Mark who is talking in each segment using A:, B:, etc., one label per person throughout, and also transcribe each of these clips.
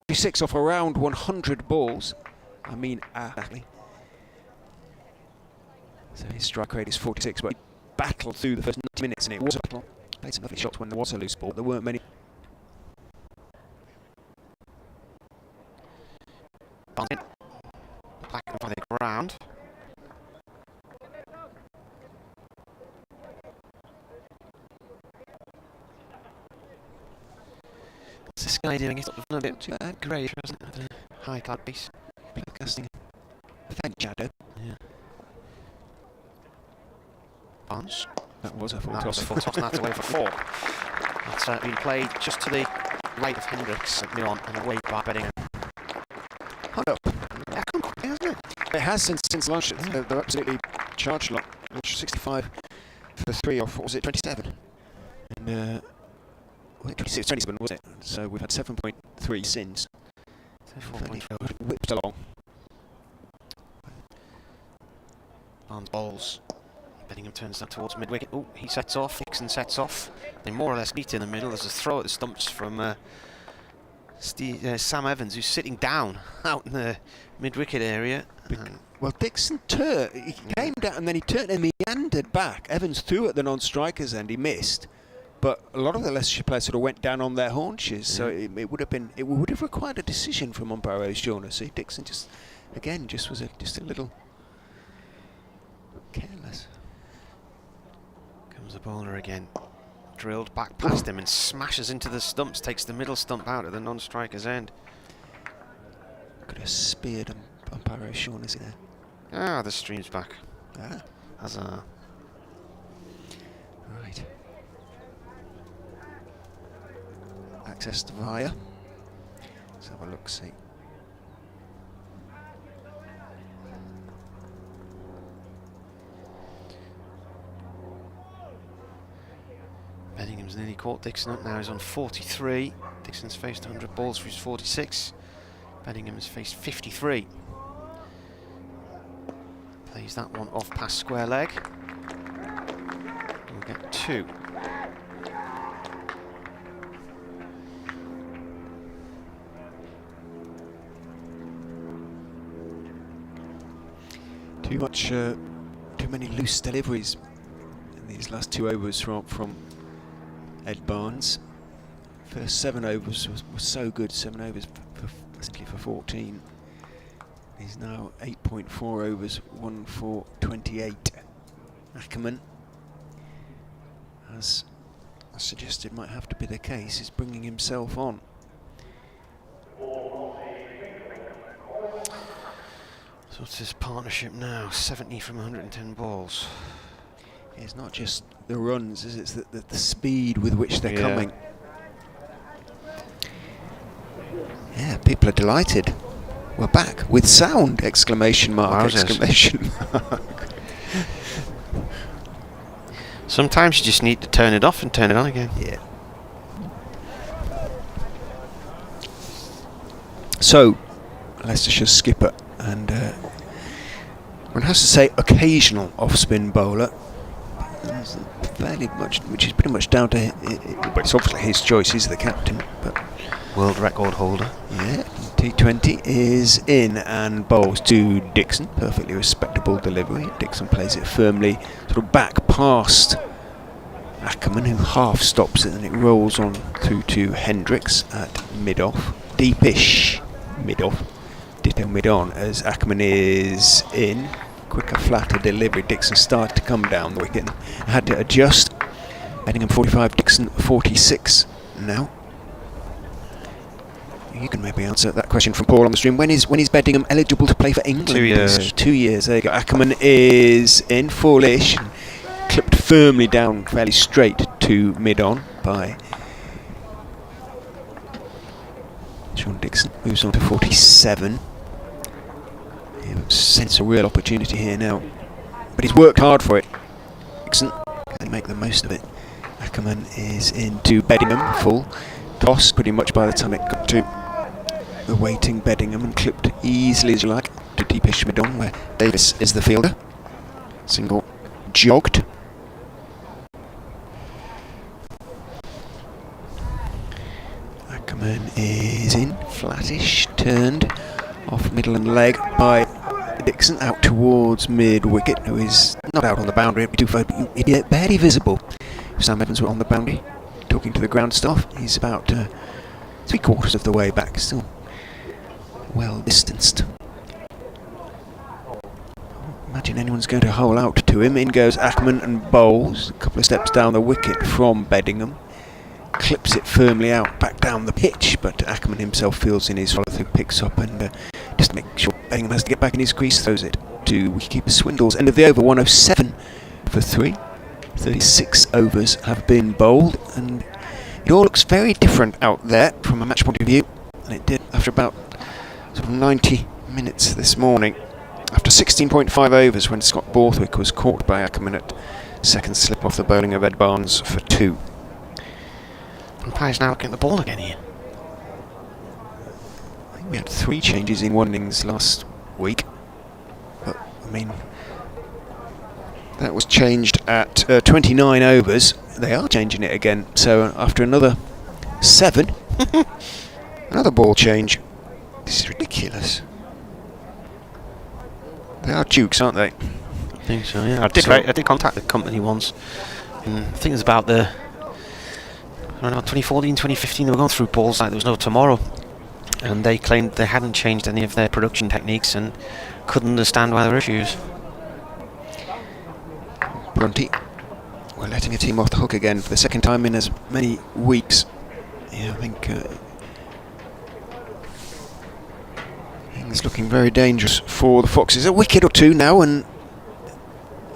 A: 46 off around 100 balls. I mean, exactly. So his strike rate is 46, but he battled through the first 90 minutes, and it was a battle. Played some lovely shots when there was a loose ball. There weren't many.
B: Back by the ground. What's this guy doing? He's not a bit too grey, hasn't it? High cloud piece.
A: Casting a faint shadow.
B: Yeah. Barnes.
A: That was a full
B: That
A: toss.
B: was a full toss, and that's away for 4. That's been played just to the right of Hendricks at Milan and away by Bedingham.
A: Oh no.
B: Yeah, come on, hasn't it?
A: It has since lunch. They're absolutely charged lot. 65 for 3 off, what was it, 27? And, 26, 27 was it? So we've had 7.3 since.
B: So 4.4.
A: Whipped along.
B: Barnes bowls. Bedingham turns that towards mid-wicket. Oh, he sets off. Dixon sets off. They more or less meet in the middle. There's a throw at the stumps from Sam Evans, who's sitting down out in the mid-wicket area.
A: Well, Dixon he came down and then he turned and meandered back. Evans threw at the non-striker's end. He missed, but a lot of the Leicestershire players sort of went down on their haunches. So it would have required a decision from umpire O'Shaughnessy. Dixon just was just a little careless.
B: Comes the bowler again. Drilled back past him and smashes into the stumps, takes the middle stump out at the non-striker's end.
A: Could have speared umpire O'Shaughnessy there.
B: Ah, the stream's back.
A: Ah.
B: Huzzah.
A: Right. Access to via. Let's have a look, see.
B: Beddingham's nearly caught Dixon up now. He's on 43. Dixon's faced 100 balls for his 46. Bedingham has faced 53. Plays that one off past square leg. We'll get 2.
A: Too many loose deliveries in these last 2 overs from Ed Barnes. First 7 overs was so good. 7 overs basically for 14. He's now 8.4 overs, 1 for 28. Ackerman, as I suggested might have to be the case, is bringing himself on.
B: So what's his partnership now? 70 from 110 balls.
A: It's not just the runs, is it? It's the speed with which they're coming. Yeah, people are delighted. We're back with sound! Exclamation mark! Exclamation mark!
B: Sometimes you just need to turn it off and turn it on again.
A: Yeah. So, Leicestershire skipper and one has to say occasional off-spin bowler. Fairly much, which is pretty much down to but it's obviously his choice. He's the captain, but
B: world record holder.
A: Yeah, T20 is in and bowls to Dixon. Perfectly respectable delivery. Dixon plays it firmly, sort of back past Ackerman, who half stops it, and it rolls on through to Hendricks at mid-off. Deepish mid-off. Ditto mid-on as Ackerman is in. Quicker, flatter delivery. Dixon started to come down the wicket and had to adjust. Bedingham 45, Dixon 46 now. You can maybe answer that question from Paul on the stream. When is Bedingham eligible to play for England?
B: 2 years.
A: 2 years, there you go. Ackerman is in, fallish, clipped firmly down, fairly straight to mid-on by Sean Dixon. Moves on to 47. Sense a real opportunity here now, but he's worked hard for it. Dixon can make the most of it. Ackerman is into Bedingham, full toss pretty much by the time it got to the waiting Bedingham and clipped easily as you like to deepish mid-on where Davis is the fielder. Single jogged. Ackerman is in, flat. flattish, turned off middle and leg by Dixon out towards mid-wicket, who is not out on the boundary, barely visible. If Sam Evans were on the boundary, talking to the ground staff, he's about 3/4 of the way back, still well distanced. Imagine anyone's going to hole out to him. In goes Ackerman and bowls, a couple of steps down the wicket from Bedingham. Clips it firmly out, back down the pitch, but Ackerman himself feels in his follow-through, picks up and just to make sure Bedingham has to get back in his crease, throws it to wicketkeeper Swindles. End of the over, 107 for 3. 36 overs have been bowled, and it all looks very different out there from a match point of view, and it did after about sort of 90 minutes this morning. After 16.5 overs, when Scott Borthwick was caught by Ackerman at second slip off the bowling of Ed Barnes for 2.
B: Umpire's now looking at the ball again here.
A: I think we had 3 changes in one innings last week, but I mean, that was changed at 29 overs. They are changing it again, so after another 7, another ball change. This is ridiculous. They are dukes, aren't they?
B: I think so, yeah. I did contact the company once, and I think it was about the, I don't know, 2014, 2015, they were going through balls like there was no tomorrow, and they claimed they hadn't changed any of their production techniques and couldn't understand why there were issues.
A: Brunty, we're letting a team off the hook again for the second time in as many weeks. Yeah, I think things looking very dangerous for the Foxes. A wicket or two now, and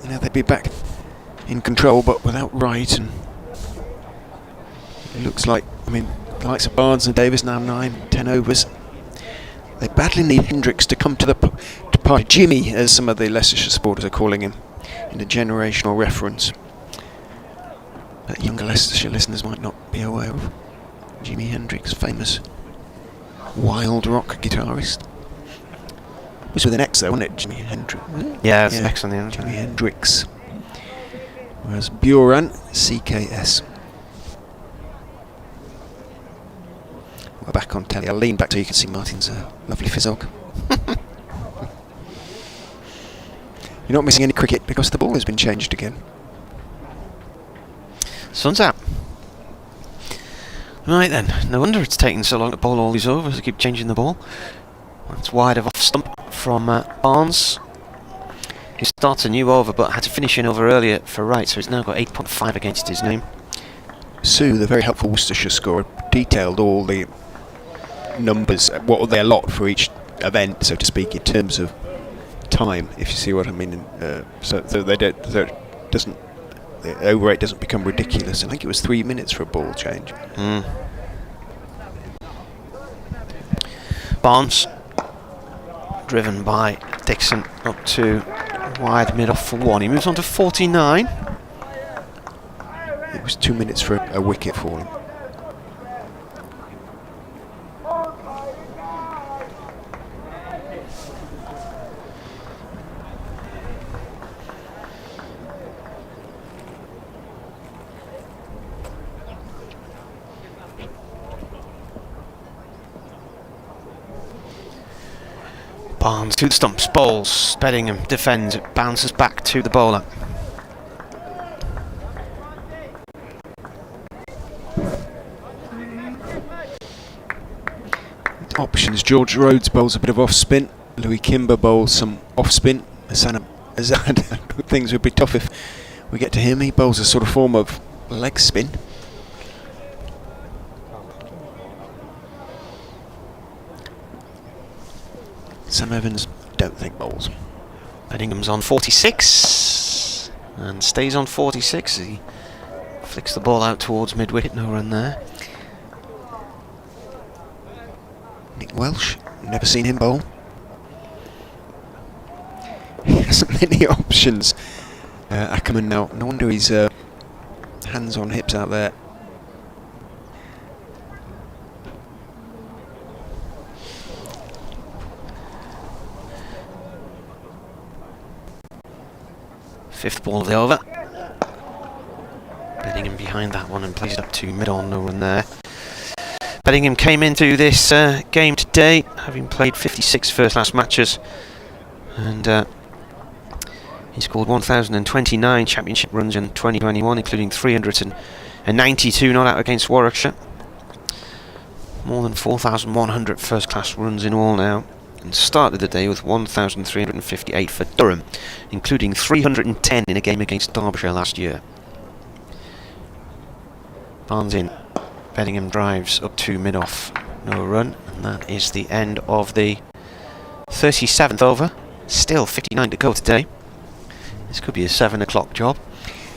A: you know they'd be back in control, but without Wright, and it looks like, I mean, the likes of Barnes and Davis now 9-10 overs. They badly need Hendricks to come to the party. Jimmy, as some of the Leicestershire supporters are calling him, in a generational reference that younger Leicestershire listeners might not be aware of. Jimi Hendrix, famous wild rock guitarist. It was with an X though, wasn't it? Jimi Hendrix.
B: Yeah, it's an X on the end.
A: Jimi Hendrix. Whereas Buran, CKS. We're back on telly. I'll lean back so you can see Martin's lovely fizzog. You're not missing any cricket because the ball has been changed again.
B: Sun's out. Right then, no wonder it's taking so long to bowl all these overs. They keep changing the ball. That's wide of off stump from Barnes, who starts a new over but had to finish an over earlier for Wright, so he's now got 8.5 against his name.
A: Sue, the very helpful Worcestershire scorer, detailed all the numbers, what they allot for each event, so to speak, in terms of time, if you see what I mean. So they don't, so it doesn't, the over rate doesn't become ridiculous. I think it was 3 minutes for a ball change.
B: Barnes, driven by Dixon up to wide mid off for 1. He moves on to 49.
A: It was 2 minutes for a wicket for him.
B: Barnes to the stumps, bowls, Bedingham defends, it bounces back to the bowler.
A: Options: George Rhodes bowls a bit of off spin, Louis Kimber bowls some off spin. Azad, things would be tough if we get to him. He bowls a sort of form of leg spin. Sam Evans, don't think bowls.
B: Bedingham's on 46 and stays on 46. He flicks the ball out towards mid-wicket, no run there.
A: Nick Welsh, never seen him bowl. He hasn't many options. Ackerman now, no wonder he's hands on hips out there.
B: Fifth ball of the over. Bedingham behind that one and plays it up to mid-on, no run there. Bedingham came into this game today having played 56 first-class matches, and he scored 1,029 championship runs in 2021, including 392 not out against Warwickshire. More than 4,100 first-class runs in all now, and started the day with 1,358 for Durham, including 310 in a game against Derbyshire last year. Barnes in. Bedingham drives up to mid-off. No run, and that is the end of the 37th over. Still 59 to go today. This could be a 7 o'clock job.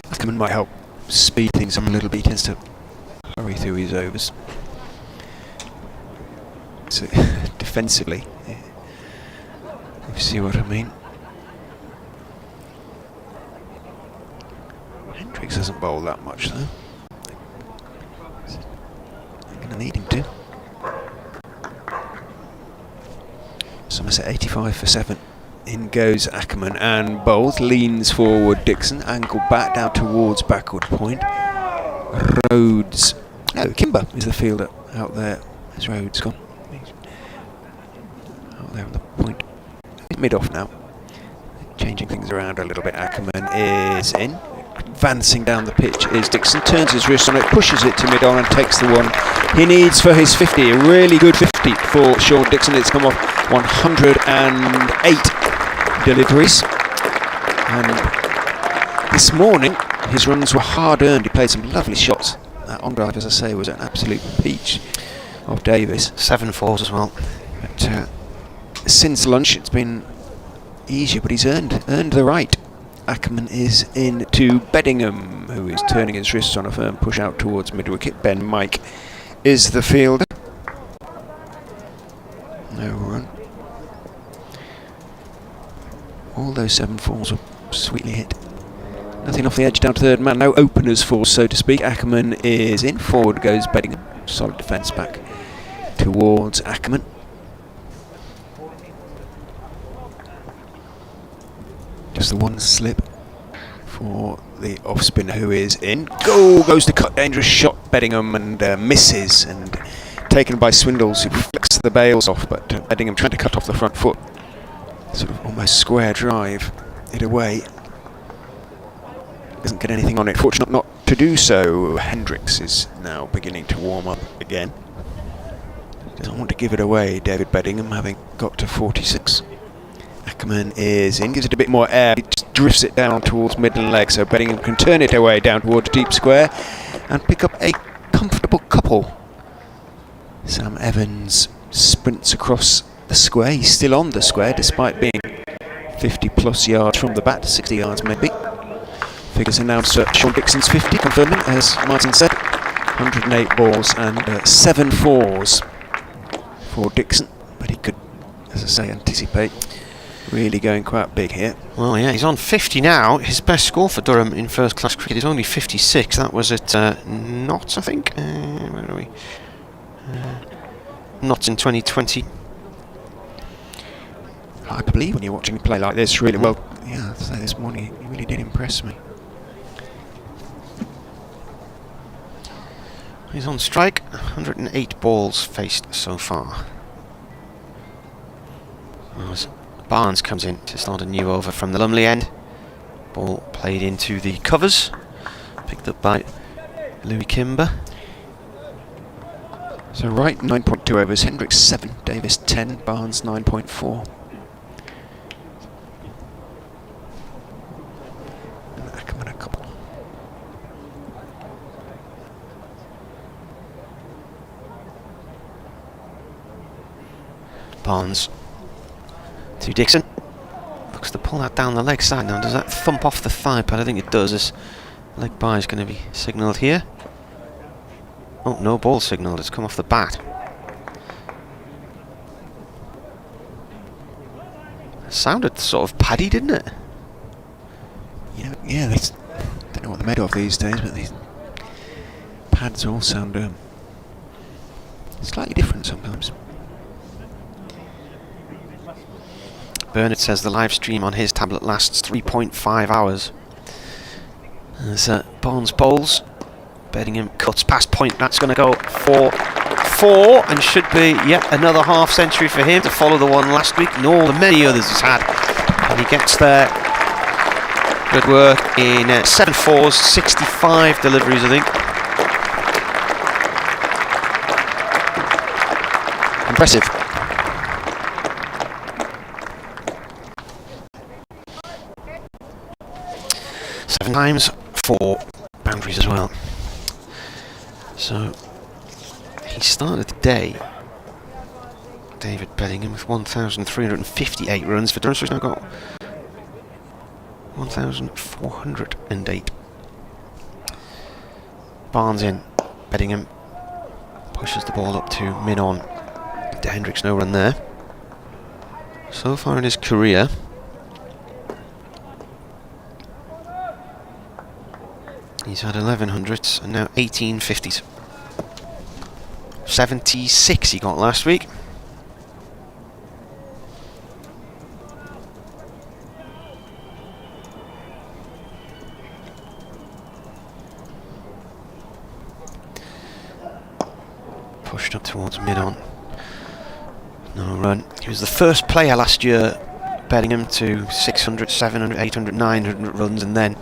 A: Ackerman might help speed things up a little bit. He tends to hurry through his overs. So defensively, you see what I mean. Hendricks doesn't bowl that much though. I'm going to need him to. Somerset 85 for 7. In goes Ackerman and bowls, leans forward Dixon, angle back down towards backward point. Rhodes, no, Kimber is the fielder out there. Where's Rhodes gone? He's out there on the point. He's mid-off now. Changing things around a little bit. Ackerman is in. Advancing down the pitch is Dixon, turns his wrist on it, pushes it to mid-on and takes the one he needs for his 50. A really good 50 for Sean Dixon. It's come off 108 deliveries, and this morning his runs were hard earned. He played some lovely shots. That on drive, as I say, was an absolute peach of Davis.
B: 7 fours as well.
A: But since lunch it's been easier, but he's earned the right. Ackerman is in to Bedingham, who is turning his wrists on a firm push out towards mid-wicket. Ben Mike is the fielder. No run. All those 7 fours were sweetly hit. Nothing off the edge down to third man. No openers for, so to speak. Ackerman is in. Forward goes Bedingham. Solid defence back towards Ackerman. Just the one slip for the off spinner who is in. Goes to cut, dangerous shot Bedingham, and misses, and taken by Swindles, who flicks the bails off, but Bedingham trying to cut off the front foot. Sort of almost square drive it away. Doesn't get anything on it. Fortunate not to do so. Hendricks is now beginning to warm up again. Doesn't want to give it away, David Bedingham, having got to 46. Ackerman is in, gives it a bit more air, he just drifts it down towards middle leg, so Bedingham can turn it away down towards deep square and pick up a comfortable couple. Sam Evans sprints across the square. He's still on the square despite being 50 plus yards from the bat, 60 yards maybe. Figures announced Sean Dixon's 50, confirming, as Martin said, 108 balls and 7 fours for Dixon, but he could, as I say, anticipate really going quite big here.
B: Well, yeah, he's on 50 now. His best score for Durham in first-class cricket is only 56. That was at Notts, I think. Where are we? Notts in 2020.
A: I believe when you're watching him play like this, really well. Yeah, I'd say this morning he really did impress me.
B: He's on strike. 108 balls faced so far. As Barnes comes in to start a new over from the Lumley end. Ball played into the covers. Picked up by Louis Kimber.
A: So right, 9.2 overs. Hendricks 7, Davis 10, Barnes 9.4. And Ackerman a couple.
B: Barnes to Dixon. Looks to pull that down the leg side now. Does that thump off the thigh pad? I think it does. This leg bye is going to be signalled here. Oh, no ball signalled. It's come off the bat. It sounded sort of paddy, didn't it?
A: Yeah, they don't know what they're made of these days, but these pads all sound slightly different sometimes.
B: Bernard says the live stream on his tablet lasts 3.5 hours. As Barnes bowls, Bedingham cuts past point. That's going to go for 4 and should be yet another half century for him to follow the one last week and all the many others he's had. And he gets there. Good work in 7 4s, 65 deliveries, I think.
A: Impressive.
B: Seven times 4 boundaries as well. So he started the day, David Bedingham, with 1,358 runs for Durham, so he's now got 1,408. Barnes in. Bedingham pushes the ball up to mid-on. De Hendricks no run there. So far in his career, he's had 1100s and now 1850s. 76 he got last week. Pushed up towards mid-on. No run. He was the first player last year, Bedingham, to 600, 700, 800, 900 runs, and then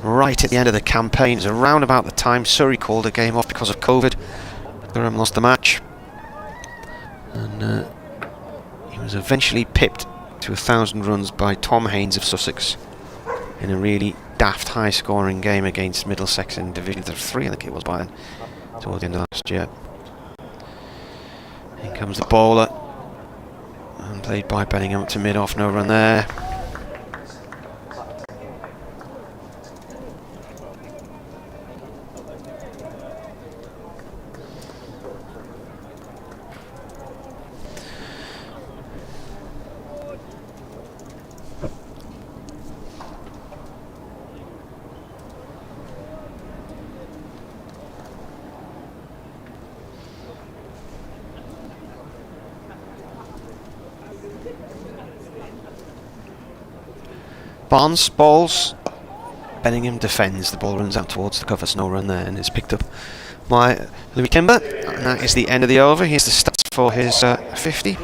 B: right at the end of the campaign, it was around about the time Surrey called a game off because of COVID. Durham lost the match, and he was eventually pipped to 1,000 runs by Tom Haynes of Sussex in a really daft high-scoring game against Middlesex in Division 3, I think it was by then, towards the end of last year. Here comes the bowler, and played by Bedingham up to mid-off, no run there. Barnes bowls, Bedingham defends, the ball runs out towards the cover, no run there, and it's picked up by Louis Timber, and that is the end of the over. Here's the stats for his 50.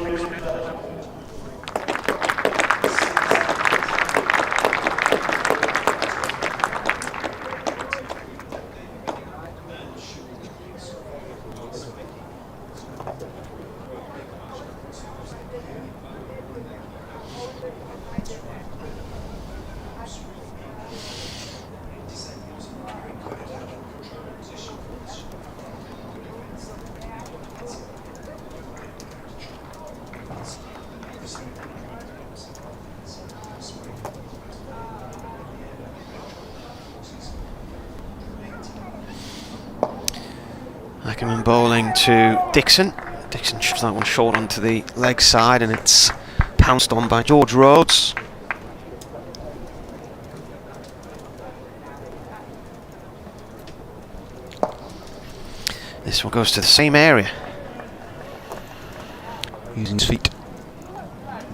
B: Ackerman bowling to Dixon. Dixon shoves that one short onto the leg side, and it's pounced on by George Rhodes. This one goes to the same area.
A: Using his feet.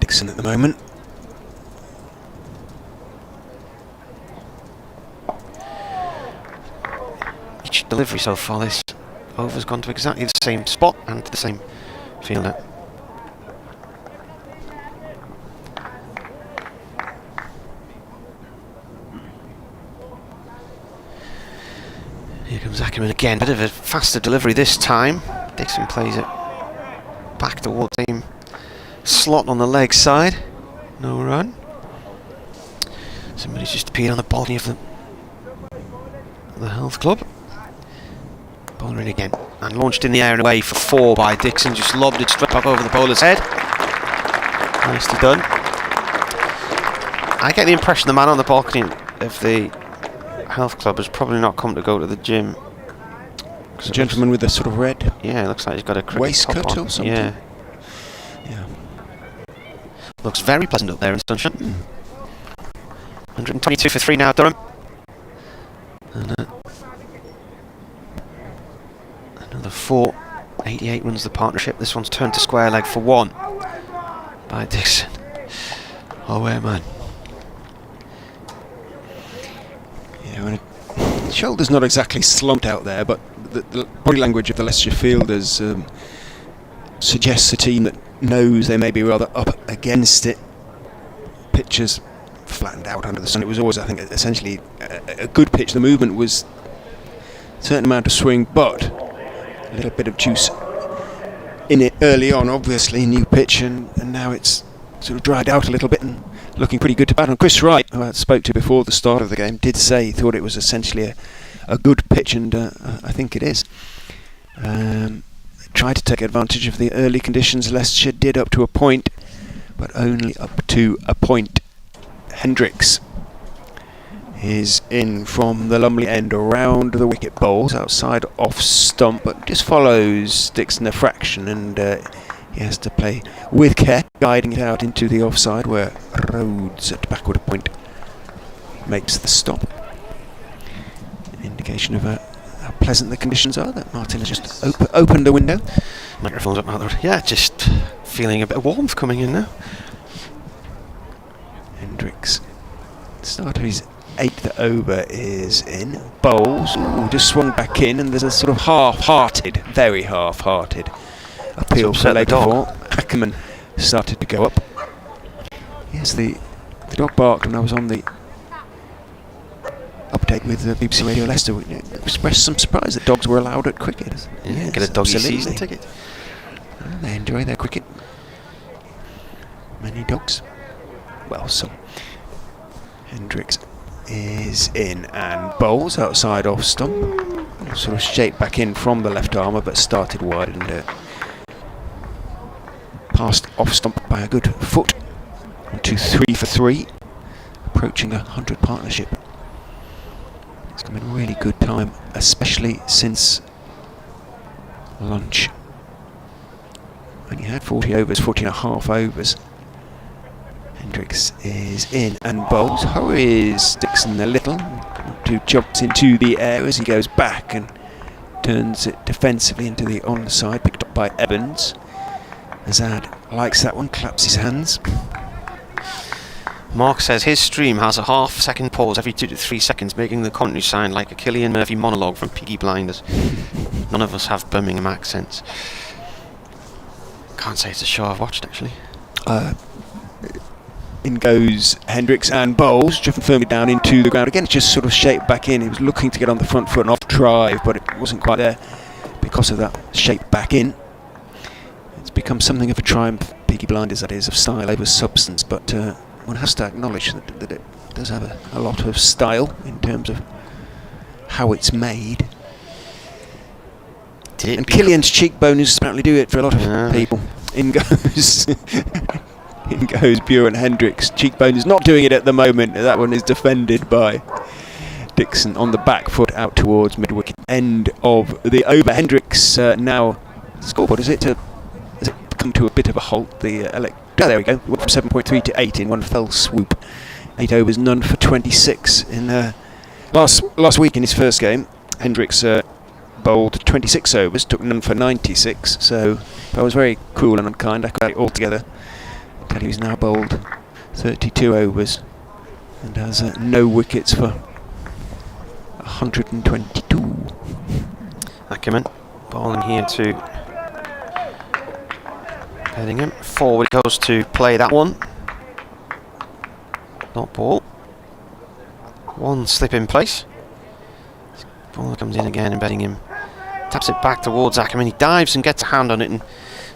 A: Dixon at the moment.
B: Each delivery so far, this over's gone to exactly the same spot and to the same fielder. Here comes Ackerman again. Bit of a faster delivery this time. Dixon plays it back towards him. Slot on the leg side. No run. Somebody's just appeared on the balcony of the Health Club. Bowler in again, and launched in the air and away for 4 by Dixon, just lobbed it straight back over the bowler's head. Nicely done. I get the impression the man on the balcony of the Health Club has probably not come to go to the gym.
A: The gentleman with the sort of red,
B: yeah, it looks like he's got a cricket
A: waistcoat
B: top on.
A: or something.
B: Yeah. Looks very pleasant up there in sunshine. 122 for 3 now, Durham. And another 4. 88 runs the partnership. This one's turned to square leg for 1 by Dixon. Oh, where man.
A: Yeah, when shoulder's not exactly slumped out there, but the body language of the Leicestershire fielders suggests a team that knows they may be rather up against it. Pitches flattened out under the sun. It was always, I think, essentially a good pitch. The movement was a certain amount of swing, but a little bit of juice in it early on. Obviously, new pitch, and now it's sort of dried out a little bit and looking pretty good to bat. And Chris Wright, who I spoke to before the start of the game, did say he thought it was essentially a good pitch, and I think it is. Tried to take advantage of the early conditions. Leicestershire did up to a point, but only up to a point. Hendricks is in from the Lumley end around the wicket, bowls outside off stump, but just follows Dixon a fraction, and he has to play with care, guiding it out into the offside where Rhodes at backward point makes the stop. An indication of how pleasant the conditions are, that Martin has just opened the window.
B: Microphone's up now. Yeah, just feeling a bit of warmth coming in now.
A: Hendricks, start of his 8th over, is in. Bowls, just swung back in, and there's a sort of half-hearted, very half-hearted appeal for leg 4. Ackerman started to go up. Yes, the dog barked when I was on the update with BBC Radio Leicester. We expressed some surprise that dogs were allowed at cricket.
B: Yeah,
A: yes,
B: get a doggy season ticket.
A: They enjoy their cricket. Many dogs. Well, some. Hendricks is in and bowls outside off stump. Sort of shaped back in from the left armour, but started wide and passed off stump by a good foot. 2 3 for 3, approaching a 100 partnership. It's come in a really good time, especially since lunch. Only had 40 overs, 40 and a half overs. Hendricks is in and bowls. Hurries Dixon a little, to jumps into the air as he goes back and turns it defensively into the onside, picked up by Evans. Azad likes that one, claps his hands.
B: Mark says his stream has a half-second pause every 2 to 3 seconds, making the commentary sound like a Cillian Murphy monologue from Peaky Blinders. None of us have Birmingham accents. Can't say it's a show I've watched, actually.
A: In goes Hendricks and bowls, driven firmly down into the ground. Again, it's just sort of shaped back in. He was looking to get on the front foot and off drive, but it wasn't quite there because of that shape back in. It's become something of a triumph, Peaky Blinders, that is, of style over substance, but one has to acknowledge that it does have a lot of style in terms of how it's made. And Killian's cheekbones apparently do it for a lot of people. In goes in goes Buren Hendricks. Cheekbone is not doing it at the moment. That one is defended by Dixon on the back foot out towards mid-wicket. End of the over. Hendricks now scoreboard. Has it come to a bit of a halt? There we go. Went from 7.3 to 8 in one fell swoop. 8 overs, none for 26 in last week in his first game. Hendricks bowled 26 overs, took none for 96. So I was very cruel and unkind. I got it all together. But he's now bowled 32 overs and has no wickets for 122.
B: Ackerman bowling here to Bedingham. Forward goes to play that one. Not ball. One slip in place. Ball comes in again and Bedingham taps it back towards Ackerman. He dives and gets a hand on it and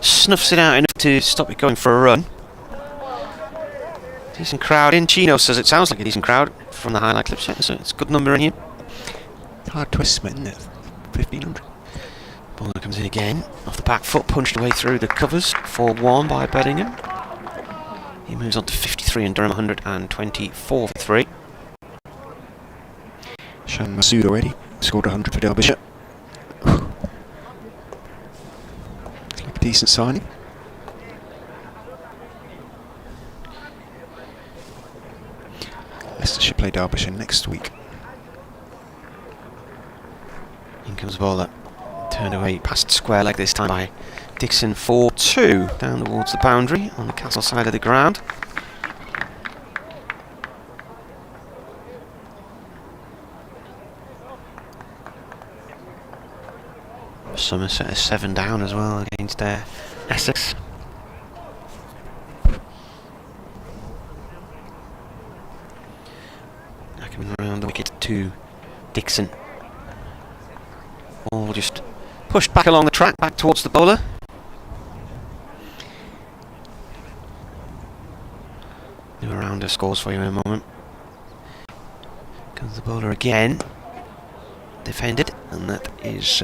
B: snuffs it out enough to stop it going for a run. Decent crowd in. Chino says it sounds like a decent crowd from the highlight clips. So it's a good number in here.
A: Hard to estimate, isn't it? 1,500.
B: Ball comes in again. Off the back foot, punched away through the covers. 4-1 by Bedingham. He moves on to 53 and Durham 124 for 3.
A: Shan Masood already scored 100 for Derbyshire. Looks like a decent signing. Leicestershire play Derbyshire next week.
B: In comes the ball up. Turned away past square leg this time by Dixon. 4-2 down towards the boundary on the Castle side of the ground. Somerset is 7 down as well against Essex. Coming around the wicket to Dixon. Ball just pushed back along the track, back towards the bowler. New rounder scores for you in a moment. Comes the bowler again. Defended, and that is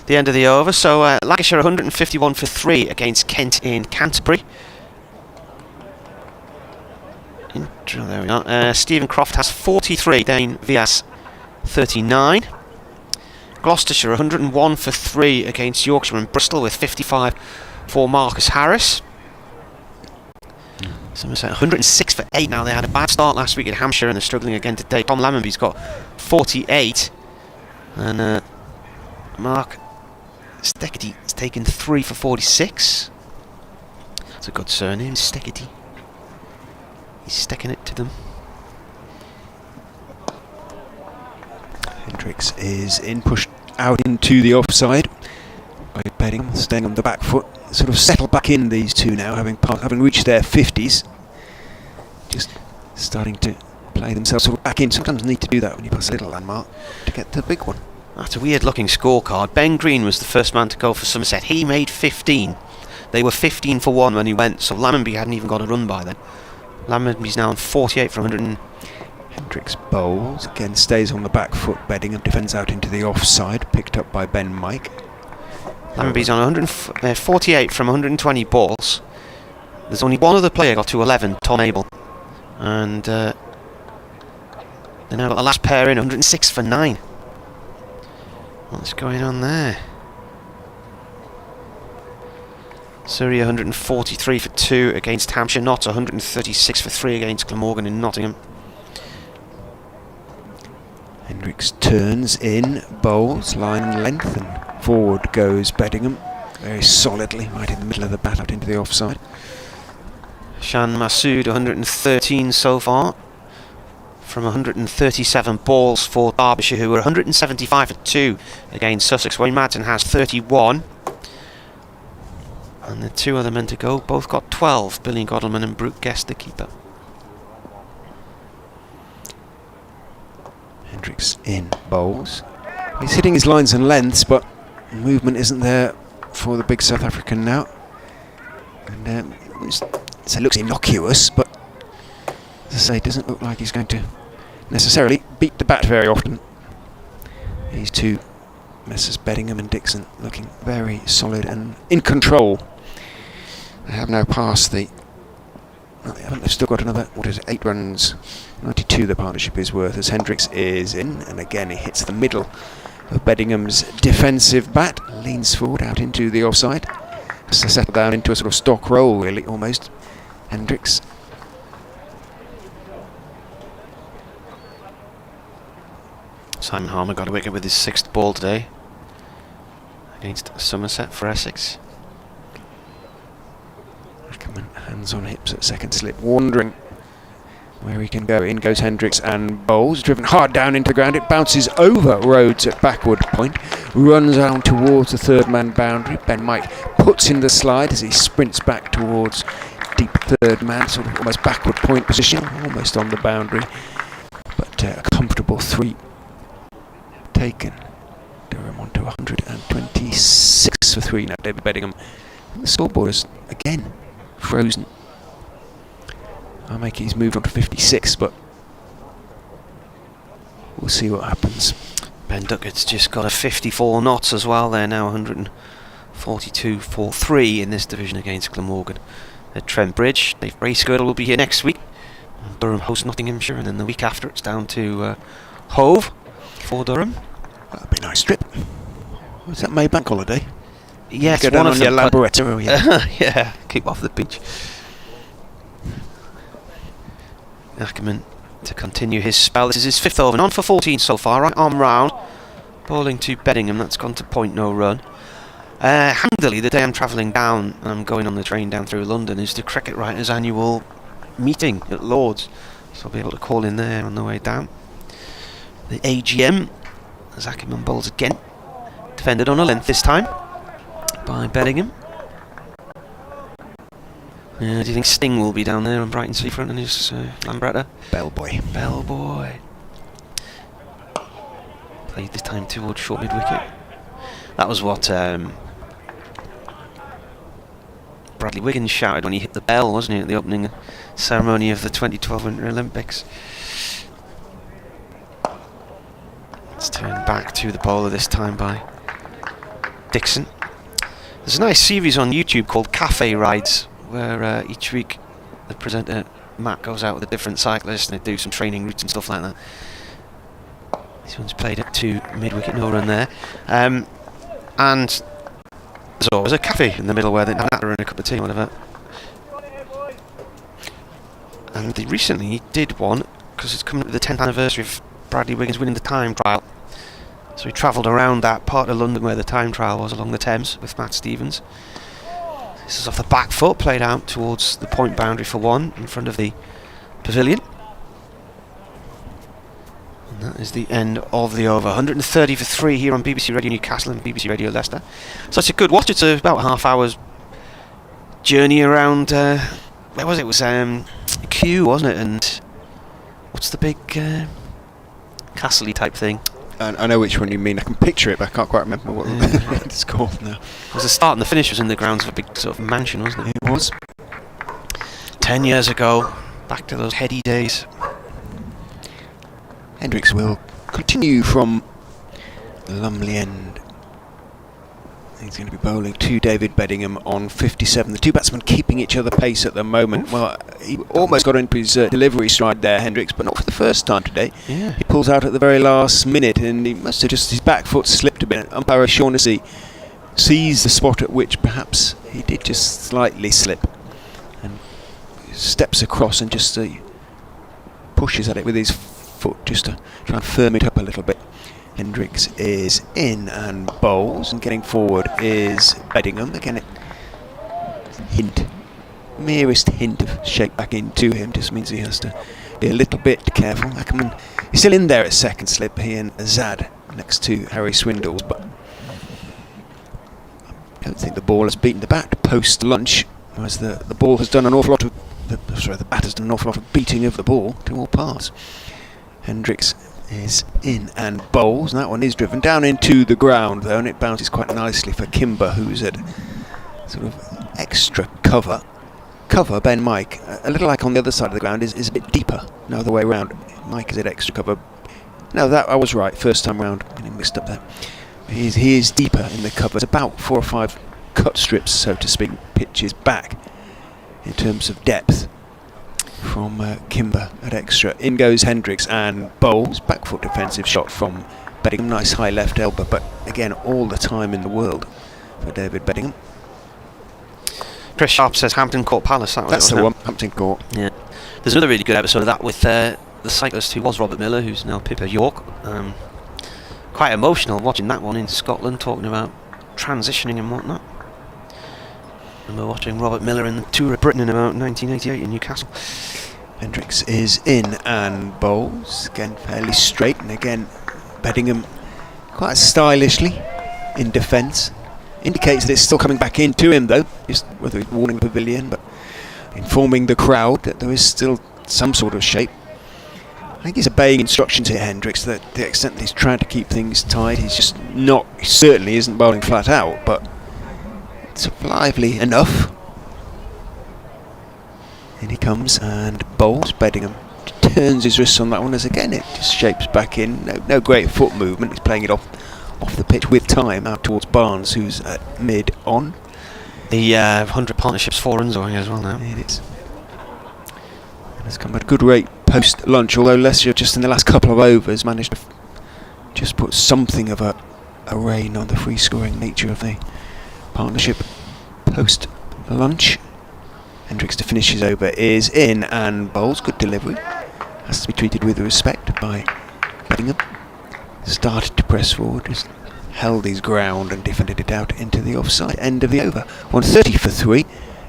B: the end of the over. So Lancashire 151 for 3 against Kent in Canterbury. There we are. Stephen Croft has 43, Dane Vias 39. Gloucestershire 101 for 3 against Yorkshire and Bristol with 55 for Marcus Harris. Somerset 106 for 8 now. They had a bad start last week at Hampshire and they're struggling again today. Tom Lammonby's got 48. And Mark Steckety has taken 3 for 46. That's a good surname, Steckety. He's sticking it to them.
A: Hendricks is in, pushed out into the offside by Bedingham, staying on the back foot. Sort of settled back in, these two now, having reached their 50s. Just starting to play themselves sort of back in. Sometimes need to do that when you pass a little landmark to get to the big one.
B: That's a weird looking scorecard. Ben Green was the first man to go for Somerset. He made 15. They were 15 for 1 when he went, so Lammonby hadn't even got a run by then. Lammonby's now on 48 from 100.
A: Hendricks bowls, again stays on the back foot. Bedingham defends out into the offside, picked up by Ben Mike.
B: Lammonby's on 48 from 120 balls. There's only one other player got to 11, Tom Abel. And they now got the last pair in, 106 for 9. What's going on there? Surrey 143 for 2 against Hampshire. Notts 136 for 3 against Glamorgan in Nottingham.
A: Hendricks turns in, bowls, line and length, and forward goes Bedingham. Very solidly, right in the middle of the bat, out into the offside.
B: Shan Massoud 113 so far from 137 balls for Derbyshire, who were 175 for 2 against Sussex. Wayne Madden has 31. And the two other men to go both got 12. Billy Godalman and Brooke Guest, the keeper.
A: Hendricks in, bowls. He's hitting his lines and lengths, but movement isn't there for the big South African now. And so it looks innocuous, but as I say, it doesn't look like he's going to necessarily beat the bat very often. These two, Messrs Bedingham and Dixon, looking very solid and in control. They have now passed the... They've still got another, 8 runs. 92 the partnership is worth, as Hendricks is in, and again he hits the middle of Bedingham's defensive bat, leans forward out into the offside. Has to settle down into a sort of stock roll, really, almost. Hendricks.
B: Simon Harmer got a wicket with his 6th ball today against Somerset for Essex.
A: Ackerman, hands on hips at second slip, wandering where he can go. In goes Hendricks and bowls, driven hard down into the ground. It bounces over Rhodes at backward point, runs down towards the third man boundary. Ben Mike puts in the slide as he sprints back towards deep third man, sort of almost backward point position, almost on the boundary, but a comfortable 3 taken. Durham on to 126 for 3 now, David Bedingham. The scoreboard is again frozen. I'll make he's moved on to 56, but we'll see what happens.
B: Ben Duckett's just got a 54 knots as well. They're now 142 for 3 in this division against Glamorgan at Trent Bridge. Dave Bracegirdle will be here next week. Durham hosts Nottinghamshire, and then the week after it's down to Hove for Durham.
A: That'll be a nice trip. Was that May Bank holiday?
B: Yes,
A: go down on your Laboretta. Oh, yeah.
B: Yeah, keep off the beach. Ackerman to continue his spell. This is his 5th over, on for 14 so far. Right arm round, bowling to Bedingham. That's gone to point, no run. Handily, the day I'm travelling down and I'm going on the train down through London, is the Cricket Writers' annual meeting at Lord's, so I'll be able to call in there on the way down. The AGM, as Ackerman bowls again, defended on a length this time by Bedingham. Do you think Sting will be down there on Brighton Seafront in his Lambretta?
A: Bellboy.
B: Bellboy. Played this time towards short mid-wicket. That was what Bradley Wiggins shouted when he hit the bell, wasn't he, at the opening ceremony of the 2012 Winter Olympics. Let's turn back to the bowler this time by Dixon. There's a nice series on YouTube called Cafe Rides, where each week the presenter Matt goes out with a different cyclist and they do some training routes and stuff like that. This one's played at 2 mid-wicket, no run there. And there's always a cafe in the middle where they have an and a cup of tea or whatever. And they recently did one, because it's coming up to the 10th anniversary of Bradley Wiggins winning the time trial. So he travelled around that part of London where the time trial was along the Thames with Matt Stevens. This is off the back foot, played out towards the point boundary for 1 in front of the pavilion. And that is the end of the over. 130 for 3 here on BBC Radio Newcastle and BBC Radio Leicester. So it's a good watch. It's about a half hour's journey around, where was it? It was Kew, wasn't it? And what's the big castle-y type thing?
A: I know which one you mean. I can picture it, but I can't quite remember what it's called now.
B: It was the start and the finish was in the grounds of a big sort of mansion, wasn't it?
A: It was.
B: 10 years ago, back to those heady days.
A: Hendricks will continue from Lumley End. He's going to be bowling to David Bedingham on 57. The two batsmen keeping each other pace at the moment. Well, he almost got into his delivery stride there, Hendricks, but not for the first time today.
B: Yeah.
A: He pulls out at the very last minute, and he must have just, his back foot slipped a bit. Umpire O'Shaughnessy sees the spot at which perhaps he did just slightly slip, and steps across and just pushes at it with his foot just to try and firm it up a little bit. Hendricks is in and bowls, and getting forward is Bedingham. Again, merest hint of shape back into him just means he has to be a little bit careful. Ackerman is still in there at second slip, he and Azad next to Harry Swindles, but I don't think the ball has beaten the bat post lunch, whereas the ball has done an awful lot of the bat has done an awful lot of beating of the ball to all parts. Hendricks is in and bowls, and that one is driven down into the ground though, and it bounces quite nicely for Kimber, who's at sort of extra cover. Ben Mike, a little like on the other side of the ground, is a bit deeper. No other way around. Mike is at extra cover. No, that I was right. First time round, getting mixed up there. He is deeper in the cover. It's about 4 or 5 cut strips, so to speak, pitches back in terms of depth from Kimber at extra. In goes Hendricks and bowls. Back foot defensive shot from Bedingham. Nice high left elbow, but again, all the time in the world for David Bedingham.
B: Chris Sharp says Hampton Court Palace.
A: That's the one, Hampton Court.
B: Yeah. There's another really good episode of that with the cyclist who was Robert Miller, who's now Pippa York. Quite emotional watching that one in Scotland, talking about transitioning and whatnot. And we're watching Robert Miller in the Tour of Britain in about 1988 in Newcastle.
A: Hendricks is in and bowls. Again, fairly straight, and again, Bedingham quite stylishly in defence. Indicates that it's still coming back into him though, just whether he's warning the pavilion, but informing the crowd that there is still some sort of shape. I think he's obeying instructions here, Hendricks, that the extent that he's trying to keep things tight, he's just not, he certainly isn't bowling flat out, but it's lively enough. In he comes and bowls. Bedingham turns his wrists on that one as again it just shapes back in. No great foot movement, he's playing it off the pitch with time out towards Barnes, who's at mid on.
B: The 100 partnerships 4 runs away as well now.
A: It is. And has come at a good rate post lunch, although Leicestershire just in the last couple of overs managed to just put something of a rein on the free scoring nature of the partnership post lunch. Hendricks to finish his over is in and bowls. Good delivery. Has to be treated with respect by Bedingham. Started to press forward, just held his ground and defended it out into the offside end of the over. 130 for 3.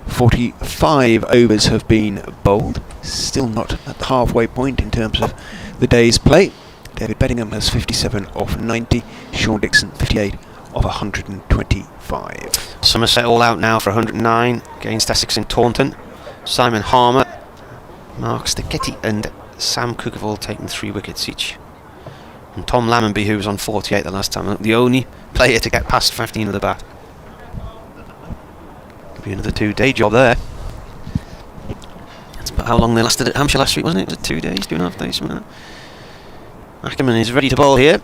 A: 45 overs have been bowled. Still not at the halfway point in terms of the day's play. David Bedingham has 57 off 90. Sean Dixon 58 off 125.
B: Somerset all out now for 109 against Essex in Taunton. Simon Harmer, Mark Sticchetti and Sam Cook have all taken 3 wickets each. And Tom Lammonby, who was on 48 the last time, the only player to get past 15 with the bat. Could be another 2-day job there. That's about how long they lasted at Hampshire last week, wasn't it? Was it 2 days, 2.5 days, something like that? Ackerman is ready to bowl here.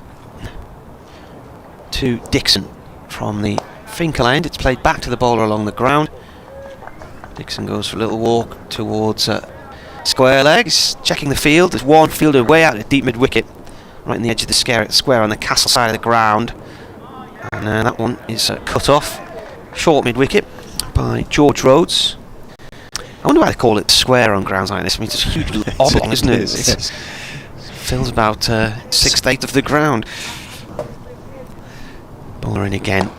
B: To Dixon from the Finkel end. It's played back to the bowler along the ground. Dixon goes for a little walk towards square legs, checking the field. There's one fielder way out at deep mid-wicket, right in the edge of the square on the castle side of the ground. And that one is cut off, short mid-wicket by George Rhodes. I wonder why they call it square on grounds like this. I mean, it's a huge oblong, isn't it? It fills about 1/6 of the ground. Bowler in again.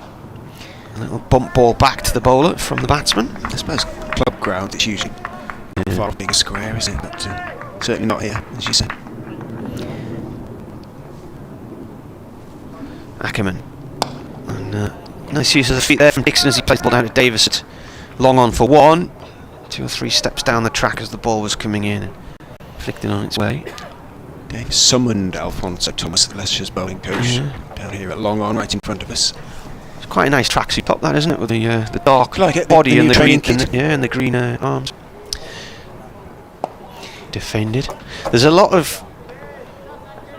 B: A little bump ball back to the bowler from the batsman.
A: I suppose club ground it's usually far bigger square, isn't it? But certainly not here, as you said.
B: Ackerman. And nice use of the feet there from Dixon as he plays the ball down to Davis at long on for 1. 2 or 3 steps down the track as the ball was coming in and flicking on its way.
A: Davis summoned Alfonso Thomas, the Leicestershire's bowling coach, down here at long on, right in front of us.
B: It's quite a nice tracksuit top, that, isn't it? With the dark
A: like it,
B: body
A: the
B: and the green,
A: kit.
B: and the green arms. Defended. There's a lot of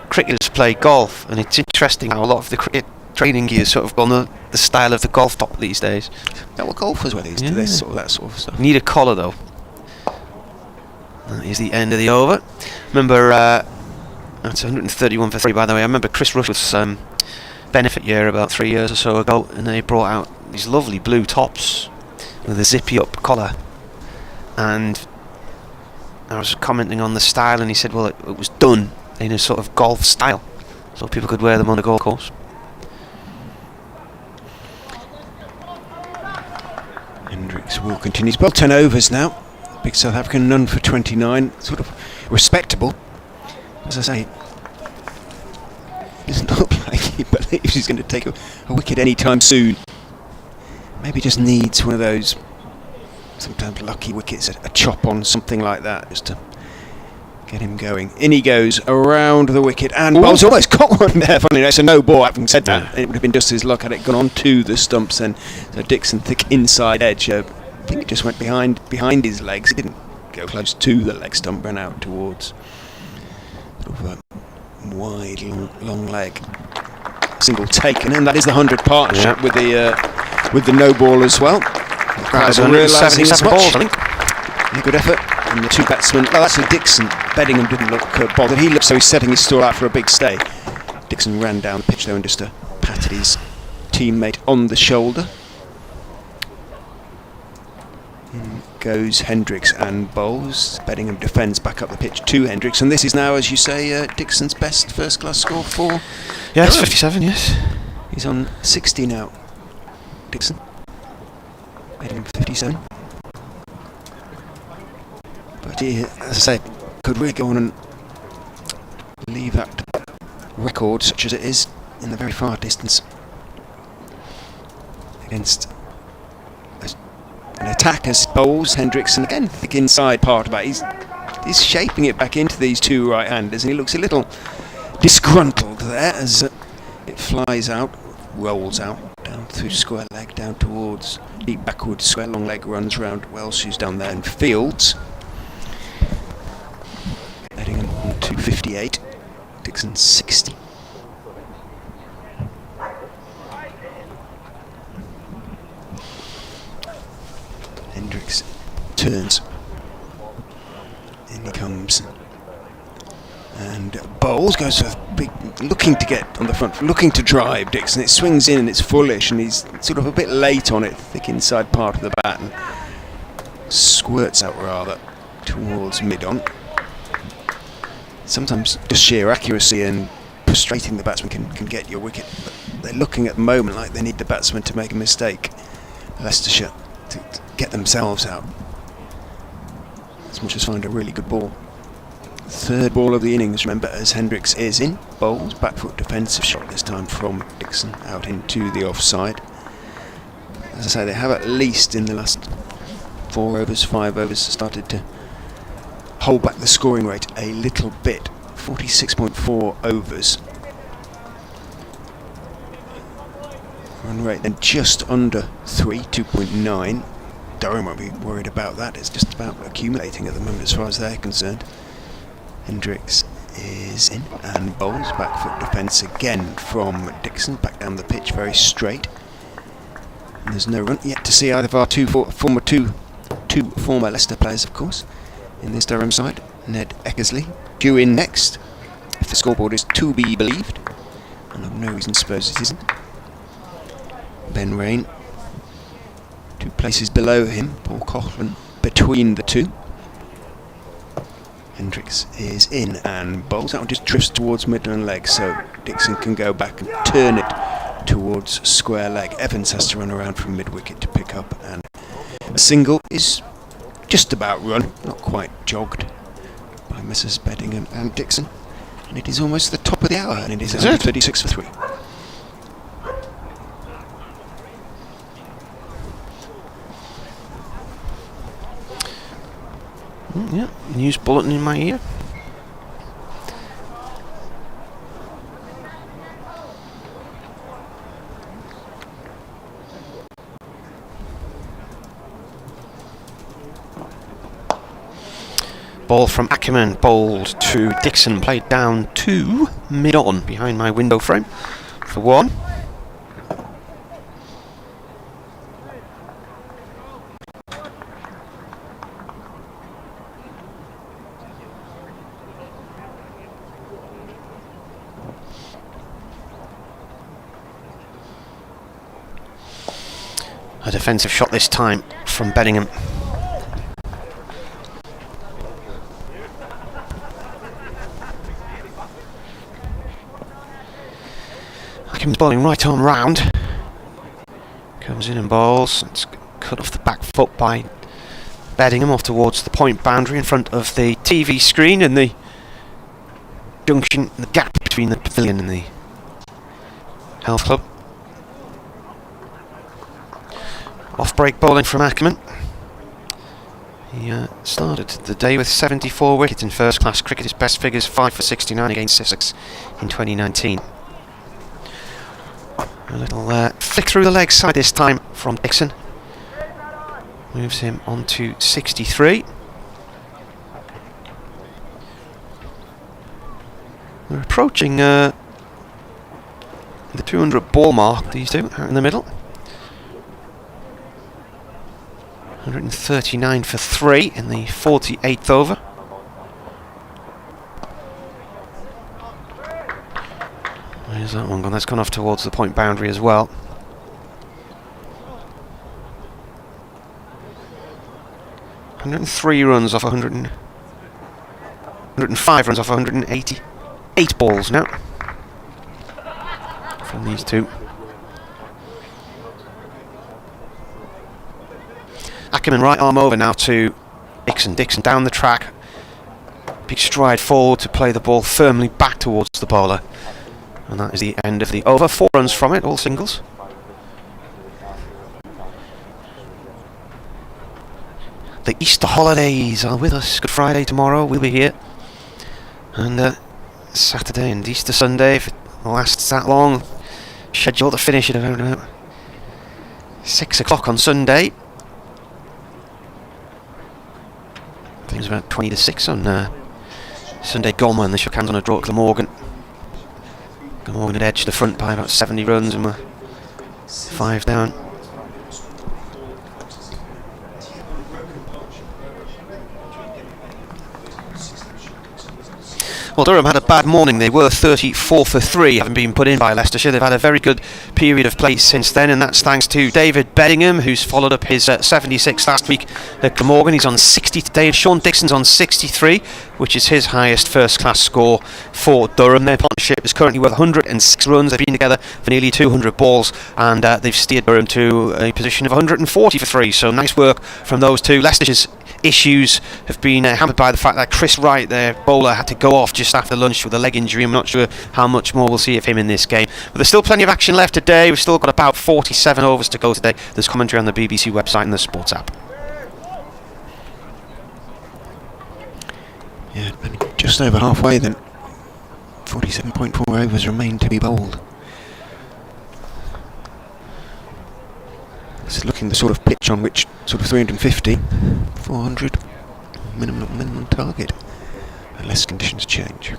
B: cricketers play golf, and it's interesting how a lot of the cricket training gear is sort of gone the style of the golf top these days.
A: Yeah, well, golfers were these, that sort of stuff.
B: Need a collar though. That is the end of the over. Remember, that's 131 for 3, by the way. I remember Chris Rushworth's benefit year about 3 years or so ago, and they brought out these lovely blue tops with a zippy up collar. And I was commenting on the style, and he said, well, it was done in a sort of golf style, so people could wear them on a golf course.
A: Hendricks will continue. He's bowled 10 overs now. Big South African, none for 29. Sort of respectable. As I say, doesn't look like he believes he's going to take a wicket anytime soon. Maybe just needs one of those sometimes lucky wickets, a chop on, something like that, just to get him going. In he goes around the wicket, and bowls almost got one there. Funny enough, it's a no ball. Having said that, it would have been just his luck had it gone on to the stumps. And so Dixon, thick inside edge. I think it just went behind his legs. It didn't go close to the leg stump, ran out towards sort of a wide, long leg. Single taken, and that is the 100 partnership with the no ball as well.
B: Crowds are realising as much. Balls, I think.
A: Yeah, good effort. And the 2 batsmen. Oh, that's a Dixon. Bedingham didn't look bothered. He looked so he's setting his stall out for a big stay. Dixon ran down the pitch though and just patted his teammate on the shoulder. In goes Hendricks and bowls. Bedingham defends back up the pitch to Hendricks, and this is now, as you say, Dixon's best first-class score for.
B: Yeah, it's 57. Yes,
A: he's on 60 now. Dixon. Bedingham 57. But he, as I say, could really go on and leave that record, such as it is, in the very far distance against an attack as bowls Hendricks, and again thick inside part of that. He's shaping it back into these 2 right-handers, and he looks a little disgruntled there as it flies out, rolls out down through square leg, down towards deep backwards square long leg, runs round Welsh, who's down there in fields. Bedingham on 258, Dixon 60. Hendricks turns. In he comes. And bowls, goes for big, looking to get on the front, looking to drive Dixon. It swings in and it's fullish, and he's sort of a bit late on it, thick inside part of the bat, and squirts out rather towards mid-on. Sometimes just sheer accuracy and frustrating the batsman can get your wicket, but they're looking at the moment like they need the batsman to make a mistake, Leicestershire, to get themselves out as much as find a really good ball. 3rd ball of the innings, remember, as Hendricks is in. Bowls, back foot defensive shot this time from Dixon out into the offside. As I say, they have at least in the last 4 overs, 5 overs, started to hold back the scoring rate a little bit. 46.4 overs. Run rate then just under 3, 2.9. Durham won't be worried about that. It's just about accumulating at the moment as far as they're concerned. Hendricks is in and bowls. Back foot defence again from Dixon. Back down the pitch very straight. And there's no run yet to see either of our two former Leicester players, of course, in this Durham side. Ned Eckersley due in next, if the scoreboard is to be believed, and I've no reason to suppose it isn't. Ben Rain 2 places below him, Paul Coughlin between the two. Hendricks is in and bowls. That one just drifts towards middle and leg, so Dixon can go back and turn it towards square leg. Evans has to run around from mid-wicket to pick up, and a single is just about run, not quite jogged, by Mrs. Bedingham and Dixon. And it is almost the top of the hour, and it is 36 for 3.
B: Yeah, news bulletin in my ear. Ball from Ackerman, bowled to Dixon, played down to mid-on behind my window frame for 1. A defensive shot this time from Bedingham. Ackerman's bowling right arm round. Comes in and bowls. It's cut off the back foot by Bedingham off towards the point boundary in front of the TV screen and the junction, the gap between the pavilion and the Health Club. Off-break bowling from Ackerman. He started the day with 74 wickets in first-class cricket. His best figures 5 for 69 against Sussex in 2019. A little flick through the leg side this time from Dixon. Moves him on to 63. We're approaching the 200 ball mark, these two, out in the middle. 139 for 3 in the 48th over. Where's that one gone? That's gone off towards the point boundary as well. (103 runs off 105 runs off 188 balls now from these two. Ackerman right arm over now to Dixon. Dixon down the track. Big stride forward to play the ball firmly back towards the bowler. And that is the end of the over. 4 runs from it, all singles. The Easter holidays are with us. Good Friday tomorrow, we'll be here. And Saturday and Easter Sunday, if it lasts that long. Scheduled to finish at around 6 o'clock on Sunday. I think it was about 20 to 6 on Sunday gone when they shook hands on a draw at Glamorgan. Glamorgan had edged the front by about 70 runs and were 5 down. Well, Durham had a bad morning. They were 34 for 3, having been put in by Leicestershire. They've had a very good period of play since then, and that's thanks to David Bedingham, who's followed up his 76 last week at Glamorgan. He's on 60 today, and Sean Dixon's on 63, which is his highest first-class score for Durham. Their partnership is currently worth 106 runs. They've been together for nearly 200 balls, and they've steered Durham to a position of 140 for 3. So nice work from those two. Leicestershire's issues have been hampered by the fact that Chris Wright, their bowler, had to go off just after lunch with a leg injury. I'm not sure how much more we'll see of him in this game, but there's still plenty of action left today. We've still got about 47 overs to go today. There's commentary on the BBC website and the sports app.
A: Yeah, just over halfway then. 47.4 overs remain to be bowled. It's looking the sort of pitch on which sort of 350, 400 minimum target, unless conditions change.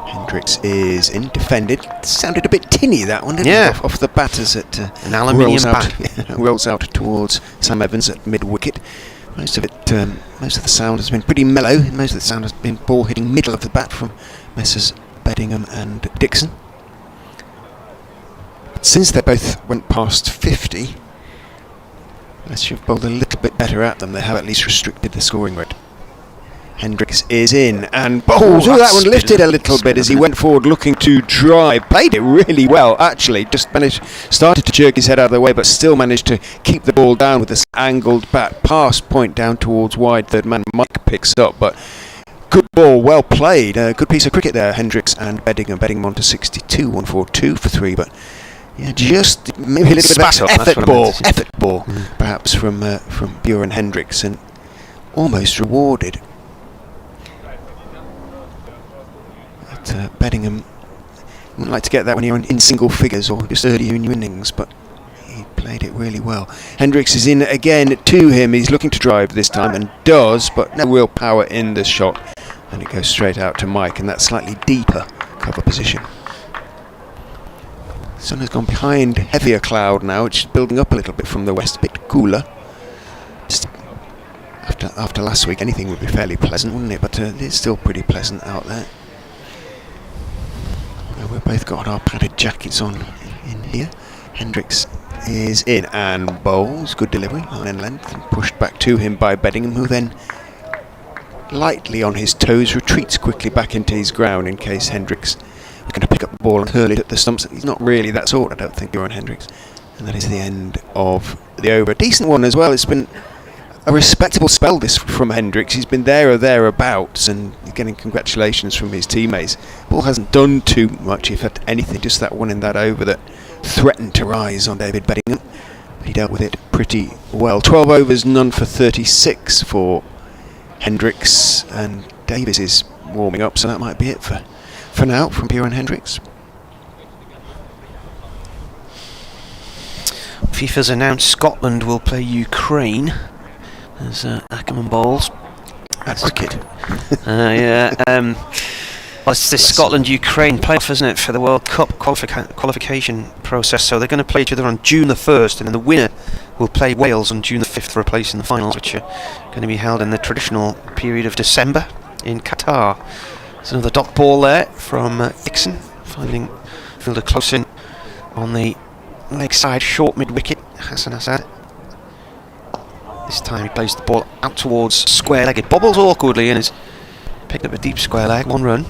A: Hendricks is in, defended. Sounded a bit tinny, that one, didn't it? Off the batters at
B: an aluminium bat.
A: Rolls out towards Sam Evans at mid wicket. Most of the sound has been pretty mellow. Most of the sound has been ball hitting middle of the bat from Messrs Bedingham and Dixon. Since they both went past 50, unless you've bowled a little bit better at them, they have at least restricted the scoring rate. Hendricks is in and bowls. Oh, that one lifted a little bit as he went forward looking to drive. Played it really well, actually. Just started to jerk his head out of the way, but still managed to keep the ball down with this angled bat. Pass point down towards wide. Third man Mike picks up, but good ball, well played. Good piece of cricket there, Hendricks and Bedingham. Bedingham on to 62, 142 for 3, but yeah, just maybe a little bit of effort ball, perhaps from Buren Hendricks, and almost rewarded. But Bedingham wouldn't like to get that when you're in single figures or just early in your innings, but he played it really well. Hendricks is in again to him. He's looking to drive this time and does, but no real power in the shot, and it goes straight out to Mike in that slightly deeper cover position. Sun has gone behind heavier cloud now, which is building up a little bit from the west, a bit cooler. Just after last week, anything would be fairly pleasant, wouldn't it? But it's still pretty pleasant out there. We've both got our padded jackets on in here. Hendricks is in and bowls. Good delivery on end length and pushed back to him by Bedingham, who then lightly on his toes retreats quickly back into his ground in case Hendricks was going to pick up the ball and hurl it at the stumps. He's not really that sort, I don't think, Buren Hendricks. And that is the end of the over. A decent one as well. It's been a respectable spell this from Hendricks. He's been there or thereabouts and getting congratulations from his teammates. Ball hasn't done too much, if at anything, just that one in that over that threatened to rise on David Bedingham. He dealt with it pretty well. 12 overs, none for 36 for Hendricks, and Davies is warming up, so that might be it for now from Buren Hendricks.
B: FIFA's announced Scotland will play Ukraine as Ackerman bowls.
A: That's cricket.
B: Well, it's this Scotland-Ukraine playoff, isn't it, for the World Cup qualification process. So they're going to play each other on June the 1st, and then the winner will play Wales on June the 5th for a place in the finals, which are going to be held in the traditional period of December in Qatar. There's another dot ball there from Dixon, finding fielder close in on the leg side, short mid-wicket, Hassan Assad. This time he plays the ball out towards square leg. It bobbles awkwardly and is picked up a deep square leg, 1 run.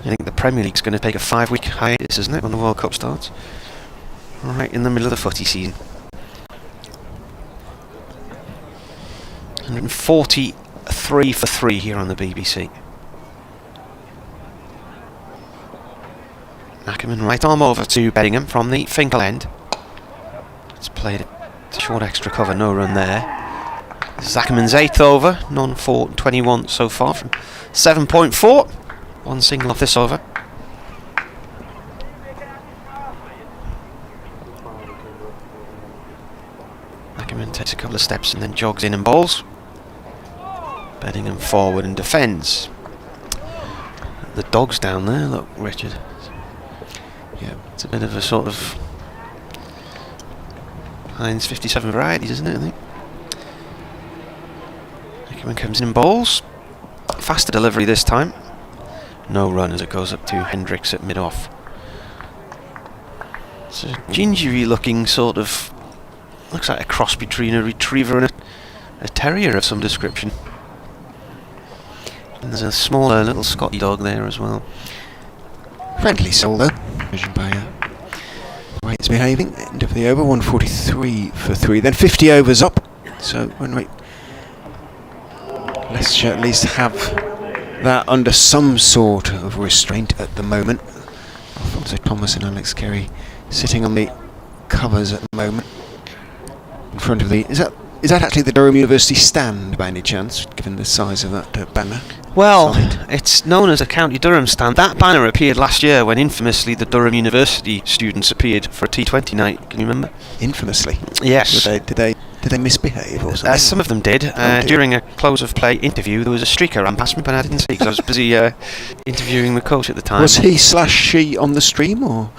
B: I think the Premier League's going to take a 5-week hiatus, isn't it, when the World Cup starts? Right in the middle of the footy season. 143 for 3 here on the BBC. Ackerman right arm over to Bedingham from the Finkel end. It's played it. Short extra cover, no run there. This is Ackerman's 8th over, none for 21 so far from 7.4. 1 single off this over. Ackerman takes a couple of steps and then jogs in and bowls. Bedingham forward and defends. The dog's down there, look, Richard. Yeah, it's a bit of a sort of Heinz 57 varieties, isn't it, I think? Ackerman comes in and bowls. Faster delivery this time. No run as it goes up to Hendricks at mid-off. It's a gingery looking sort of, looks like a cross between a retriever and a terrier of some description. And there's a smaller little Scotty dog there as well.
A: Friendly soul though, judging by the way it's behaving. End of the over, 143 for 3, then 50 overs up. So when we Leicestershire at least have that under some sort of restraint at the moment. Alfonso Thomas and Alex Carey sitting on the covers at the moment. in front of the... Is that actually the Durham University stand by any chance, given the size of that banner?
B: Well, it's known as a County Durham stand. That banner appeared last year when infamously the Durham University students appeared for a T20 night. Can you remember? Infamously? Yes.
A: Did they misbehave or something?
B: Some of them did. During a close of play interview, there was a streaker ran past me, but I didn't see because I was busy interviewing the coach at the time.
A: Was he/she on the stream or...?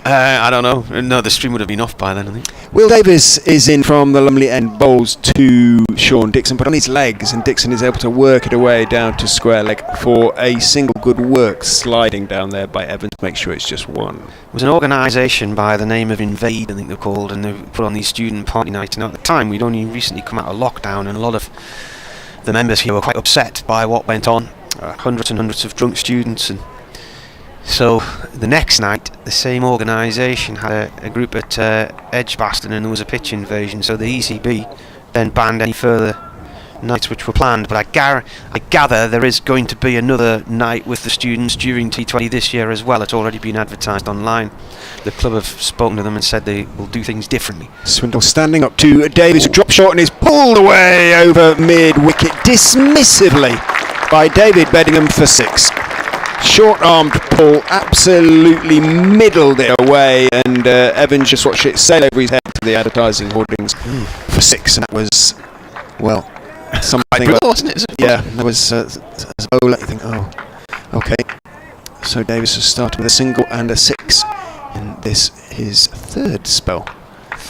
B: I don't know. No, the stream would have been off by then, I think.
A: Will Davis is in from the Lumley end, bowls to Sean Dixon, but on his legs, and Dixon is able to work it away down to square leg for a single. Good work sliding down there by Evans to make sure it's just one.
B: It was an organisation by the name of Invade, I think they're called, and they put on these student party nights. And at the time, we'd only recently come out of lockdown, and a lot of the members here were quite upset by what went on. Hundreds and hundreds of drunk students, and so the next night, the same organisation had a group at Edgbaston, and there was a pitch invasion. So the ECB then banned any further nights which were planned. But I gather there is going to be another night with the students during T20 this year as well. It's already been advertised online. The club have spoken to them and said they will do things differently.
A: Swindle standing up to Davis, who drops short and is pulled away over mid-wicket dismissively by David Bedingham for 6. Short-armed pull, absolutely middled it away, and Evans just watched it sail over his head to the advertising hoardings for 6, and that was, well, something.
B: Wasn't it?
A: Yeah, that was as a bowler. You think, oh, okay. So Davis has started with a single and a 6 in this his third spell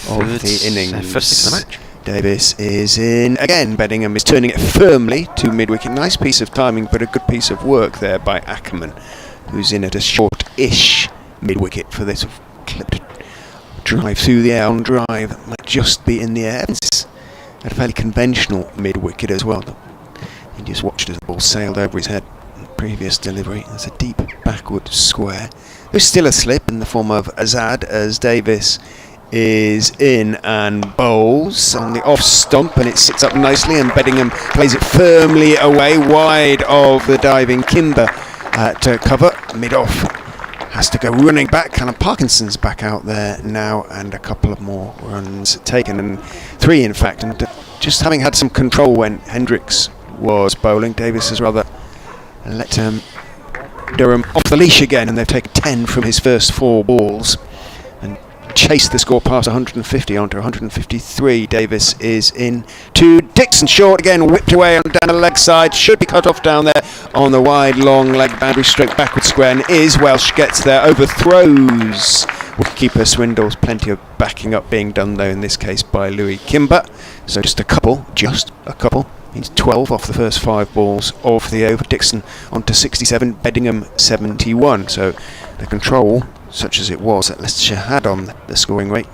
A: of the innings.
B: First 6 of the match.
A: Davis is in again. Bedingham is turning it firmly to mid-wicket. Nice piece of timing, but a good piece of work there by Ackerman, who's in at a short-ish mid-wicket for this clipped drive through the air on drive. That might just be in the air. It's a fairly conventional mid-wicket as well. He just watched as the ball sailed over his head in the previous delivery. There's a deep backward square. There's still a slip in the form of Azad as Davis is in and bowls on the off stump, and it sits up nicely, and Bedingham plays it firmly away wide of the diving Kimber to cover. Mid off has to go running back. Callum Parkinson's back out there now, and a couple of more runs taken, and 3 in fact, and just having had some control when Hendricks was bowling, Davis has rather let Durham off the leash again, and they've taken 10 from his first 4 balls and chased the score past 150 onto 153. Davis is in to Dixon, short again, whipped away on down the leg side, should be cut off down there on the wide long leg boundary, straight backward square, and is. Welsh gets there, overthrows wicketkeeper Swindles. Plenty of backing up being done though in this case by Louis Kimber, so just a couple means 12 off the first 5 balls of the over. Dixon on to 67, Bedingham 71, so the control, such as it was that Leicestershire had on the scoring rate,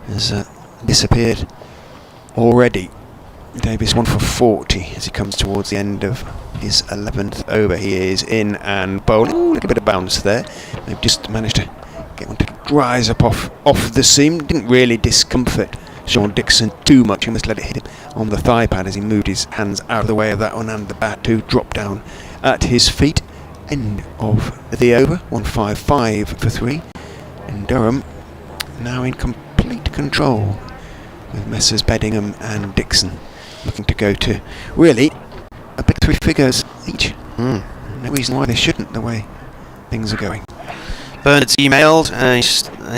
A: has disappeared already. Davis 1 for 40 as he comes towards the end of his 11th over. He is in and bowling. A little bit of bounce there. They've just managed to get one to rise up off the seam. Didn't really discomfort Sean Dixon too much. He must let it hit him on the thigh pad as he moved his hands out of the way of that one, and the bat to drop down at his feet. End of the over, 155 for 3, and Durham now in complete control with Messrs Bedingham and Dixon looking to go to really a big 3 figures each. No reason why they shouldn't, the way things are going.
B: Bernard's emailed.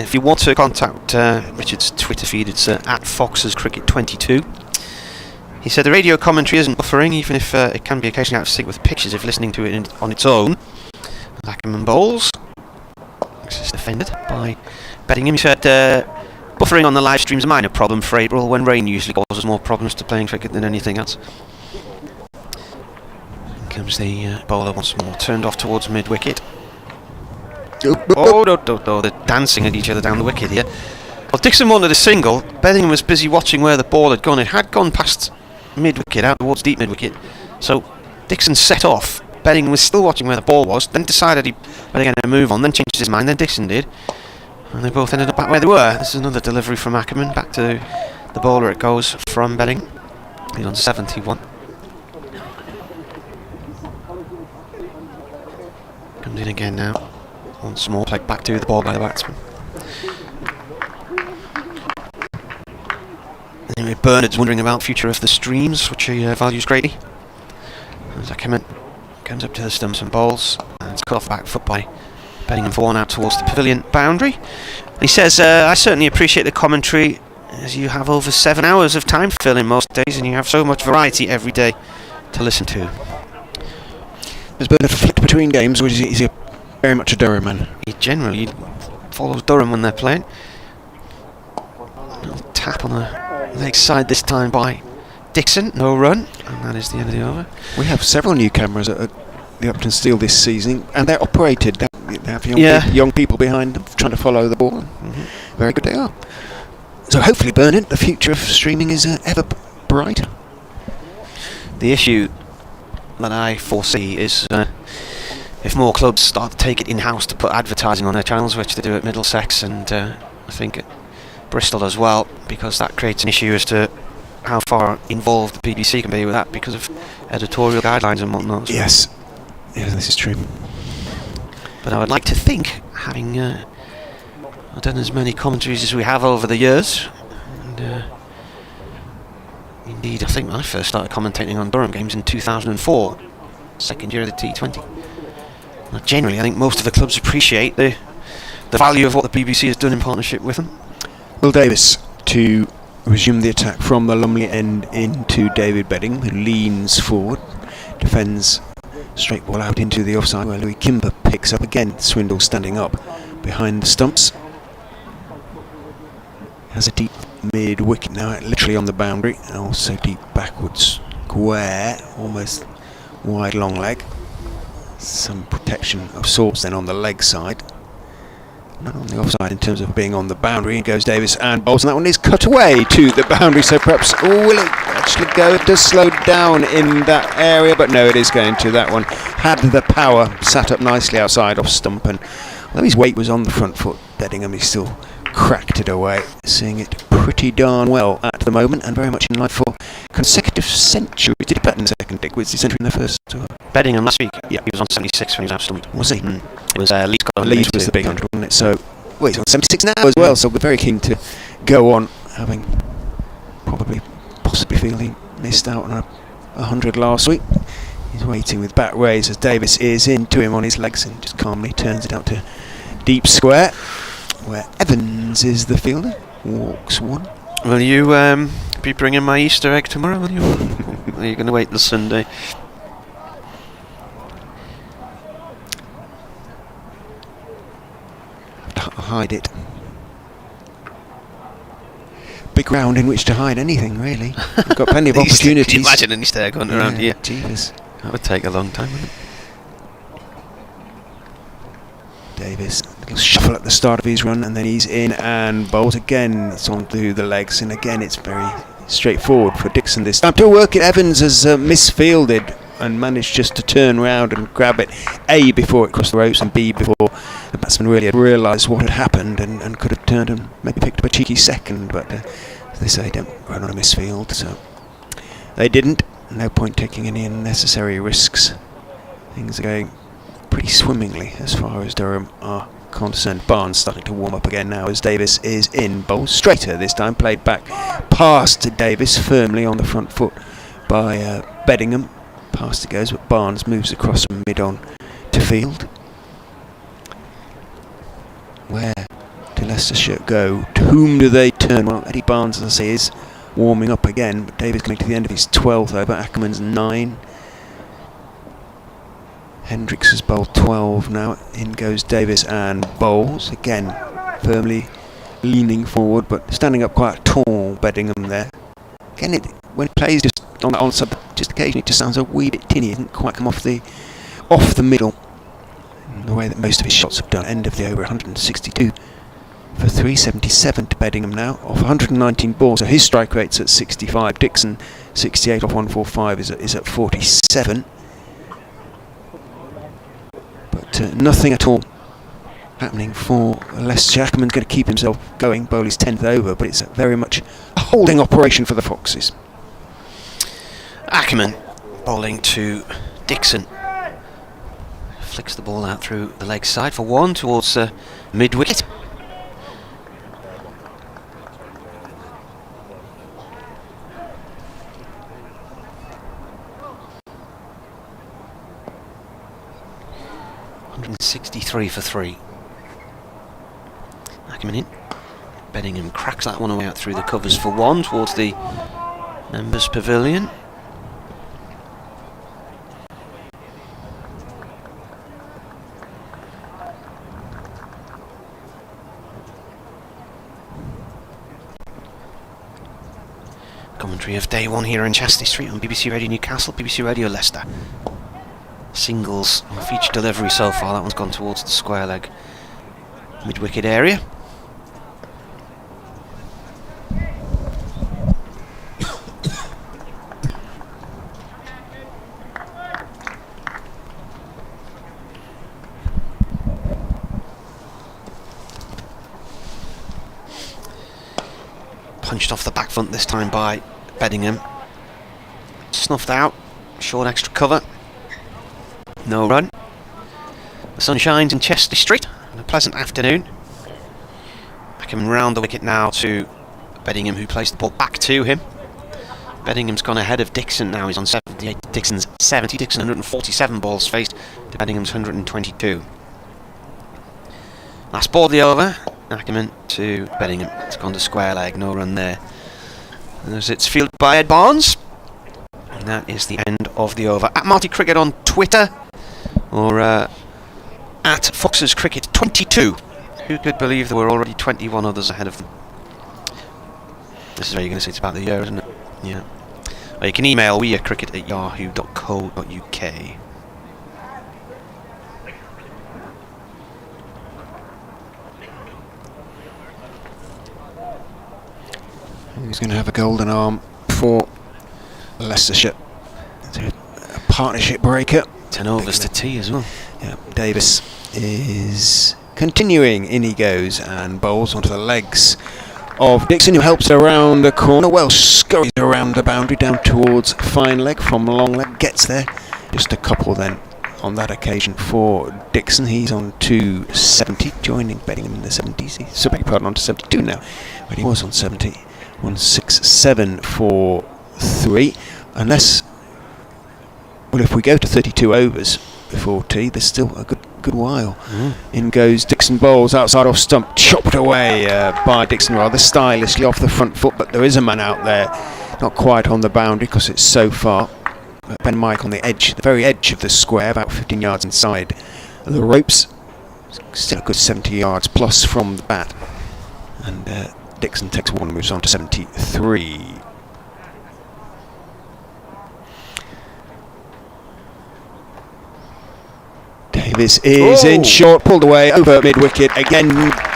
B: If you want to contact Richard's Twitter feed, it's at FoxesCricket22. He said the radio commentary isn't buffering, even if it can be occasionally out of sync with pictures if listening to it on its own. Ackerman bowls. This is defended by Bedingham. He said buffering on the live stream is a minor problem for April, when rain usually causes more problems to playing cricket than anything else. Here comes the bowler once more, turned off towards mid-wicket. Oh, no, they're dancing at each other down the wicket here. Well, Dixon wanted a single. Bedingham was busy watching where the ball had gone. It had gone past mid-wicket, out towards deep mid-wicket. So Dixon set off. Bedingham was still watching where the ball was, then decided he was going to move on, then changed his mind, then Dixon did. And they both ended up back where they were. This is another delivery from Ackerman. Back to the bowler it goes from Bedingham. He's on 71. Comes in again now. Once more, played back to the ball by the batsman. And Bernard's wondering about the future of the streams, which he values greatly. As Ackerman comes up to the stumps and bowls, and it's cut off back foot by Bedingham for one out towards the pavilion boundary. And he says, I certainly appreciate the commentary, as you have over 7 hours of time filling most days, and you have so much variety every day to listen to.
A: Has Bernard flicked between games, or is he very much a Durham man?
B: He generally follows Durham when they're playing. Little tap on the leg side this time by Dixon, no run, and that is the end of the over.
A: We have several new cameras at the Upton Steel this season, and they're operated. They have young people behind them trying to follow the ball. Very good they are. So hopefully, Bernard, the future of streaming is ever bright.
B: The issue that I foresee is if more clubs start to take it in-house to put advertising on their channels, which they do at Middlesex and I think at Bristol as well, because that creates an issue as to how far involved the BBC can be with that because of editorial guidelines and whatnot.
A: Yes, this is true.
B: But I would like to think, having done as many commentaries as we have over the years, and indeed I think I first started commentating on Durham games in 2004, second year of the T20. Now, generally I think most of the clubs appreciate the value of what the BBC has done in partnership with them.
A: Will Davis to resume the attack from the Lumley end into David Bedingham, who leans forward, defends straight ball out into the offside where Louis Kimber picks up again. Swindle standing up behind the stumps. Has a deep mid wicket now, literally on the boundary, and also deep backwards square, almost wide long leg. Some protection of sorts then on the leg side. Not on the offside in terms of being on the boundary. In goes Davis and bowls, and that one is cut away to the boundary, so perhaps will it actually go? It does slow down in that area, but no, it is going to. That one had the power, sat up nicely outside off stump, and although his weight was on the front foot, Bedingham, he still cracked it away, seeing it pretty darn well at the moment, and very much in line for consecutive centuries. Did he bat in the second, Dick? Was he century in the first?
B: Bedingham last week, yeah, he was on 76 when he was out stumped.
A: Was he?
B: It was Leeds
A: was the big 100, wasn't it? So, well, he's on 76 now as well, so we're very keen to go on, having possibly feel he missed out on a 100 last week. He's waiting with bat raised as Davis is into him on his legs and just calmly turns it out to deep square, where Evans is the fielder, walks one.
B: Will you be bringing my Easter egg tomorrow, will you? Or are you going to wait till Sunday?
A: Hide it. Big ground in which to hide anything, really. We've got plenty of opportunities.
B: Can you imagine an Easter egg hunting around here?
A: Jesus.
B: That would take a long time, wouldn't it?
A: Davis, a little shuffle at the start of his run, and then he's in and bowls again. It's on through the legs, and again it's very straightforward for Dixon this time to work it. Evans has misfielded and managed just to turn round and grab it, A, before it crossed the ropes, and B, before the batsman really had realised what had happened and could have turned and maybe picked up a cheeky second, but as they say, don't run on a misfield, so they didn't. No point taking any unnecessary risks. Things are going pretty swimmingly as far as Durham are concerned. Barnes starting to warm up again now as Davis is in. Bowls straighter this time, played back past to Davis, firmly on the front foot by Bedingham. Past it goes, but Barnes moves across from mid-on to field. Where do Leicestershire go? To whom do they turn? Well, Eddie Barnes, as I say, is warming up again, but Davis coming to the end of his 12th over. Ackerman's 9. Hendricks has bowled 12 now. In goes Davis and bowls again, firmly leaning forward, but standing up quite tall. Bedingham there. Again, when it plays just on the onside, just occasionally it just sounds a wee bit tinny. It didn't quite come off the middle in the way that most of his shots have done. End of the over, 162 for 377 to Bedingham now off 119 balls. So his strike rate's at 65. Dixon 68 off 145 is at 47. But nothing at all happening for Leicestershire. Ackerman's going to keep himself going, bowl his 10th over, but it's very much a holding operation for the Foxes.
B: Ackerman bowling to Dixon. Flicks the ball out through the leg side for one towards mid-wicket. 163 for 3. Ackerman in. Bedingham cracks that one away out through the covers for 1 towards the members' pavilion. Commentary of day 1 here in Chastity Street on BBC Radio Newcastle, BBC Radio Leicester. Singles off each delivery so far. That one's gone towards the square leg mid-wicket area. Punched off the back front this time by Bedingham. Snuffed out. Short extra cover. No run. The sun shines in Chester Street on a pleasant afternoon. Coming round the wicket now to Bedingham, who placed the ball back to him. Bedingham's gone ahead of Dixon now. He's on 78. Dixon's 70. Dixon 147 balls faced to Bedingham's 122. Last ball of the over. Ackerman to Bedingham. It's gone to square leg. No run there. As it's fielded by Ed Barnes. And that is the end of the over. At Marty Cricket on Twitter. Or at Fox's Cricket 22. Who could believe there were already 21 others ahead of them? This is where you're going to say it's about the year, isn't it? Yeah. Well, you can email wearecricket@yahoo.co.uk.
A: He's going to have a golden arm for Leicestershire. It's a partnership breaker.
B: 10 overs to tea as well.
A: Yeah, Davis is continuing. In he goes and bowls onto the legs of Dixon, who helps around the corner. Well, scurries around the boundary down towards fine leg from long leg. Gets there. Just a couple then on that occasion for Dixon. He's on 270, joining Bedingham in the 70s. He's, beg your pardon, on to 72 now, but he was on 70. 167 for 3. Unless, well, if we go to 32 overs before tea, there's still a good while. In goes Dixon, bowls outside off stump, chopped away by Dixon rather stylishly off the front foot, but there is a man out there, not quite on the boundary because it's so far. Ben Mike on the edge, the very edge of the square, about 15 yards inside the ropes. Still a good 70 yards plus from the bat. And Dixon takes 1 and moves on to 73. Davis is in short, pulled away over mid-wicket, again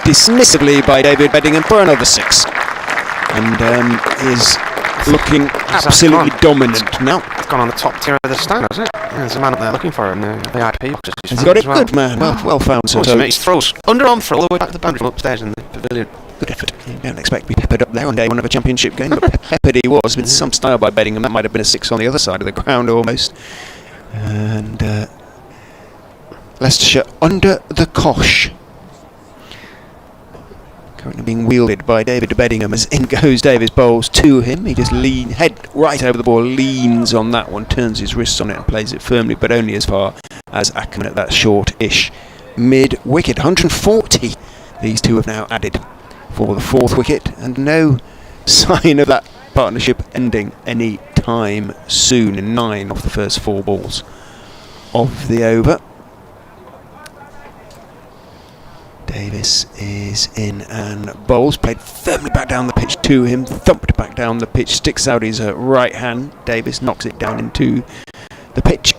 A: dismissively by David Bedingham for another 6. And is looking absolutely dominant now.
B: It's gone on the top tier of the stand, hasn't it? Yeah, there's a man up there looking for him in the VIP.
A: He's got it good, man. Well found. So
B: he throws underarm throw all the way back to the boundary from upstairs in the pavilion.
A: Good effort. You don't expect to be peppered up there on day 1 of a championship game, but peppered he was with some style by Bedingham. That might have been a 6 on the other side of the ground almost. And Leicestershire under the cosh. Currently being wielded by David Bedingham as in goes Davis, bowls to him. He just head right over the ball, leans on that one, turns his wrists on it and plays it firmly, but only as far as Ackerman at that short-ish mid-wicket. 140 these two have now added for the 4th wicket, and no sign of that partnership ending any time soon. 9 off the first 4 balls of the over. Davis is in and bowls, played firmly back down the pitch to him, thumped back down the pitch, sticks out his right hand. Davis knocks it down into the pitch.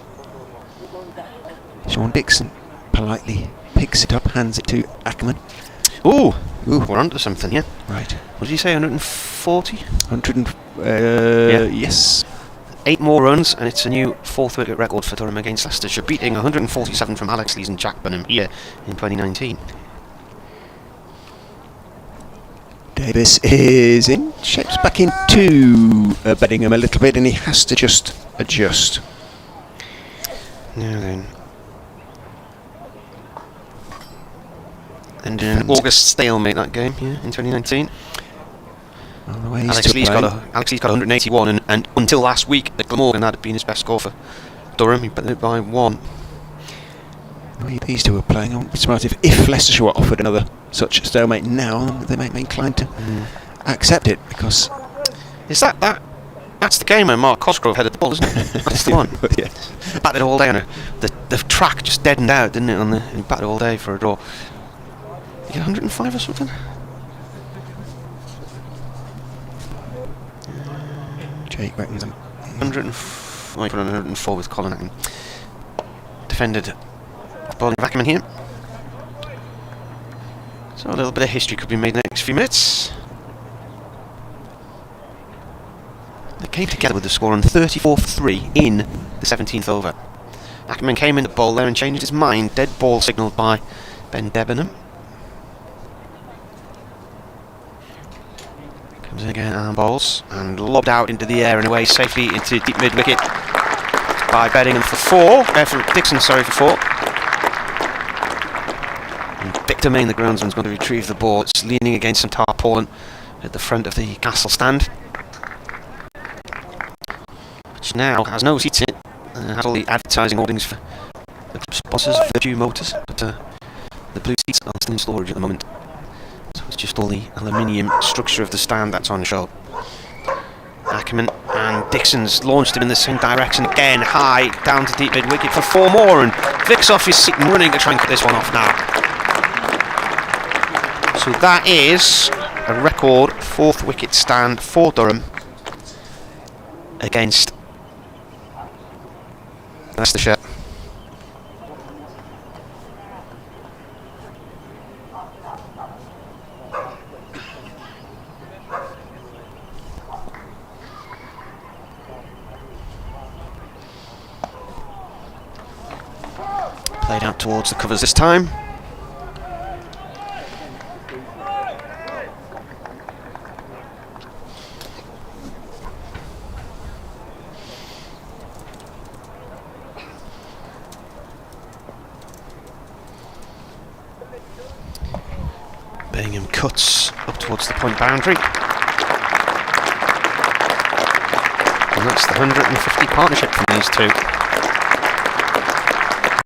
A: Sean Dixon politely picks it up, hands it to Ackerman.
B: Ooh, we're onto something here.
A: Right.
B: What did you say, 140?
A: Yes.
B: 8 more runs, and it's a new 4th wicket record for Durham against Leicestershire, beating 147 from Alex Lees and Jack Bunham here in 2019.
A: Davis is in, shapes back into Bedingham a little bit, and he has to just adjust.
B: Now then. And an August stalemate that game, yeah, in 2019. Alex Lee's got 181, and until last week at Glamorgan that had been his best score for Durham. He beat it by 1.
A: These two are playing. I wouldn't be surprised if Leicestershire were offered another such stalemate now, they might be inclined to accept it, because...
B: Is that's the game when Mark Cosgrove headed the ball, isn't it? That's the one.
A: Yes.
B: Batted all day on it. The track just deadened out, didn't it? He batted all day for a draw. You get 105 or something?
A: Jake reckons
B: 104 with Colin Acton. Defended bowling Ackerman here. So a little bit of history could be made in the next few minutes. They came together with the score on 34 for 3 in the 17th over. Ackerman came in to bowl there and changed his mind. Dead ball signalled by Bedingham. Comes in again and bowls, and lobbed out into the air and away safely into deep mid wicket by Bedingham for 4. For Dixon, sorry, for 4. And Big Domain, the groundsman's going to retrieve the ball. It's leaning against some tarpaulin at the front of the castle stand, which now has no seats in it. Has all the advertising hoardings for the club sponsors, Virtue Motors, but the blue seats are still in storage at the moment. So it's just all the aluminium structure of the stand that's on show. Ackerman and Dixon's launched him in the same direction again, high down to deep mid wicket for 4 more, and Vic's off his seat and running to try and cut this one off now. So that is a record 4th wicket stand for Durham against Leicestershire. Played out towards the covers this time. Bedingham cuts up towards the point boundary. And that's the 150 partnership from these two.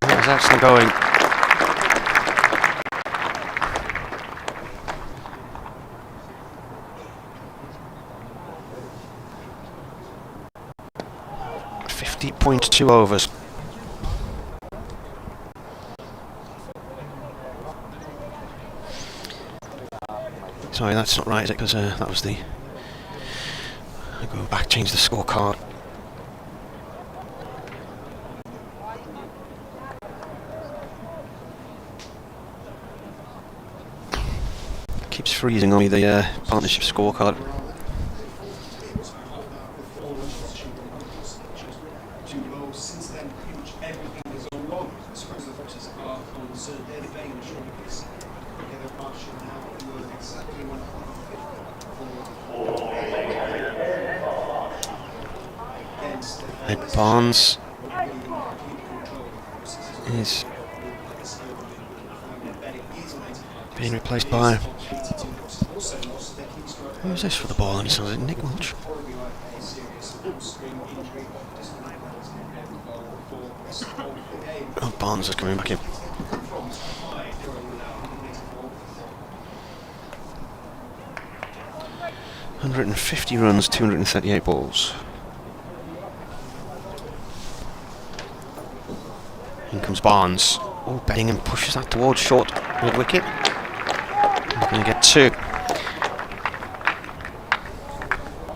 B: How's that still going? .2 overs. Sorry, that's not right, is it? Because that was the... I'll go back, change the scorecard. Keeps freezing on me, the partnership scorecard. Ed Barnes is being replaced by... Who's this for the ball? Is it Nick Welch? Oh, Barnes is coming back in. .150 runs, 238 balls. In comes Barnes. Oh, Bedingham pushes that towards short mid wicket. He's going to get 2.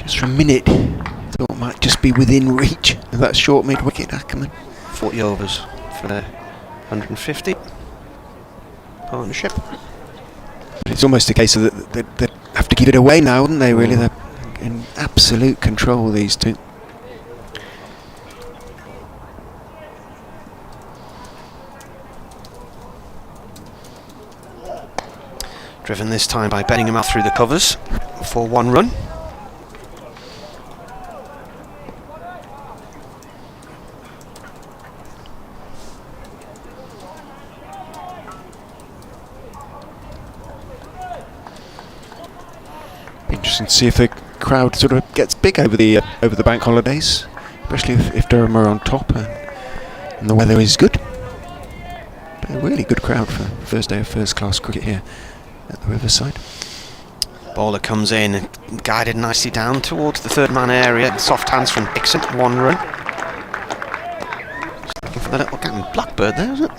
A: Just for a minute, thought it might just be within reach of that short mid wicket, Ackerman.
B: 40 overs for the 150 partnership.
A: But it's almost a case of that they have to give it away now, wouldn't they? Really, they're in absolute control, these two.
B: Driven this time by Bedingham out through the covers for 1 run.
A: Interesting to see if the crowd sort of gets big over the bank holidays, especially if Durham are on top and the weather is good. A really good crowd for first day of first class cricket here at the Riverside.
B: Bowler comes in, guided nicely down towards the third man area. Soft hands from Dixon, 1 run. Just looking for the little Captain Blackbird there, isn't it?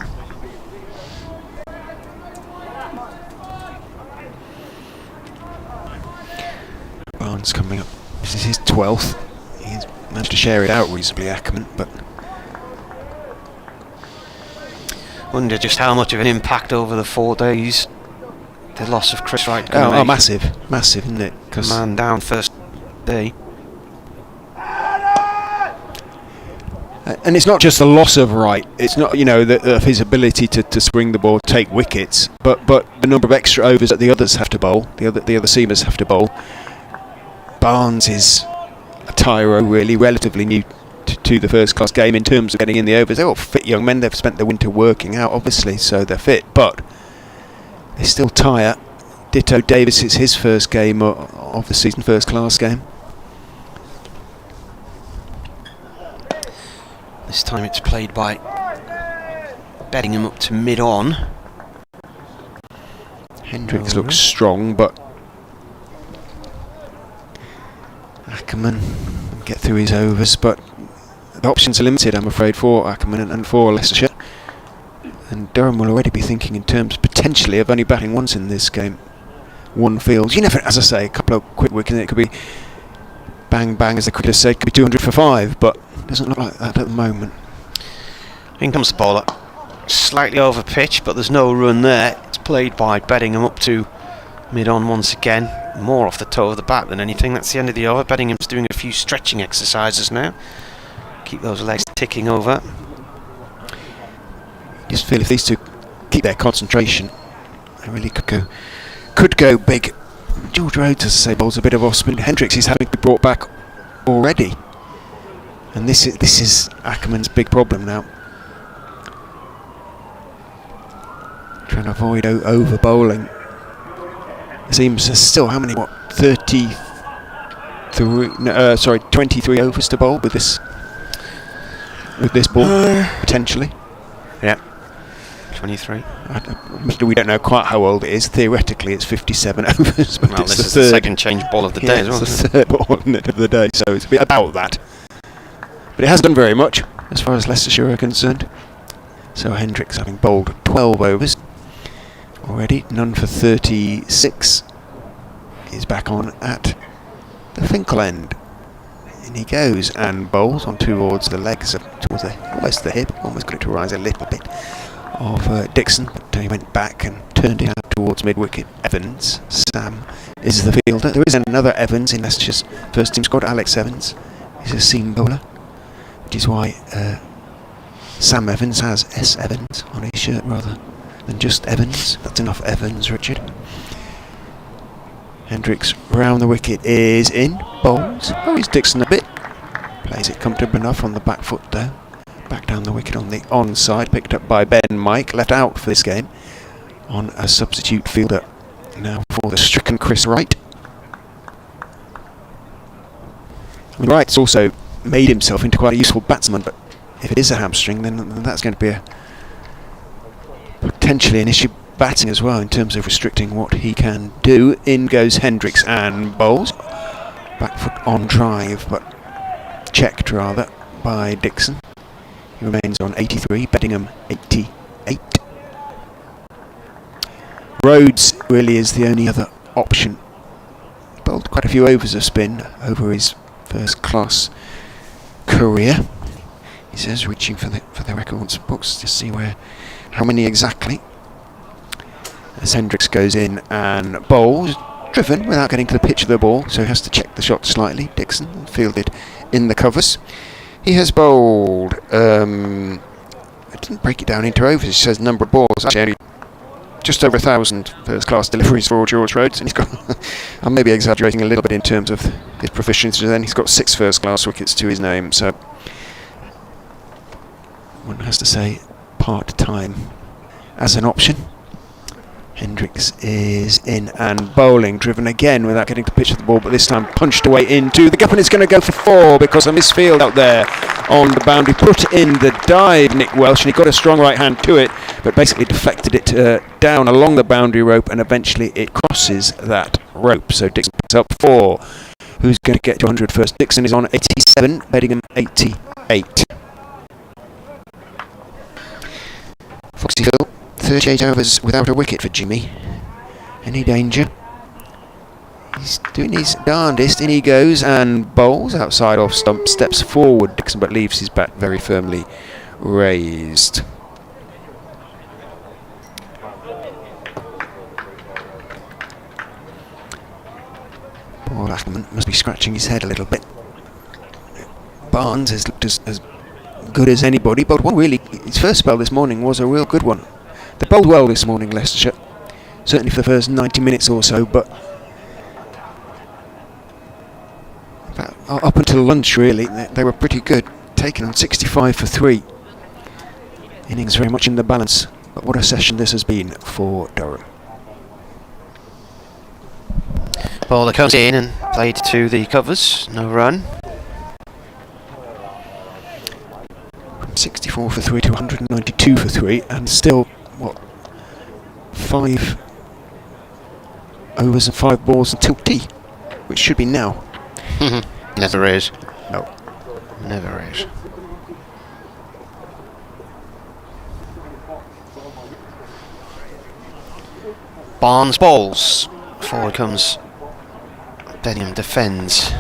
A: Barnes coming up. This is his 12th. He's managed to share it out reasonably, Ackerman, but
B: wonder just how much of an impact over the 4 days the loss of Chris Wright going to make.
A: Massive, isn't it? Cause
B: man down first day.
A: And it's not just the loss of Wright. It's not, of his ability to spring the ball, take wickets, but the number of extra overs that the others have to bowl, the other seamers have to bowl. Barnes is a tyro, really, relatively new to the first class game in terms of getting in the overs. They're all fit young men. They've spent the winter working out, obviously, so they're fit, but they still tire. Ditto Davis, it's his first game of the season, first class game.
B: This time it's played by Bedingham up to mid-on.
A: Hendricks looks strong, but Ackerman can get through his overs, but the options are limited, I'm afraid, for Ackerman and for Leicestershire. And Durham will already be thinking in terms potentially of only batting once in this game. One field. You never, as I say, a couple of quick wickets, it could be bang bang, as the cricketers say, it could be 200 for 5, but it doesn't look like that at the moment.
B: In comes the bowler. Slightly over pitch, but there's no run there. It's played by Bedingham up to mid-on once again. More off the toe of the bat than anything. That's the end of the over. Beddingham's doing a few stretching exercises now. Keep those legs ticking over.
A: Just feel if these two keep their concentration, they really could go big. George Rhodes, as I say, bowls a bit of off-spin. Hendricks is having to be brought back already, and this is Ackerman's big problem now. Trying to avoid over bowling. It seems there's still 23 overs to bowl with this ball potentially.
B: Yeah. 23.
A: We don't know quite how old it is. Theoretically, it's 57 overs. But
B: well,
A: it's
B: this is the second change ball of the day as well.
A: It's the third ball of the day, so it's a bit about that. But it hasn't done very much as far as Leicestershire are concerned. So Hendricks, having bowled 12 overs already, none for 36, is back on at the Finkel end. In he goes and bowls on towards the legs, towards almost the hip, almost got it to rise a little bit, of Dixon, but he went back and turned it out towards mid-wicket. Evans, Sam, is the fielder. There is another Evans in Leicestershire's first team squad, Alex Evans. He's a seam bowler, which is why Sam Evans has S. Evans on his shirt rather than just Evans. That's enough Evans, Richard. Hendricks round the wicket is in, bowls. Oh, he's Dixon a bit. Plays it comfortable enough on the back foot though. Back down the wicket on the onside, picked up by Ben Mike, left out for this game on a substitute fielder now for the stricken Chris Wright. I mean, Wright's also made himself into quite a useful batsman, but if it is a hamstring, then that's going to be potentially an issue batting as well in terms of restricting what he can do. In goes Hendricks and bowls. Back foot on drive, but checked rather by Dixon. He remains on 83, Bedingham 88. Rhodes really is the only other option. He bowled quite a few overs of spin over his first class career. He says, reaching for the records books to see how many exactly. As Hendricks goes in and bowls, driven without getting to the pitch of the ball, so he has to check the shot slightly. Dixon fielded in the covers. He has bowled, I didn't break it down into overs, he says number of balls, actually only just over 1,000 first class deliveries for George Rhodes, and he's got, I'm maybe exaggerating a little bit in terms of his proficiency, then he's got 6 first class wickets to his name, so one has to say part-time as an option. Hendricks is in and bowling, driven again without getting to pitch of the ball, but this time punched away into the gap, and it's going to go for 4 because of misfield out there on the boundary, put in the dive, Nick Welsh, and he got a strong right hand to it, but basically deflected it down along the boundary rope, and eventually it crosses that rope. So Dixon picks up 4. Who's going to get to 100 first? Dixon is on 87, Bedingham 88. Foxy Phil, 38 overs without a wicket for Jimmy. Any danger? He's doing his darndest, in he goes and bowls outside off stump, steps forward Dixon, but leaves his bat very firmly raised. Poor Ackerman must be scratching his head a little bit. Barnes has looked as good as anybody, but one really, his first spell this morning was a real good one. They bowled well this morning, Leicestershire, certainly for the first 90 minutes or so, but up until lunch really they were pretty good, taken on 65 for 3. Innings very much in the balance, but what a session this has been for Durham.
B: Bowler comes in and played to the covers, no run.
A: From 64 for 3 to 192 for 3, and still, 5 overs and 5 balls until tea, which should be now.
B: Never is.
A: No.
B: Never is. Barnes bowls. Forward comes Bedingham, defends.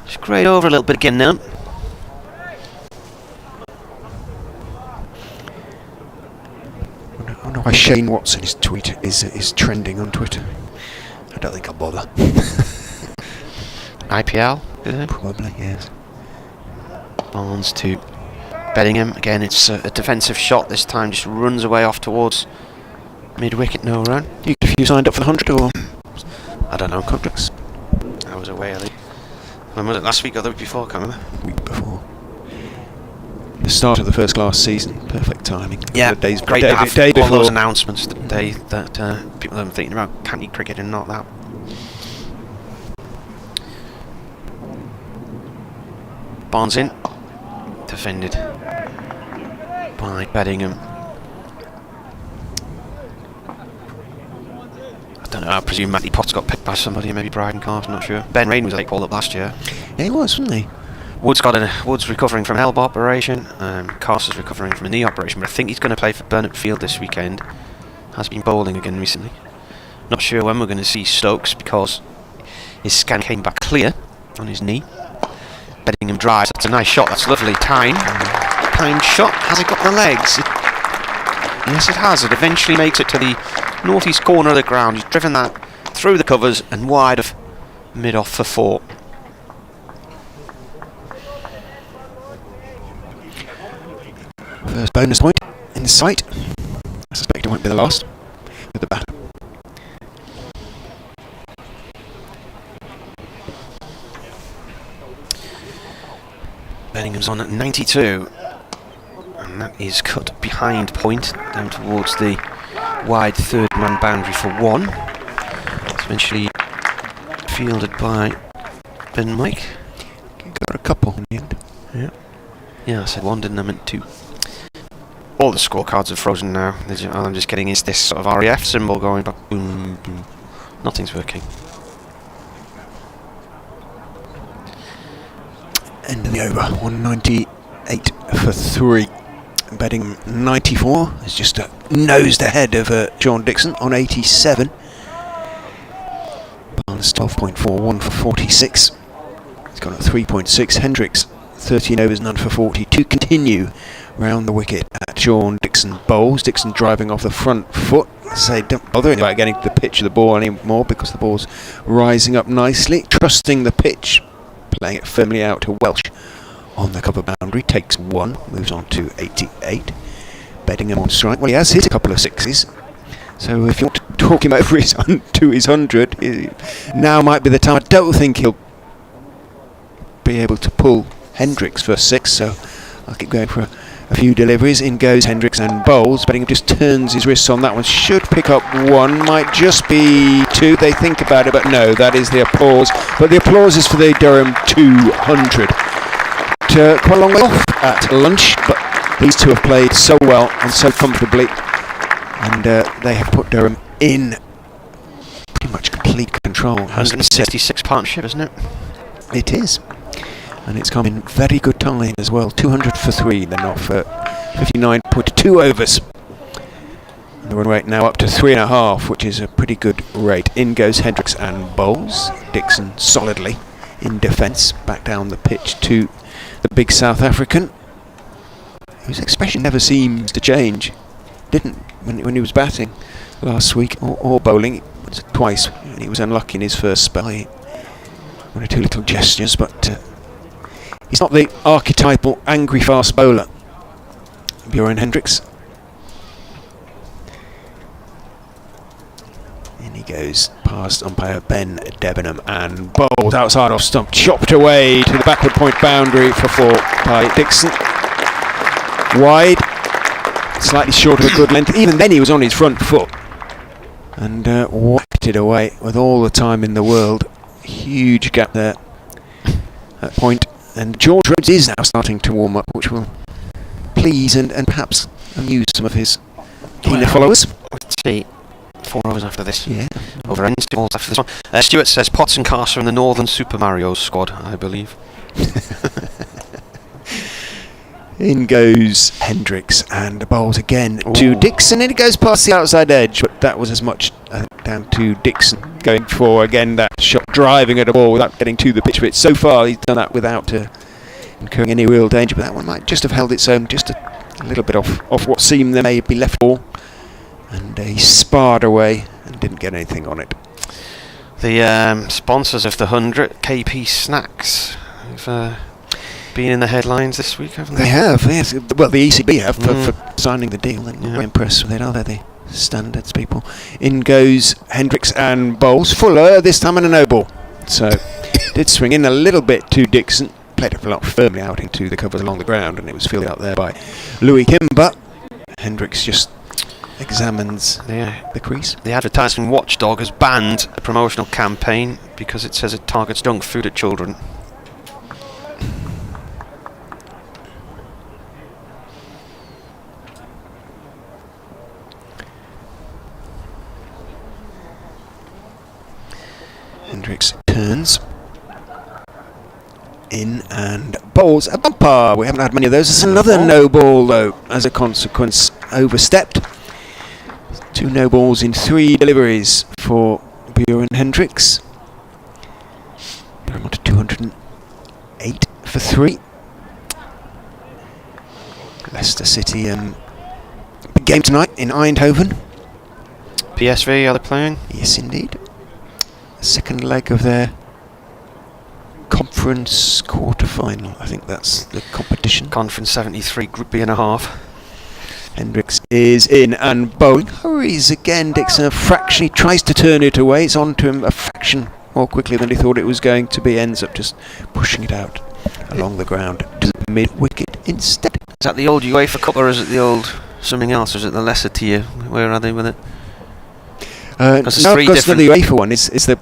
B: Just grade over a little bit again now.
A: I wonder why Shane Watson's tweet is trending on Twitter. I don't think I'll bother.
B: IPL, is it?
A: Probably, yes.
B: Barnes to Bedingham. Again, it's a defensive shot this time, just runs away off towards mid-wicket, no run.
A: If you signed up for the 100 or?
B: I don't know.
A: Contracts?
B: I was away, I think. When was it, last week or the week before? I can't remember.
A: Week before. The start of the first class season, perfect timing.
B: Yeah,
A: the days,
B: great
A: day,
B: to have
A: day
B: all
A: before.
B: those announcements the day that people are thinking about county cricket and not that. Barnes in, defended by Bedingham. I don't know, I presume Matty Potts got picked by somebody, maybe Bryden Carter, I'm not sure. Ben Rain was like called up last year.
A: Yeah, he was, wasn't he?
B: Wood's recovering from an elbow operation, Carter's recovering from a knee operation, but I think he's going to play for Burnett Field this weekend. Has been bowling again recently. Not sure when we're going to see Stokes because his scan came back clear on his knee. Bedingham drives, that's a nice shot, that's lovely. Timed shot, has it got the legs? Yes it has, it eventually makes it to the northeast corner of the ground. He's driven that through the covers and wide of mid-off for 4.
A: First bonus point in sight. I suspect it won't be the last with the bat.
B: Benningham's on at 92, and that is cut behind point down towards the wide third man boundary for 1. It's eventually fielded by Ben Mike.
A: Got a couple in the end.
B: Yeah, I said 1, didn't I? Meant 2. All the scorecards are frozen now. All I'm just getting is this sort of RAF symbol going back. Boom, boom. Nothing's working.
A: End of the over, 198 for 3. Betting 94 is just nosed ahead of John Dixon on 87. Barnes 12.41 for 46. He's got a 3.6. Hendricks 13 overs, none for 40 to continue round the wicket at Sean Dixon bowls. Dixon driving off the front foot. Say don't bother about getting to the pitch of the ball anymore because the ball's rising up nicely. Trusting the pitch, playing it firmly out to Welsh on the cover boundary. Takes 1, moves on to 88. Bedingham on strike. Well, he has hit a couple of 6s. So if you want to talk him over to his 100, now might be the time. I don't think he'll be able to pull Hendricks for 6, so I'll keep going for a few deliveries. In goes Hendricks and bowls. Bedingham just turns his wrists on that one. Should pick up one, might just be two. They think about it, but no, that is the applause. But the applause is for the Durham 200. Quite a long way off at lunch, but these two have played so well and so comfortably, and they have put Durham in pretty much complete control.
B: 166 partnership, isn't it?
A: It is. And it's come in very good time as well. 200 for 3, then off 59.2 overs. And the run rate now up to 3.5, which is a pretty good rate. In goes Hendricks and bowls. Dixon solidly in defence, back down the pitch to the big South African, whose expression never seems to change. Didn't when he was batting last week or bowling. Twice when he was unlucky in his first spell. One or two little gestures, but he's not the archetypal angry fast bowler, Bjorn Hendricks. In he goes past umpire Ben Debenham and bowls outside off stump, chopped away to the backward point boundary for 4 by Dixon. Wide, slightly short of a good length. Even then he was on his front foot and whacked it away with all the time in the world. Huge gap there at point, and George Rhodes is now starting to warm up, which will please and perhaps amuse some of his keener followers.
B: Let's see, 4 hours after this.
A: Yeah.
B: Over ends, 2 balls after this one. Stuart says Potts and Carson in the Northern Super Mario squad, I believe.
A: In goes Hendricks and bowls again to Dixon, and it goes past the outside edge, but that was as much down to Dixon going for again that shot, driving at a ball without getting to the pitch of it. So far he's done that without incurring any real danger, but that one might just have held its own, just a little bit off what seemed there may be left ball, and he sparred away and didn't get anything on it.
B: The sponsors of the 100, KP Snacks, have been in the headlines this week, haven't they?
A: They have, yes. Well, the ECB have for signing the deal. They're not very impressed with it, are they? The standards people. In goes Hendricks and bowls. Fuller this time and a no ball. So did swing in a little bit to Dixon. Played it a lot firmly out into the covers along the ground, and it was fielded out there by Louis Kimber. Hendricks just examines the crease.
B: The advertising watchdog has banned a promotional campaign because it says it targets junk food at children.
A: Hendricks turns in and bowls a bumper. We haven't had many of those. It's another no ball though, as a consequence, overstepped. 2 no balls in 3 deliveries for Bjorn Hendricks. Durham on to 208 for 3. Leicester City big game tonight in Eindhoven.
B: PSV, are they playing?
A: Yes, indeed. Second leg of their conference quarter-final. I think that's the competition.
B: Conference 73, Group B and a half.
A: Hendricks is in and bowling. Hurries again. Dixon a fraction. He tries to turn it away. It's on to him a fraction more quickly than he thought it was going to be. Ends up just pushing it out along the ground to the mid-wicket instead.
B: Is that the old UEFA Cup, or is it the old something else? Or is it the lesser tier? Where are they with it?
A: No, because the UEFA one is the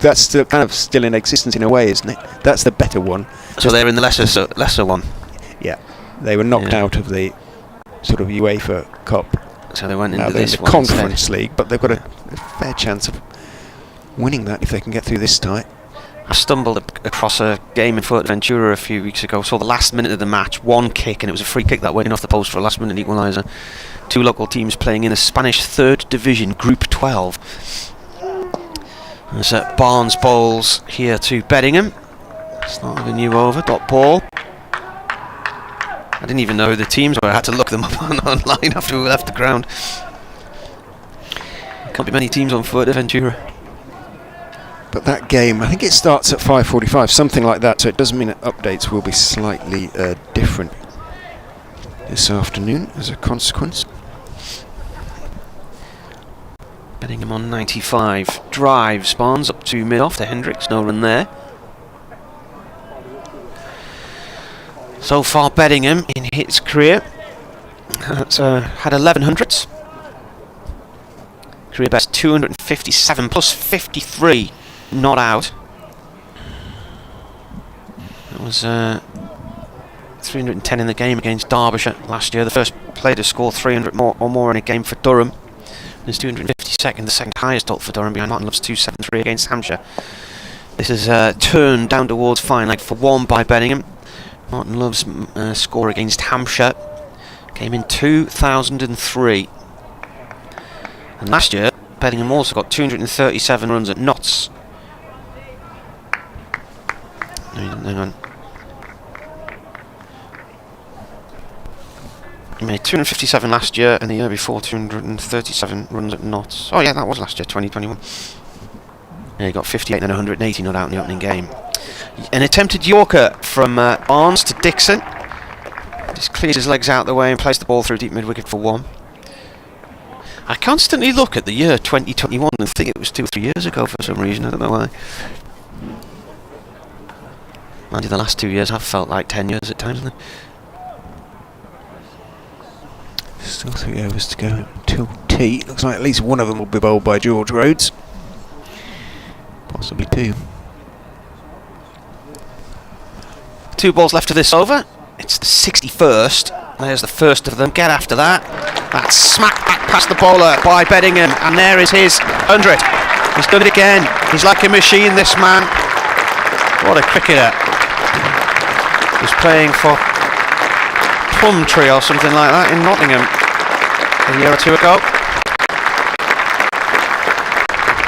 A: that's still kind of still in existence in a way, isn't it? That's the better one.
B: So they're in the lesser one.
A: Yeah, they were knocked out of the sort of UEFA Cup.
B: So they went into this
A: one Conference League, but they've got a fair chance of winning that if they can get through this tie.
B: I stumbled across a game in Fuerteventura a few weeks ago. Saw the last minute of the match, 1 kick, and it was a free kick that went in off the post for a last-minute equaliser. 2 local teams playing in a Spanish 3rd Division, Group 12. There's Barnes bowls here to Bedingham. Start of a new over, dot ball. I didn't even know who the teams were. I had to look them up online after we left the ground. Can't be many teams on Fuerteventura.
A: But that game, I think it starts at 5:45, something like that, so it does mean that updates will be slightly different this afternoon as a consequence.
B: Bedingham on 95. Drives Barnes up to mid-off to Hendricks, no run there. So far, Bedingham in his career has had 1100s. Career best 257 plus 53 not out. That was 310 in the game against Derbyshire last year. The first player to score 300 or more in a game for Durham. It's 252nd, the second highest total for Durham, behind Martin Love's 273 against Hampshire. This is turned down towards fine leg for 1 by Bedingham. Martin Love's score against Hampshire came in 2003. And last year, Bedingham also got 237 runs at Notts. Hang on. He made 257 last year, and the year before 237 runs at Notts. Oh yeah, that was last year, 2021. Yeah, he got 58 and then 180 not out in the opening game. An attempted Yorker from Barnes to Dixon. Just clears his legs out the way and plays the ball through deep mid-wicket for 1. I constantly look at the year 2021 and think it was 2 or 3 years ago for some reason. I don't know why. Mind you, the last 2 years have felt like 10 years at times, haven't they?
A: Still 3 overs to go till tea. Looks like at least one of them will be bowled by George Rhodes. Possibly 2.
B: 2 balls left to this over. It's the 61st. There's the first of them. Get after that. That's smacked back past the bowler by Bedingham, and there is his 100. He's done it again. He's like a machine, this man. What a cricketer. He's playing for Plumtree or something like that in Nottingham a year or 2 ago.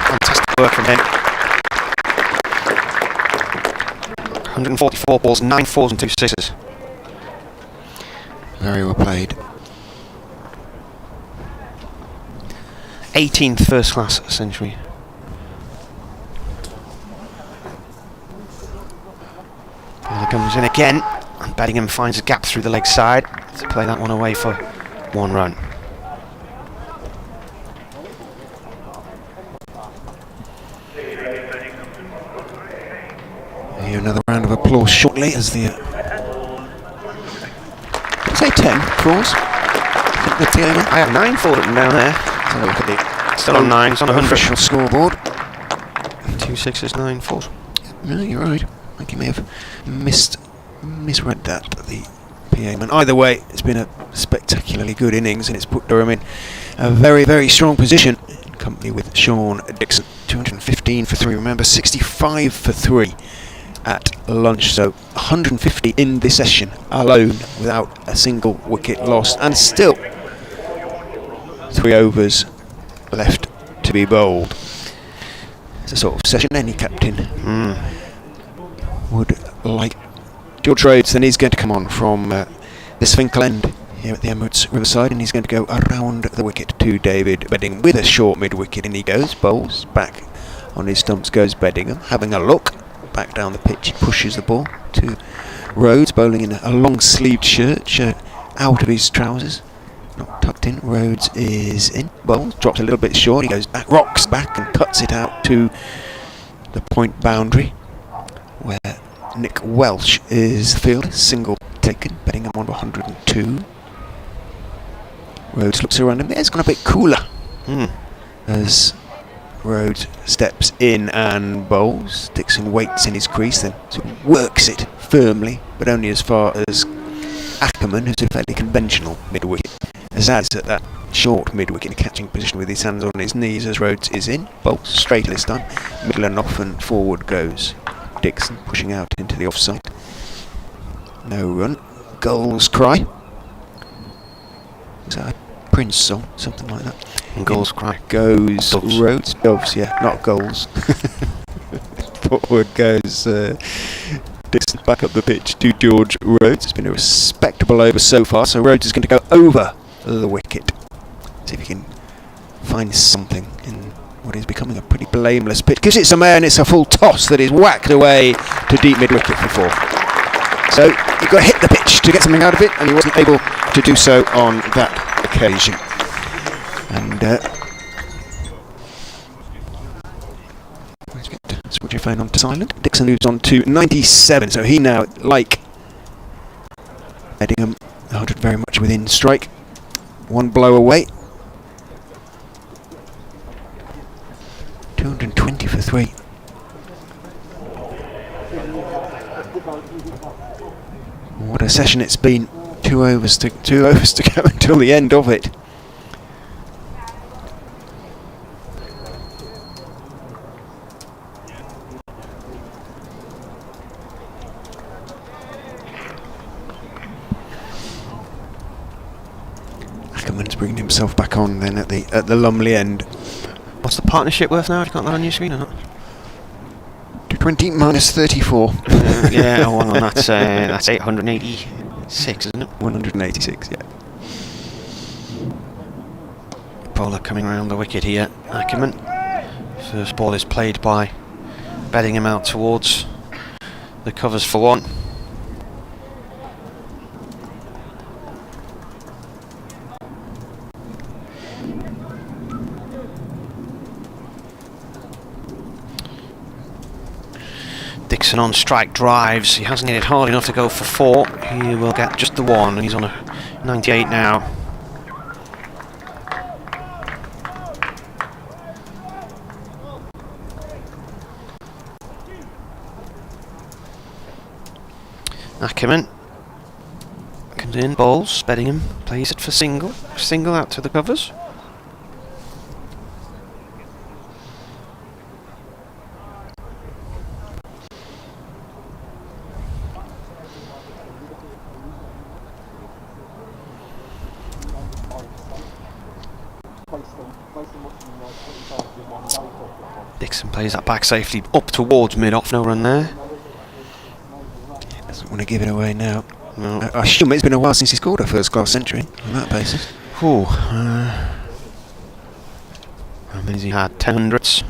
B: Fantastic work from him. 144 balls, 9 fours and 2 sixes.
A: Very well played.
B: 18th first class century. Bowler comes in again, and Bedingham finds a gap through the leg side to play that one away for 1 run.
A: Here another round of applause shortly as the say 10 fours.
B: I have 9 for written down there.
A: So look at the
B: Still on 9, it's on 100.
A: official scoreboard.
B: 2 sixes, 9 fours.
A: No, you're right. I think you may have misread that, the PA man. Either way, it's been a spectacularly good innings, and it's put Durham in a very, very strong position in company with Sean Dixon. 215 for 3, remember, 65 for 3 at lunch, so 150 in this session alone without a single wicket lost, and still 3 overs left to be bowled. It's a sort of session any captain would like. George Rhodes then is going to come on from this Finkel end here at the Emirates Riverside, and he's going to go around the wicket to David Bedingham with a short mid-wicket, and he goes, bowls, back on his stumps goes Bedingham, having a look, back down the pitch, pushes the ball to Rhodes, bowling in a long-sleeved shirt out of his trousers, not tucked in. Rhodes is in, bowls, drops a little bit short, he goes back, rocks back and cuts it out to the point boundary, where Nick Welsh is the fielder, single taken, Bedingham on 102. Rhodes looks around him, it's gone a bit cooler as Rhodes steps in and bowls. Dixon waits in his crease, then sort of works it firmly, but only as far as Ackerman, who's a fairly conventional mid-wicket. Azaz at that short mid-wicket catching position with his hands on his knees as Rhodes is in, bowls straight this time, middle and off, and forward goes Dixon, pushing out into the offside. No run. Gulls cry. Is that a Prince song? Something like that.
B: And Gulls cry.
A: Goes
B: Doves.
A: Rhodes. Doves, yeah, not goals. Forward goes Dixon back up the pitch to George Rhodes. It's been a respectable over so far, so Rhodes is going to go over the wicket. See if he can find something in what is becoming a pretty blameless pitch. Gives it some air, and it's a full toss that is whacked away to deep mid-wicket for 4. So you've got to hit the pitch to get something out of it, and he wasn't able to do so on that occasion. And switch your phone on to silent. Dixon moves on to 97, so he now, like Bedingham, 100 very much within strike. One blow away. 220 for 3. What a session it's been. 2 overs to go until the end of it. Ackerman's bringing himself back on then at the Lumley end.
B: What's the partnership worth now? Have you got that on your screen or not?
A: 220 minus 34.
B: Yeah, oh, hang on, that's 886, isn't it?
A: 186, yeah.
B: Bowler coming around the wicket here, Ackerman. First ball is played by Bedingham out towards the covers for 1. Dixon on strike drives. He hasn't hit it hard enough to go for 4. He will get just the 1, and he's on a 98 now. Ackerman comes in, bowls. Bedingham plays it for single. Single out to the covers. Dixon plays that back safely up towards mid-off, no run there.
A: Doesn't want to give it away now.
B: No.
A: I assume it's been a while since he scored a first-class century on that basis.
B: Ooh, that means he had 10 hundreds.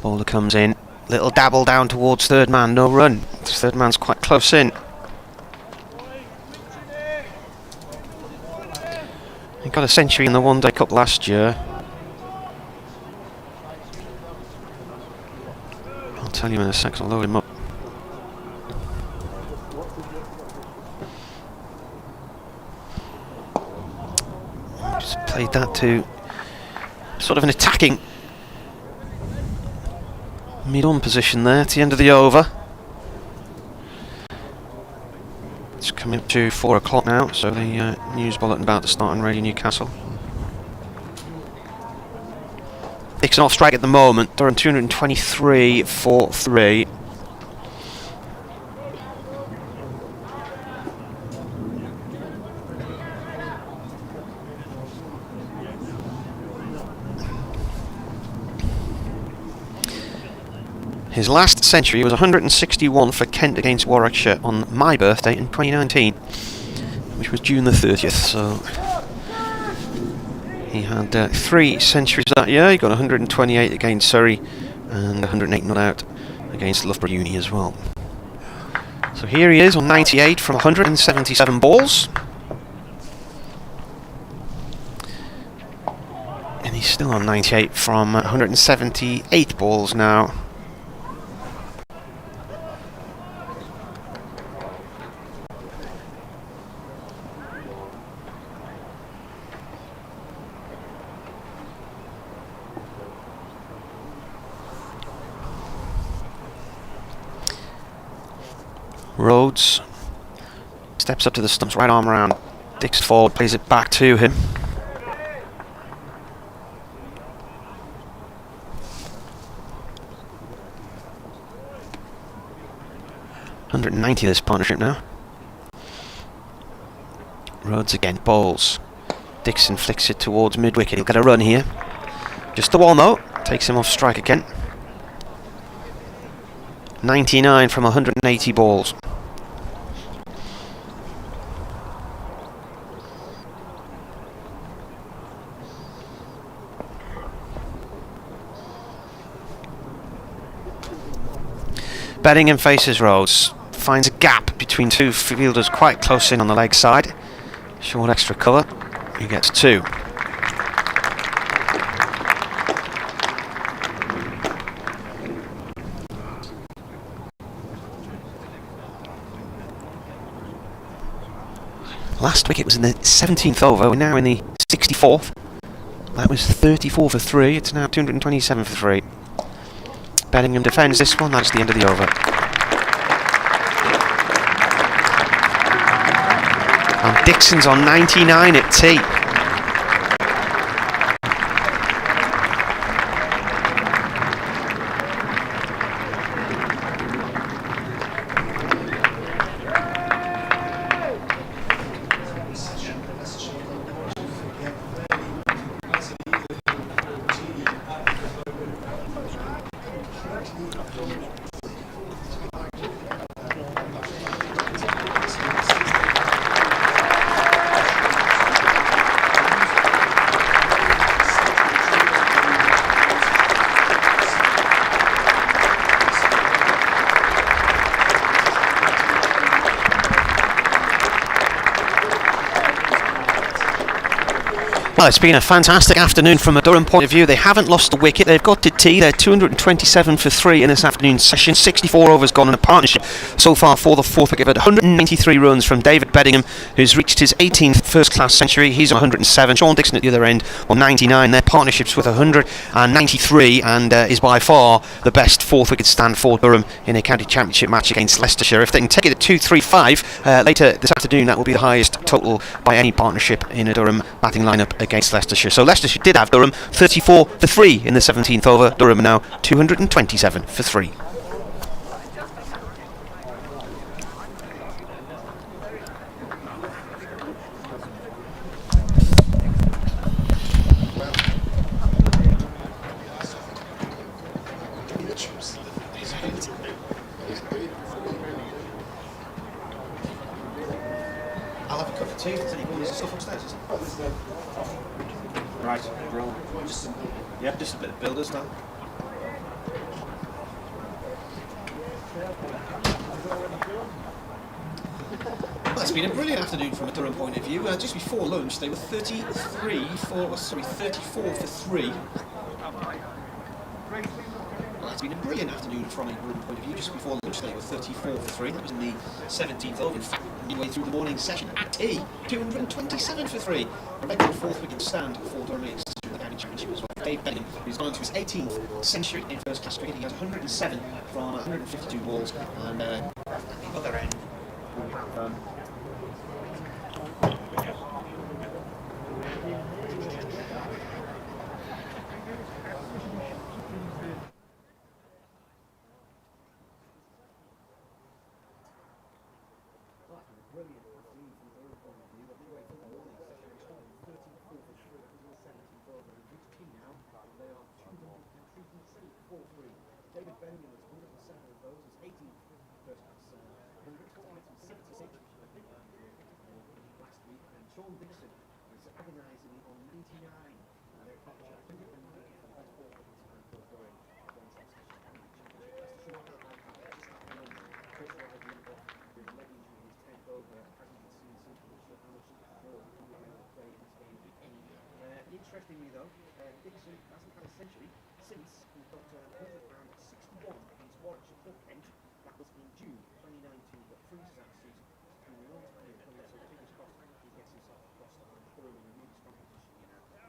B: Bowler comes in, little dabble down towards third man, no run. Third man's quite close in. He got a century in the One Day Cup last year. I'll tell you in a sec, I'll load him up. Just played that to sort of an attacking mid-on position there at the end of the over. It's coming up to 4 o'clock now, so the news bulletin about to start on Radio Newcastle. Dixon off strike at the moment. They're on 223 for 3. His last century was 161 for Kent against Warwickshire on my birthday in 2019, which was June the 30th, so he had 3 centuries that year. He got 128 against Surrey and 108 not out against Loughborough Uni as well. So here he is on 98 from 177 balls. And he's still on 98 from 178 balls now. Rhodes steps up to the stumps, right arm around. Dixon forward, plays it back to him. .190 this partnership now. Rhodes again, bowls. Dixon flicks it towards mid-wicket. He'll get a run here. Just the 1 though. Takes him off strike again. 99 from 180 balls. Bedingham faces Rhodes, finds a gap between 2 fielders quite close in on the leg side. Short extra cover, he gets 2. Last wicket was in the 17th over. We're now in the 64th. That was 34 for 3. It's now 227 for 3. Bedingham defends this one. That's the end of the over. And Dixon's on 99 at tee. Well, it's been a fantastic afternoon from a Durham point of view. They haven't lost a wicket. They've got to tee. They're 227 for 3 in this afternoon's session. 64 overs gone in a partnership so far for the fourth wicket. 193 runs from David Bedingham, who's reached his 18th first-class century. He's on 107. Sean Dixon at the other end on 99. Their partnership's with 193 and is by far the best fourth wicket stand for Durham in a county championship match against Leicestershire. If they can take it at 235 later this afternoon, that will be the highest total by any partnership in a Durham batting lineup against Leicestershire. So Leicestershire did have Durham 34 for 3 in the 17th over. Durham are now 227 for 3. I'll have a cup of tea. There's any corners and stuff upstairs. Right, roll. Just a bit of builders now. Well, it's been a brilliant afternoon from a Durham point of view. Just before lunch, they were 34 for 3. Well, it's been a brilliant afternoon from a Durham point of view. Just before lunch, they were 34 for 3. That was in the 17th over. In fact, midway through the morning session at tea, 227 for 3. A regular fourth wicket stand for Durham in the county championship as well. Dave Bedingham, who's gone to his 18th century in first class cricket. He has 107 from 152 balls, and at the other end we have David Bedingham was 107 of those, his 18th first class, 176 last week, and Sean Dixon is agonising on 99. They're partnership 100 for the best ball for going against Leicestershire. Leicestershire not that bad. Chris Ridley off with leg injury in his 10th over, hasn't been seen since. I'm not sure how much he can afford to play in this game, if any. Interestingly though, Dixon hasn't had a century since he got 161 against Warwickshire for Kent. That was in June 2019, but freezes that season. It's been a long time in coming, so fingers crossed he gets himself across the line. Durham in a really strong position here now. 200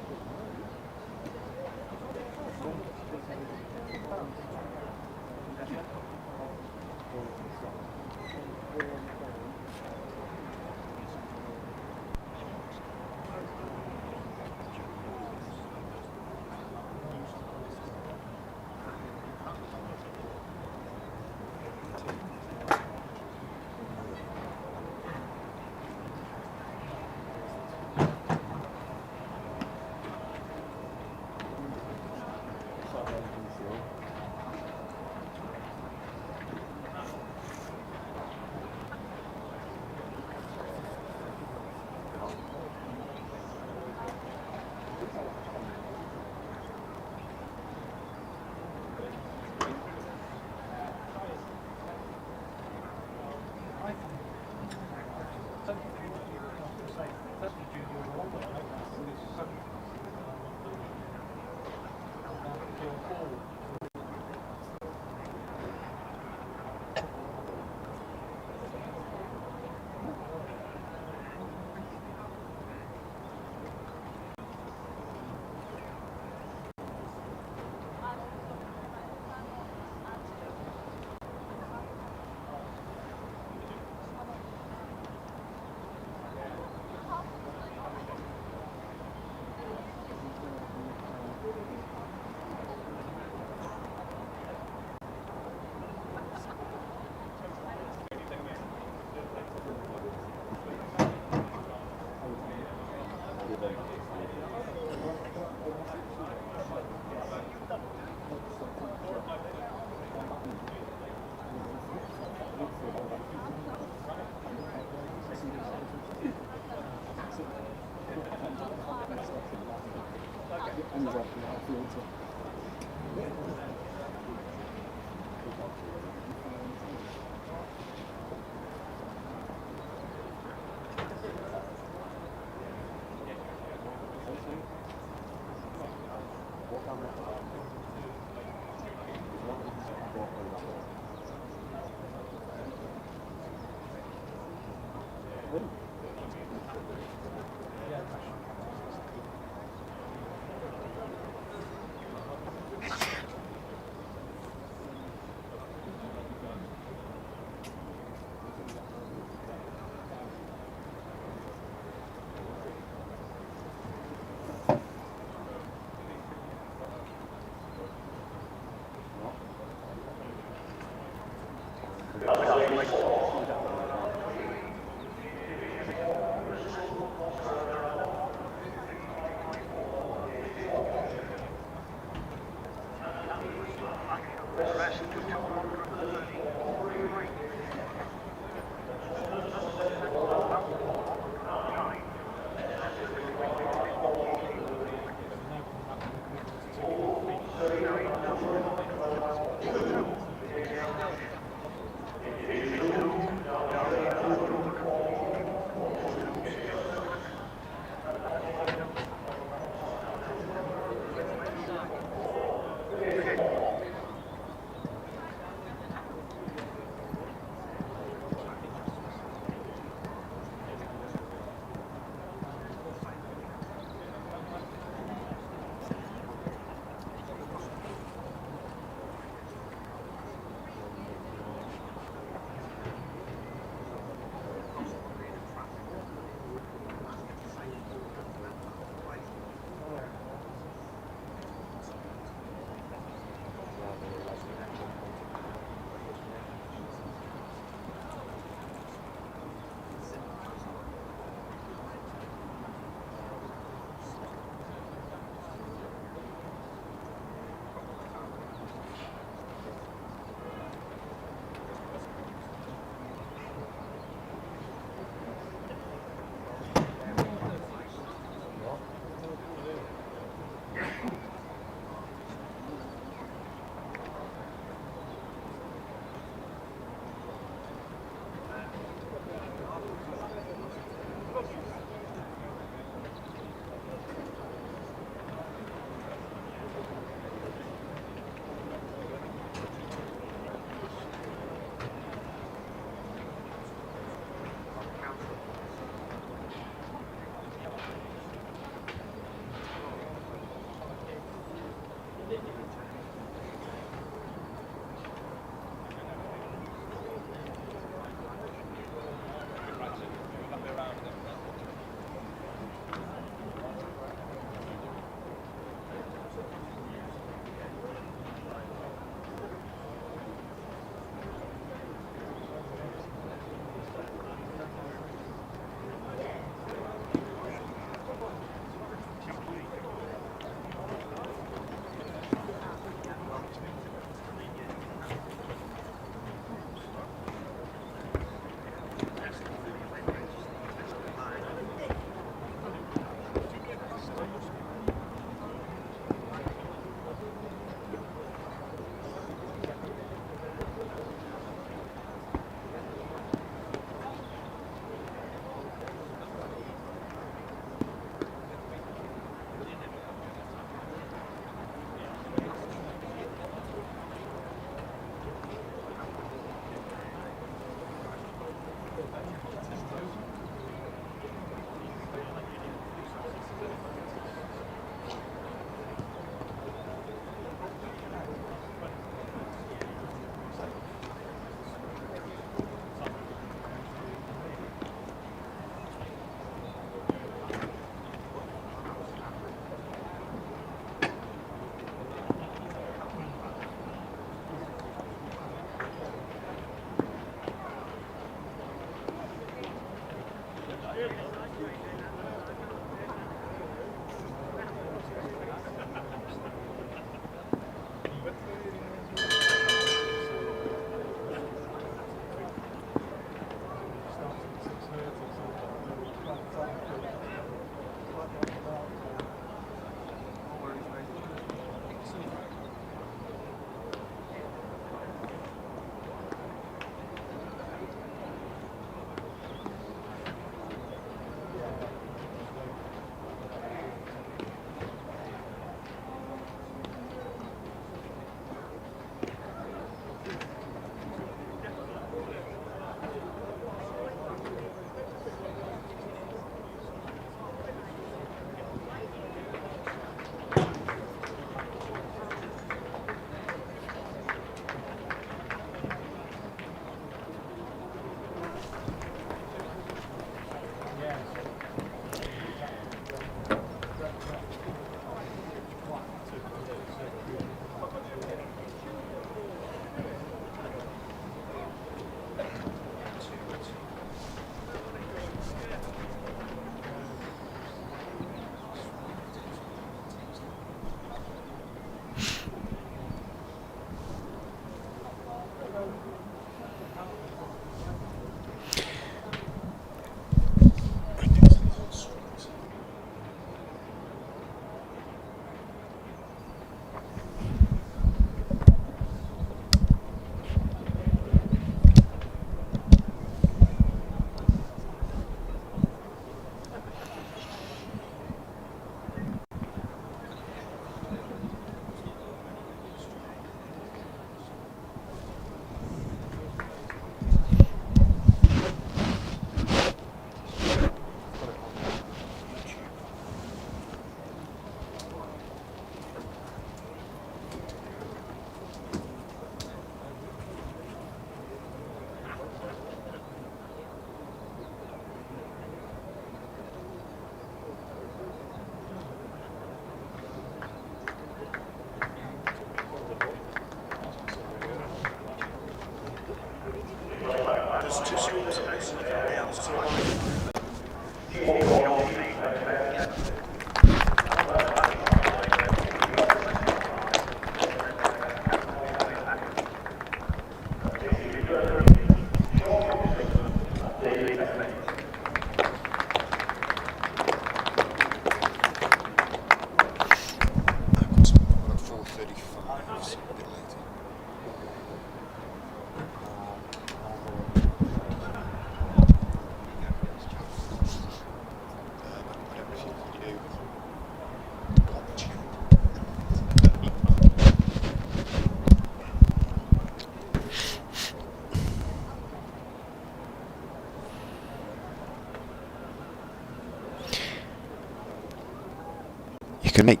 A: can make.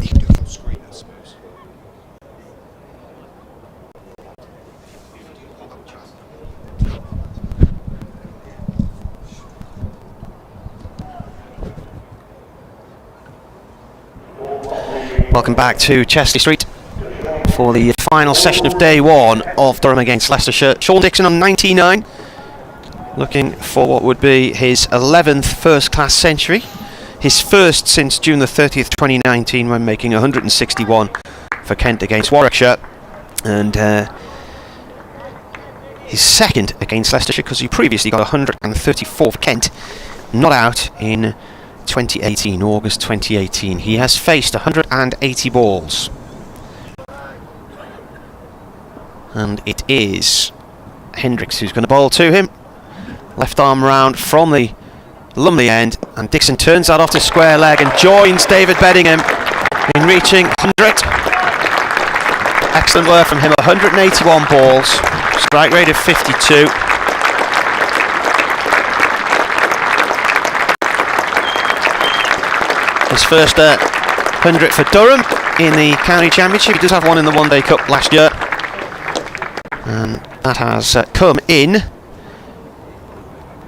A: You can do a full screen, I suppose.
B: Welcome back to Chesley Street for the final session of day one of Durham against Leicestershire. Sean Dixon on 99, looking for what would be his 11th first-class century, his first since June the 30th, 2019, when making 161 for Kent against Warwickshire, and his second against Leicestershire, because he previously got 134 for Kent, not out in 2018, August 2018. He has faced 180 balls. And it is Hendricks who's going to bowl to him. Left arm round from the Lumley end, and Dixon turns that off to square leg and joins David Bedingham in reaching 100. Excellent work from him. 181 balls, strike rate of 52. His first 100 for Durham in the county championship. He does have one in the One Day Cup last year, and that has come in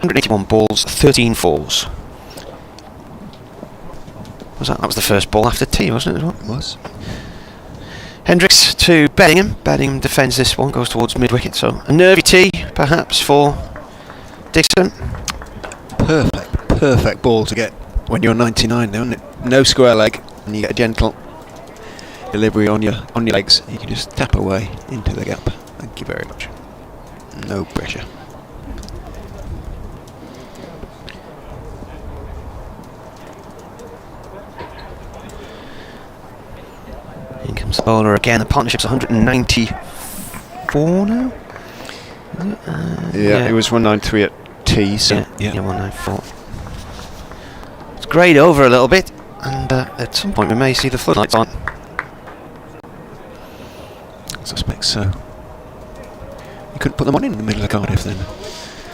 B: 181 balls, 13 fours. That was the first ball after tea, wasn't it?
A: It was.
B: Hendricks to Bedingham. Bedingham defends this one, goes towards mid-wicket, so a nervy tee perhaps for Dixon.
A: Perfect ball to get when you're 99, isn't it? No square leg, and you get a gentle delivery on your legs. You can just tap away into the gap. Thank you very much. No pressure.
B: Here comes the bowler again. The partnership's 194 now.
A: Yeah, it was 193 at tea. So
B: yeah, 194. It's greyed over a little bit, and at some point we may see the floodlights on.
A: I suspect so. You couldn't put them on in the middle of Cardiff then?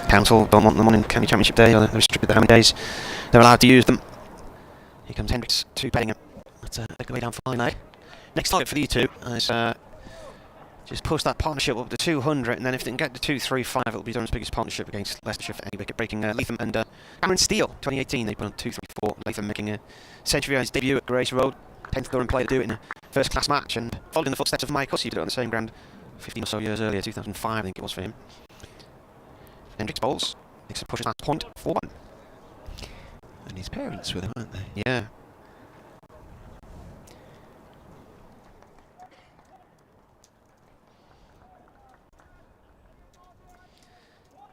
B: Council don't want them on in County Championship Day, or they're restricted to how many days they're allowed to use them. Here comes Hendricks to Bedingham. That's a good way down fine line. Next target for these two is just push that partnership up to 200, and then if they can get to 235, it'll be Durham's biggest partnership against Leicestershire for any wicket, breaking Latham and Cameron Steele. 2018 they put on 234. Latham making a century on his debut at Grace Road. 10th Durham player to do it in a first-class match, and followed in the footsteps of Mike Hussey, who did it on the same ground 15 or so years earlier, 2005 I think it was for him. Hendricks bowls. Dixon pushes that point for one.
A: And his parents with him, aren't they?
B: Yeah.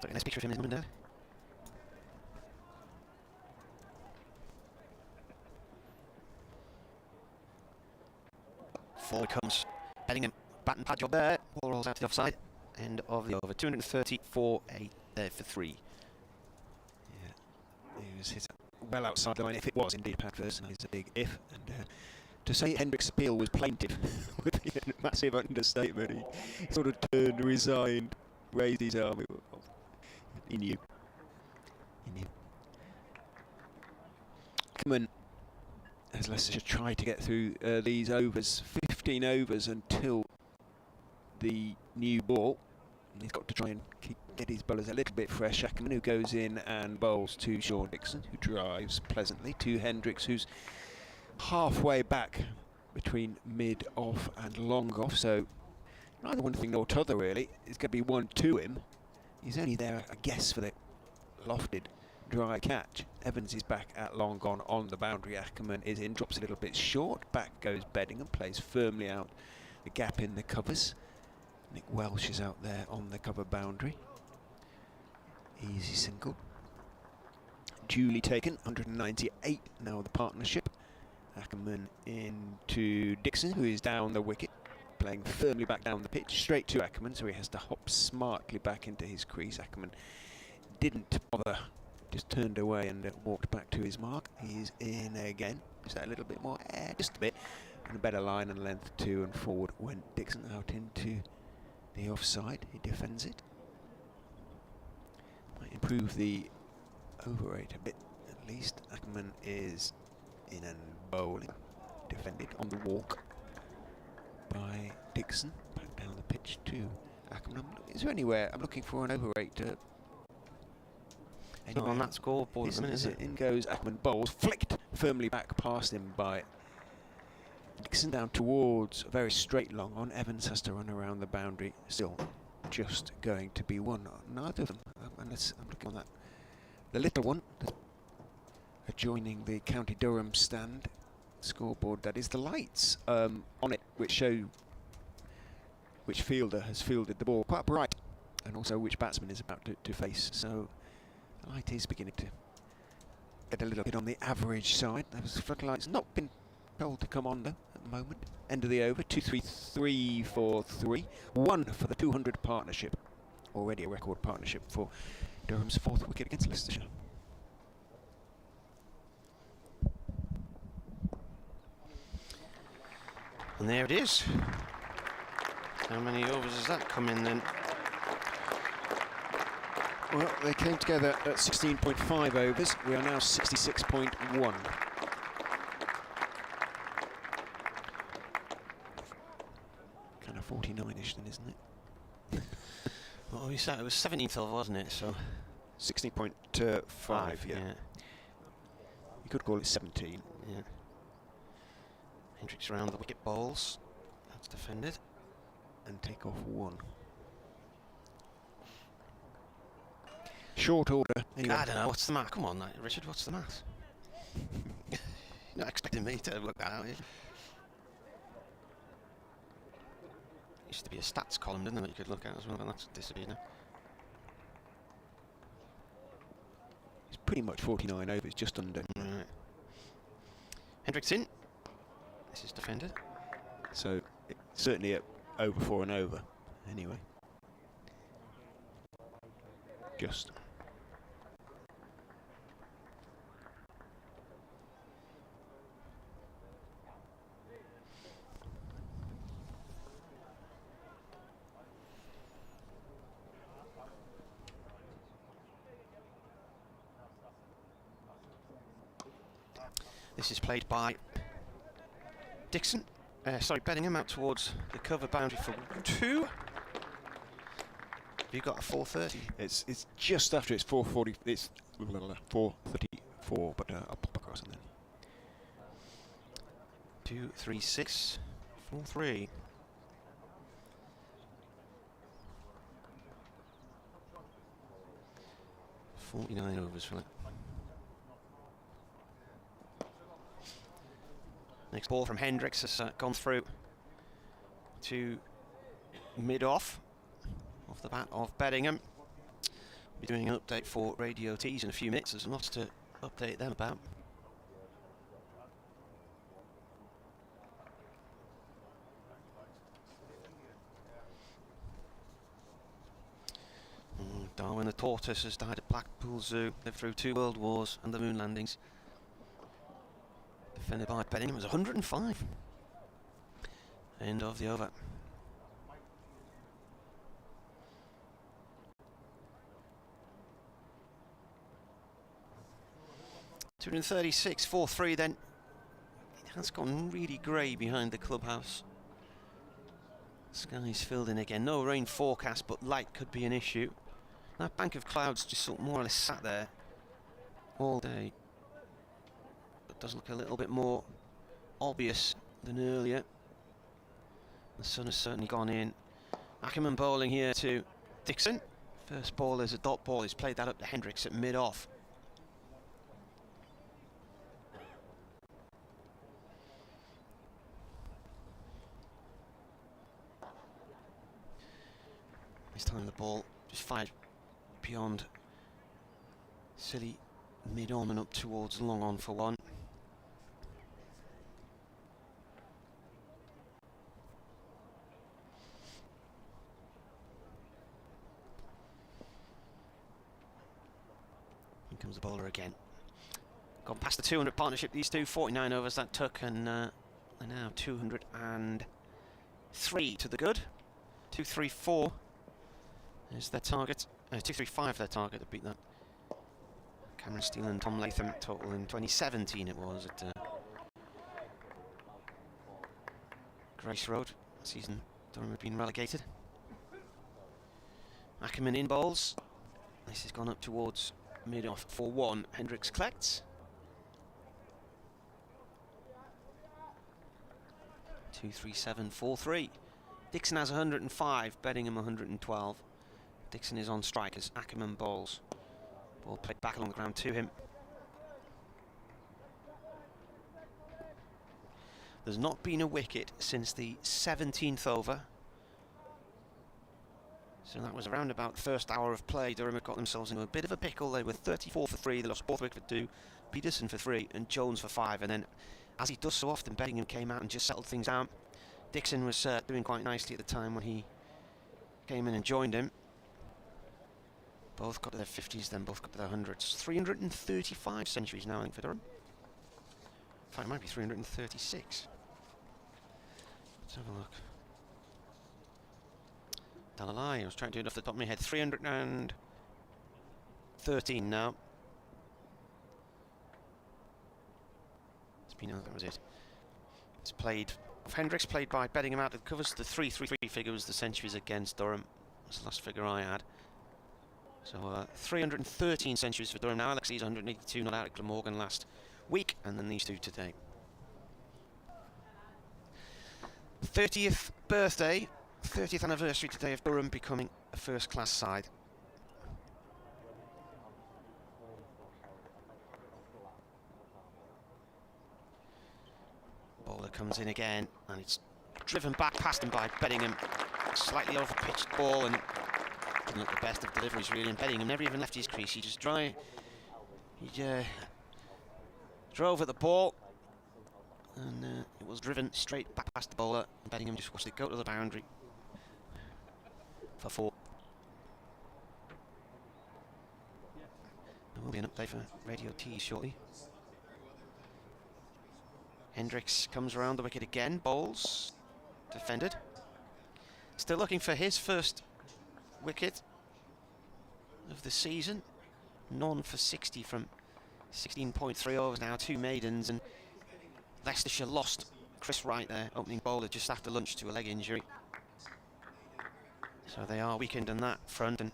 B: Got a nice picture of him, his mum and dad. Forward comes Bedingham. Bat and pad job there. Ball rolls out to the offside. End of the over. 234 for 3.
A: Yeah, he was hit well outside the line, if it was indeed pad first, and it's a big if. And to say Hendricks' appeal was plaintive would be a massive understatement. He sort of turned, resigned, raised his arm. He knew. Ackerman, as Leicestershire tried to get through these overs, 15 overs until the new ball. He's got to try and get his bowlers a little bit fresh. Ackerman, who goes in and bowls to Sean Dixon, who drives pleasantly to Hendricks, who's halfway back between mid off and long off, so neither one thing nor t'other really. It's going to be one to him. He's only there, I guess, for the lofted dry catch. Evans is back at long gone on the boundary. Ackerman is in, drops a little bit short. Back goes Bedingham, plays firmly out the gap in the covers. Nick Welsh is out there on the cover boundary. Easy single. Duly taken, 198 now the partnership. Ackerman into Dixon, who is down the wicket, playing firmly back down the pitch, straight to Ackerman, so he has to hop smartly back into his crease. Ackerman didn't bother, just turned away and walked back to his mark. He's in again, just a little bit more air, just a bit, and a better line and length to and forward went Dixon out into the offside. He defends it. Might improve the over rate a bit, at least. Ackerman is in and bowling. Defended on the walk by Dixon. Back down the pitch to Ackerman. Is there anywhere? I'm looking for an over rate.
B: Not on that scoreboard at the minute, is it?
A: In goes Ackerman, bowls, flicked firmly back past him by Dixon down towards a very straight long on. Evans has to run around the boundary. Still just going to be one. Neither of them, unless I'm looking on that. The little one adjoining the County Durham stand scoreboard, that is the lights on it which show which fielder has fielded the ball, quite bright, and also which batsman is about to face. So the light is beginning to get a little bit on the average side. Those floodlights not been told to come on though at the moment. End of the over, 2-3-3 for 3. 1 for the 200 partnership. Already a record partnership for Durham's 4th wicket against Leicestershire.
B: And there it is. How many overs has that come in then?
A: Well, they came together at 16.5 overs. We are now 66.1. Kind of 49ish then, isn't it?
B: Well, you said it was 17th over, wasn't it? So
A: 16.5, yeah. You could call it 17.
B: Yeah. Hendricks around the wicket bowls. That's defended.
A: And take off 1. Short order. Anyway.
B: I don't know, what's the math? Come on, Richard, what's the math? You're not expecting me to work that out, are you? Used to be a stats column, didn't it, that you could look at as well, and that's disappeared now.
A: It's pretty much 49 overs, just under.
B: Right. Hendricks in. This is defended.
A: So it's certainly at over 4 and over, anyway. Just.
B: This is played by Dixon. Bedingham out towards the cover boundary for 2. Have you got a 4:30?
A: It's just after. It's 4:40. It's 4:34. But I'll pop across and then.
B: 2, 3, 6, 4, 3. $49 overs for it. Next ball from Hendricks has gone through to mid-off the bat of Bedingham. We'll be doing an update for Radio Tees in a few minutes. There's lots to update them about. Darwin the tortoise has died at Blackpool Zoo, lived through 2 world wars and the moon landings. Defended by Bedingham was 105. End of the over. $236, 4-3 then. It has gone really grey behind the clubhouse. Sky's filled in again. No rain forecast, but light could be an issue. That bank of clouds just sort of more or less sat there all day. But does look a little bit more obvious than earlier. The sun has certainly gone in. Ackerman bowling here to Dixon. First ball is a dot ball. He's played that up to Hendricks at mid-off. This time the ball just fired beyond silly mid-on and up towards long on for 1. Here comes the bowler again. Gone past the 200 partnership, these two. 49 overs that took, and they're now 203 to the good. 234 is their target. 235 their target to beat that. Cameron Steele and Tom Latham total in 2017 it was at Grace Road. Season Durham have been relegated. Ackerman in bowls. This has gone up towards mid-off for 1. Hendricks collects. 2-3-7-4-3. Dixon has 105, Bedingham 112. Dixon is on strike as Ackerman bowls. Ball played back along the ground to him. There's not been a wicket since the 17th over. So that was around about the first hour of play. Durham had got themselves into a bit of a pickle. They were 34 for 3. They lost Borthwick for 2, Peterson for 3 and Jones for 5. And then, as he does so often, Bedingham came out and just settled things down. Dixon was doing quite nicely at the time when he came in and joined him. Both got to their 50s, then both got to their 100s. 335 centuries now, I think, for Durham. In fact, it might be 336. Let's have a look. Dalalai, I was trying to do it off the top of my head. 313 now. It's been, that was it. It's played. Hendricks played by Bedingham out of the covers. The 333 figure was the centuries against Durham. That's the last figure I had. So 313 centuries for Durham now. Alex Lee's 182 not out at Glamorgan last week, and then these two today. 30th birthday, 30th anniversary today of Durham becoming a first-class side. Bowler comes in again, and it's driven back past him by Bedingham. Slightly over-pitched ball, and didn't look the best of deliveries really. And Bedingham never even left his crease. He just drove at the ball, and it was driven straight back past the bowler. And Bedingham just watched it go to the boundary for 4. There will be an update for Radio T shortly. Hendricks comes around the wicket again, bowls, defended. Still looking for his first wicket of the season. None for 60 from 16.3 overs now, 2 maidens, and Leicestershire lost Chris Wright, their opening bowler, just after lunch to a leg injury. So they are weakened on that front. And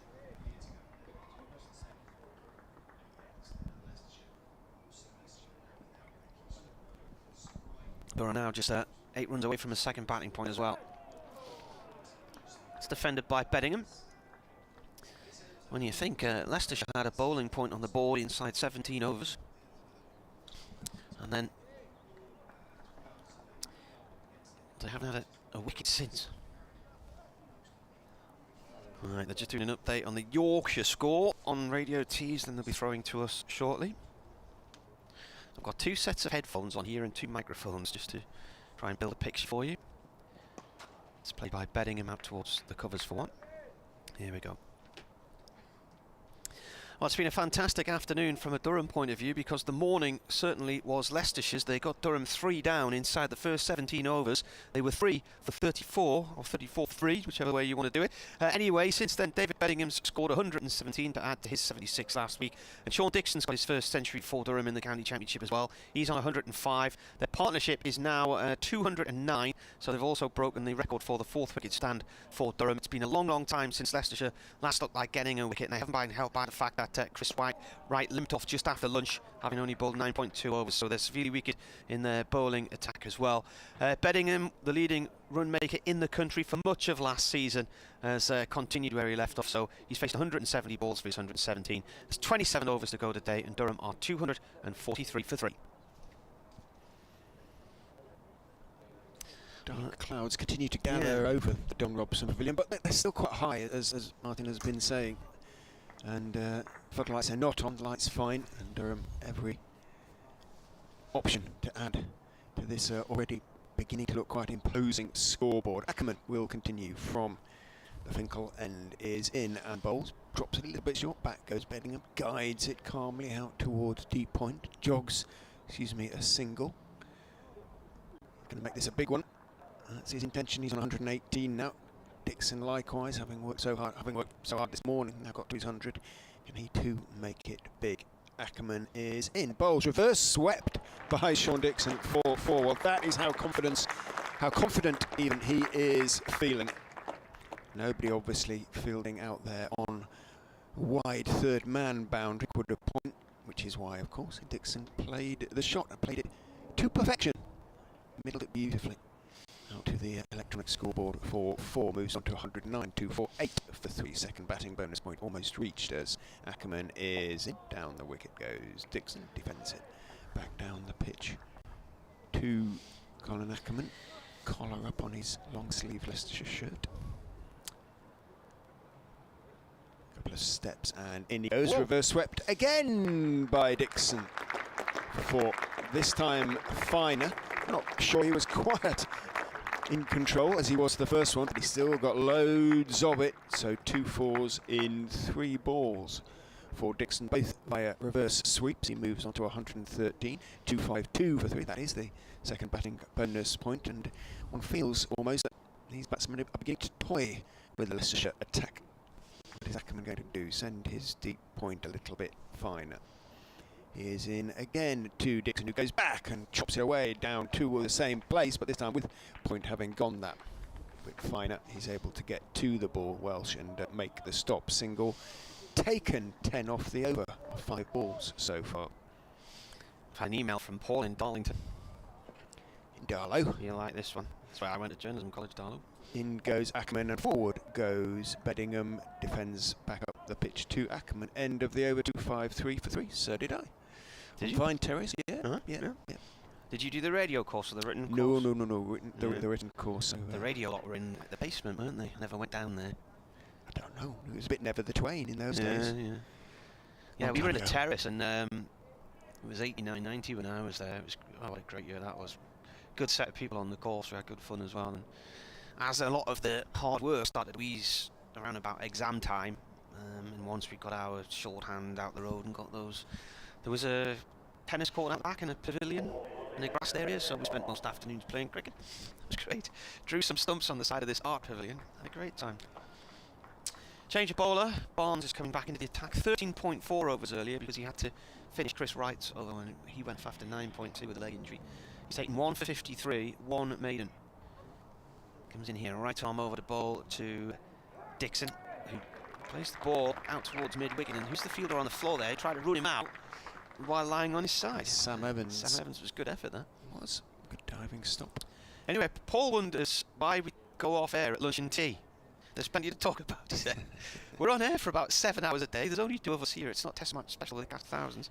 B: Durham now just 8 runs away from a second batting point as well. It's defended by Bedingham. When you think Leicestershire had a bowling point on the board inside 17 overs, and then they haven't had a wicket since. Right, they're just doing an update on the Yorkshire score on Radio T's, then they'll be throwing to us shortly. I've got 2 sets of headphones on here and 2 microphones just to try and build a picture for you. It's played by Bedingham out towards the covers for 1. Here we go. Well, it's been a fantastic afternoon from a Durham point of view, because the morning certainly was Leicestershire's. They got Durham 3 down inside the first 17 overs. They were 3 for 34, or 34 for 3, whichever way you want to do it. Anyway, since then, David Beddingham's scored 117 to add to his 76 last week. And Sean Dixon's got his first century for Durham in the county championship as well. He's on 105. Their partnership is now 209, so they've also broken the record for the 4th wicket stand for Durham. It's been a long, long time since Leicestershire last looked like getting a wicket, and they haven't been helped by the fact that Chris Wright limped off just after lunch, having only bowled 9.2 overs, so they're severely weakened in their bowling attack as well. Bedingham, the leading run maker in the country for much of last season, has continued where he left off, so he's faced 170 balls for his 117. There's 27 overs to go today, and Durham are 243 for 3.
A: Dark clouds continue to gather over the Don Robson Pavilion, but they're still quite high, as Martin has been saying. And floodlights are not on, the lights fine, and Durham every option to add to this already beginning to look quite imposing scoreboard. Ackerman will continue from the Finkel end, is in and bowls, drops it a little bit short, back goes Bedingham, guides it calmly out towards deep point, jogs, a single. Going to make this a big one. That's his intention. He's on 118 now. Dixon likewise, having worked so hard this morning, now got to his 100. Can he too make it big? Ackerman is in. Bowles reverse swept by Sean Dixon 4-4. Well, that is how confident even he is feeling. Nobody obviously fielding out there on wide third man boundary would a point, which is why, of course, Dixon played the shot and played it to perfection. Middled it beautifully out to the electronic scoreboard for 4, moves on to 109, 248 for 3. Second batting bonus point almost reached as Ackerman is in. Down the wicket goes Dixon, defends it back down the pitch to Colin Ackerman, collar up on his long sleeve Leicestershire shirt. Couple of steps and in he goes. Whoa. Reverse swept again by Dixon for this time finer. Not sure he was quite in control as he was the first one, but he still got loads of it. So 2 4s in 3 balls for Dixon, both via reverse sweeps. He moves on to 113, 252 for 3. That is the second batting bonus point, and one feels almost that these batsmen are beginning to toy with the Leicestershire attack. What is Ackerman going to do? Send his deep point a little bit finer. He is in again to Dixon, who goes back and chops it away down to the same place, but this time with point having gone that bit finer, he's able to get to the ball, Welsh, and make the stop single. Taken 10 off the over, 5 balls so far.
B: I've had an email from Paul in Darlington.
A: In Darlow.
B: You like this one? That's where I went to journalism college, Darlow.
A: In goes Ackerman and forward goes Bedingham, defends back up the pitch to Ackerman. End of the over, 253 for 3. So did I.
B: Did you?
A: Fine Terrace, yeah.
B: Uh-huh.
A: Yeah.
B: Did you do the radio course or the written course?
A: No. The written course. So,
B: the radio lot were in the basement, weren't they? I never went down there.
A: I don't know. It was a bit Never the Twain in those days.
B: Yeah, we were in a terrace, and it was 89, 90 when I was there. It was what a great year that was. Good set of people on the course. We had good fun as well. And as a lot of the hard work started to ease around about exam time, and once we got our shorthand out the road and got those, there was a tennis court out back and a pavilion in the grassed area, so we spent most afternoons playing cricket. It was great. Drew some stumps on the side of this art pavilion. Had a great time. Change of bowler. Barnes is coming back into the attack. 13.4 overs earlier because he had to finish Chris Wright's over and he went off after 9.2 with a leg injury. He's taken 1 for 53, 1 maiden. Comes in here, right arm over the bowl to Dixon, who plays the ball out towards mid-wicket, and who's the fielder on the floor there? He tried to rule him out while lying on his side.
A: Sam Evans.
B: Sam Evans was good effort there.
A: It was. Good diving stop.
B: Anyway, Paul wonders why we go off air at lunch and tea. There's plenty to talk about, he said. We're on air for about 7 hours a day. There's only 2 of us here. It's not Test Match Special, they cast thousands.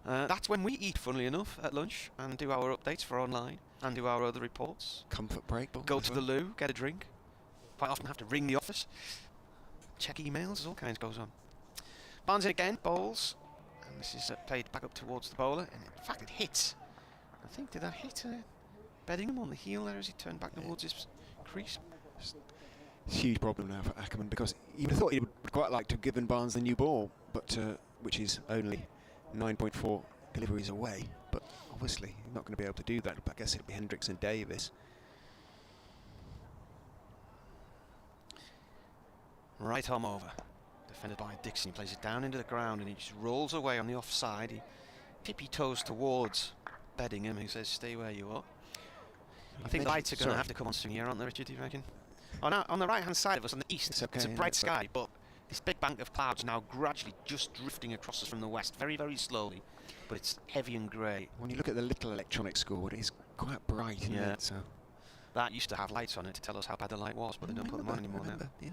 B: That's when we eat, funnily enough, at lunch, and do our updates for online, and do our other reports.
A: Comfort break.
B: Go to the loo, get a drink. Quite often have to ring the office. Check emails, all kinds goes on. Barnes in again, bowls. And this is played back up towards the bowler, and in fact it hits. I think, did that hit Bedingham on the heel there as he turned back towards his crease?
A: It's a huge problem now for Ackerman, because you would have thought he would quite like to have given Barnes the new ball, but which is only 9.4 deliveries away. But obviously he's not going to be able to do that. But I guess it'll be Hendricks and Davis.
B: Right arm over. Defended by Dixon. He plays it down into the ground and he just rolls away on the offside. He tippy-toes towards Bedingham, who says, stay where you are. I think the lights are going to have to come on soon here, aren't they, Richard, do you reckon? On the right-hand side of us, on the east, it's a bright sky, but this big bank of clouds now gradually just drifting across us from the west, very, very slowly, but it's heavy and grey.
A: When you look at the little electronic scoreboard, it's quite bright, isn't it? So
B: that used to have lights on it to tell us how bad the light was, but they don't put them on anymore now.
A: Yeah.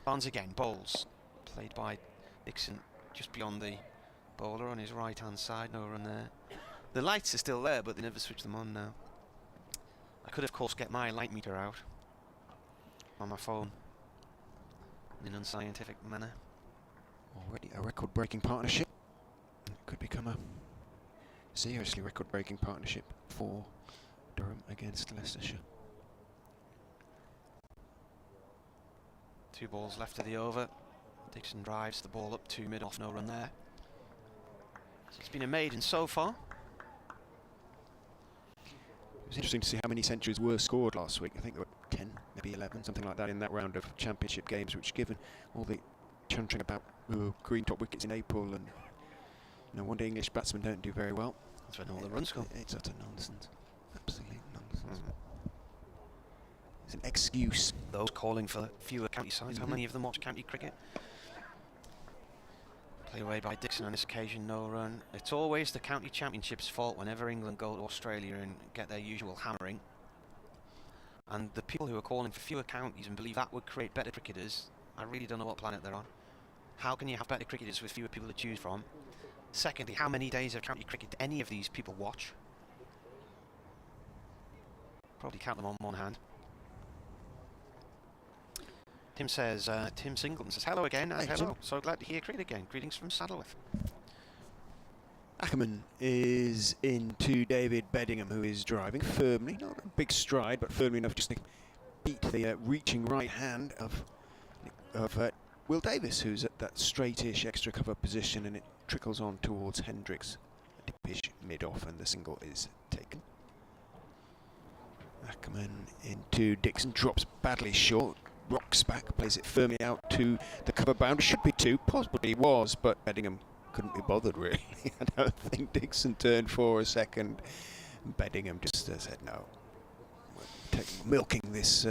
B: Barnes again, bowls, played by Dixon just beyond the bowler on his right-hand side, no run there. The lights are still there, but they never switch them on now. I could, of course, get my light meter out on my phone in an unscientific manner.
A: Already a record-breaking partnership. It could become a seriously record-breaking partnership for Durham against Leicestershire.
B: 2 balls left of the over. Dixon drives the ball up to mid-off, no run there. So it's been a maiden so far.
A: It was interesting to see how many centuries were scored last week. I think there were 10, maybe 11, something like that in that round of championship games, which, given all the chuntering about green top wickets in April and No wonder English batsmen don't do very well.
B: That's when all the runs go.
A: It's utter nonsense. Absolute nonsense. It's an excuse.
B: Those calling for fewer county sides. How many of them watch county cricket? Play away by Dixon on this occasion, no run. It's always the county championship's fault whenever England go to Australia and get their usual hammering. And the people who are calling for fewer counties and believe that would create better cricketers, I really don't know what planet they're on. How can you have better cricketers with fewer people to choose from? Secondly, how many days of county cricket do any of these people watch? Probably count them on one hand. Tim Singleton says, hello again, and hello. So glad to hear cricket again. Greetings from Saddleworth.
A: Ackerman is into David Bedingham, who is driving firmly, not a big stride, but firmly enough just to beat the reaching right hand of Will Davis, who's at that straightish extra cover position, and it trickles on towards Hendricks. A dippish mid-off, and the single is taken. Ackerman into Dixon, drops badly short, rocks back, plays it firmly out to the cover boundary. Should be two, possibly was, but Bedingham couldn't be bothered really. I don't think Dixon turned for a second. Bedingham just said no. We're milking this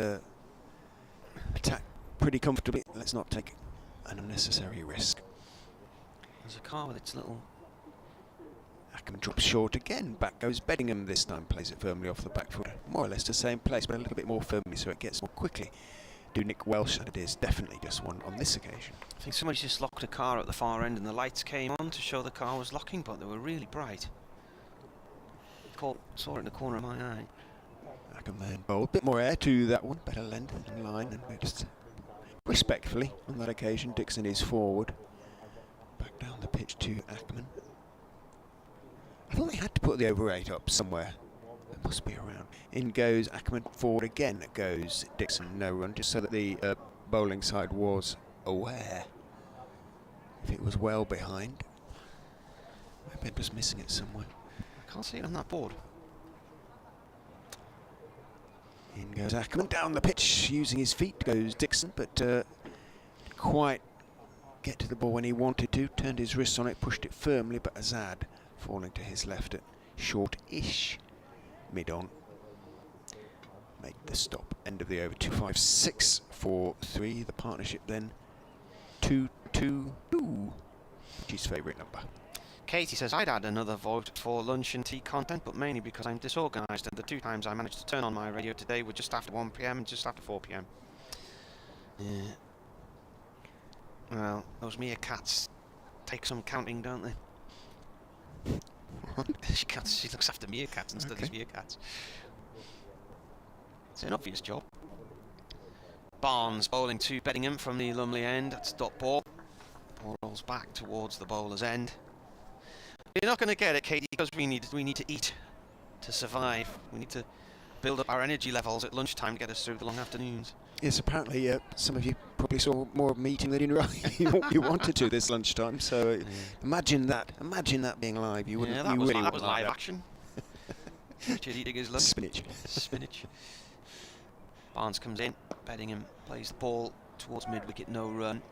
A: attack pretty comfortably. Let's not take an unnecessary risk.
B: There's a car with its little...
A: Ackerman drops short again. Back goes Bedingham this time. Plays it firmly off the back foot. More or less the same place, but a little bit more firmly so it gets more quickly. Do Nick Welsh, and it is definitely just one on this occasion.
B: I think somebody just locked a car at the far end and the lights came on to show the car was locking, but they were really bright. Saw it in the corner of my eye.
A: Ackerman bowled. Bit more air to that one, better length and line, and we're just respectfully on that occasion. Dixon is forward. Back down the pitch to Ackerman. I thought they had to put the over 8 up somewhere. It must be around. In goes Ackerman, forward again goes Dixon, no run, just so that the bowling side was aware. If it was well behind, maybe I'm just missing it somewhere.
B: I can't see it on that board.
A: In goes Ackerman, down the pitch, using his feet goes Dixon, but didn't quite get to the ball when he wanted to. Turned his wrists on it, pushed it firmly, but Azad falling to his left at short-ish. Mid-on. Made the stop. End of the over. 256 for 3. The partnership then 222. His favourite number.
B: Katie says, I'd add another vote for lunch and tea content, but mainly because I'm disorganised, and the 2 times I managed to turn on my radio today were just after 1 PM and just after 4 PM. Yeah. Well, those meerkats take some counting, don't they? She looks after meerkats and studies meerkats. It's an obvious job. Barnes bowling to Bedingham from the Lumley end. That's dot ball. Ball rolls back towards the bowler's end. You're not going to get it, Katie, because we need to eat to survive. We need to build up our energy levels at lunchtime to get us through the long afternoons.
A: Yes, apparently some of you probably saw more meeting than you wanted to this lunchtime. So imagine that being live. You wouldn't.
B: Yeah, that was live action. Richard eating his lunch.
A: Spinach.
B: Barnes comes in. Bedingham plays the ball towards mid-wicket, no run.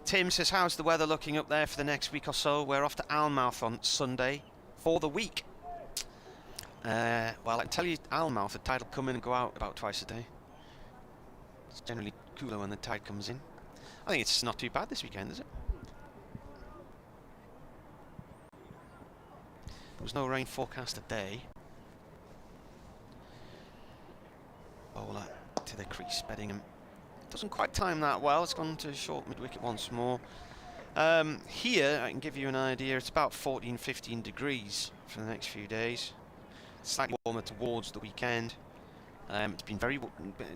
B: Tim says, how's the weather looking up there for the next week or so? We're off to Alnmouth on Sunday for the week. Well, I can tell you, Alnmouth, the tide will come in and go out about twice a day. It's generally cooler when the tide comes in. I think it's not too bad this weekend, is it? There was no rain forecast today. Bowler to the crease, Bedingham. Doesn't quite time that well. It's gone to short mid-wicket once more. Here, I can give you an idea, it's about 14-15 degrees for the next few days. Slightly warmer towards the weekend. It's been very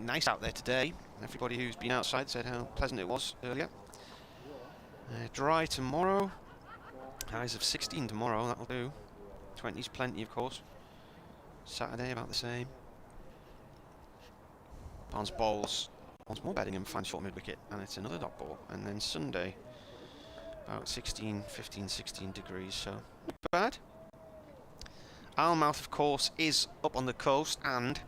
B: nice out there today. Everybody who's been outside said how pleasant it was earlier. Dry tomorrow. Highs of 16 tomorrow, that'll do. 20's plenty, of course. Saturday, about the same. Barnes bowls. Once more Bedingham finds short mid-wicket, and it's another dot ball. And then Sunday, about 15, 16 degrees, so not bad. Alnmouth, of course, is up on the coast and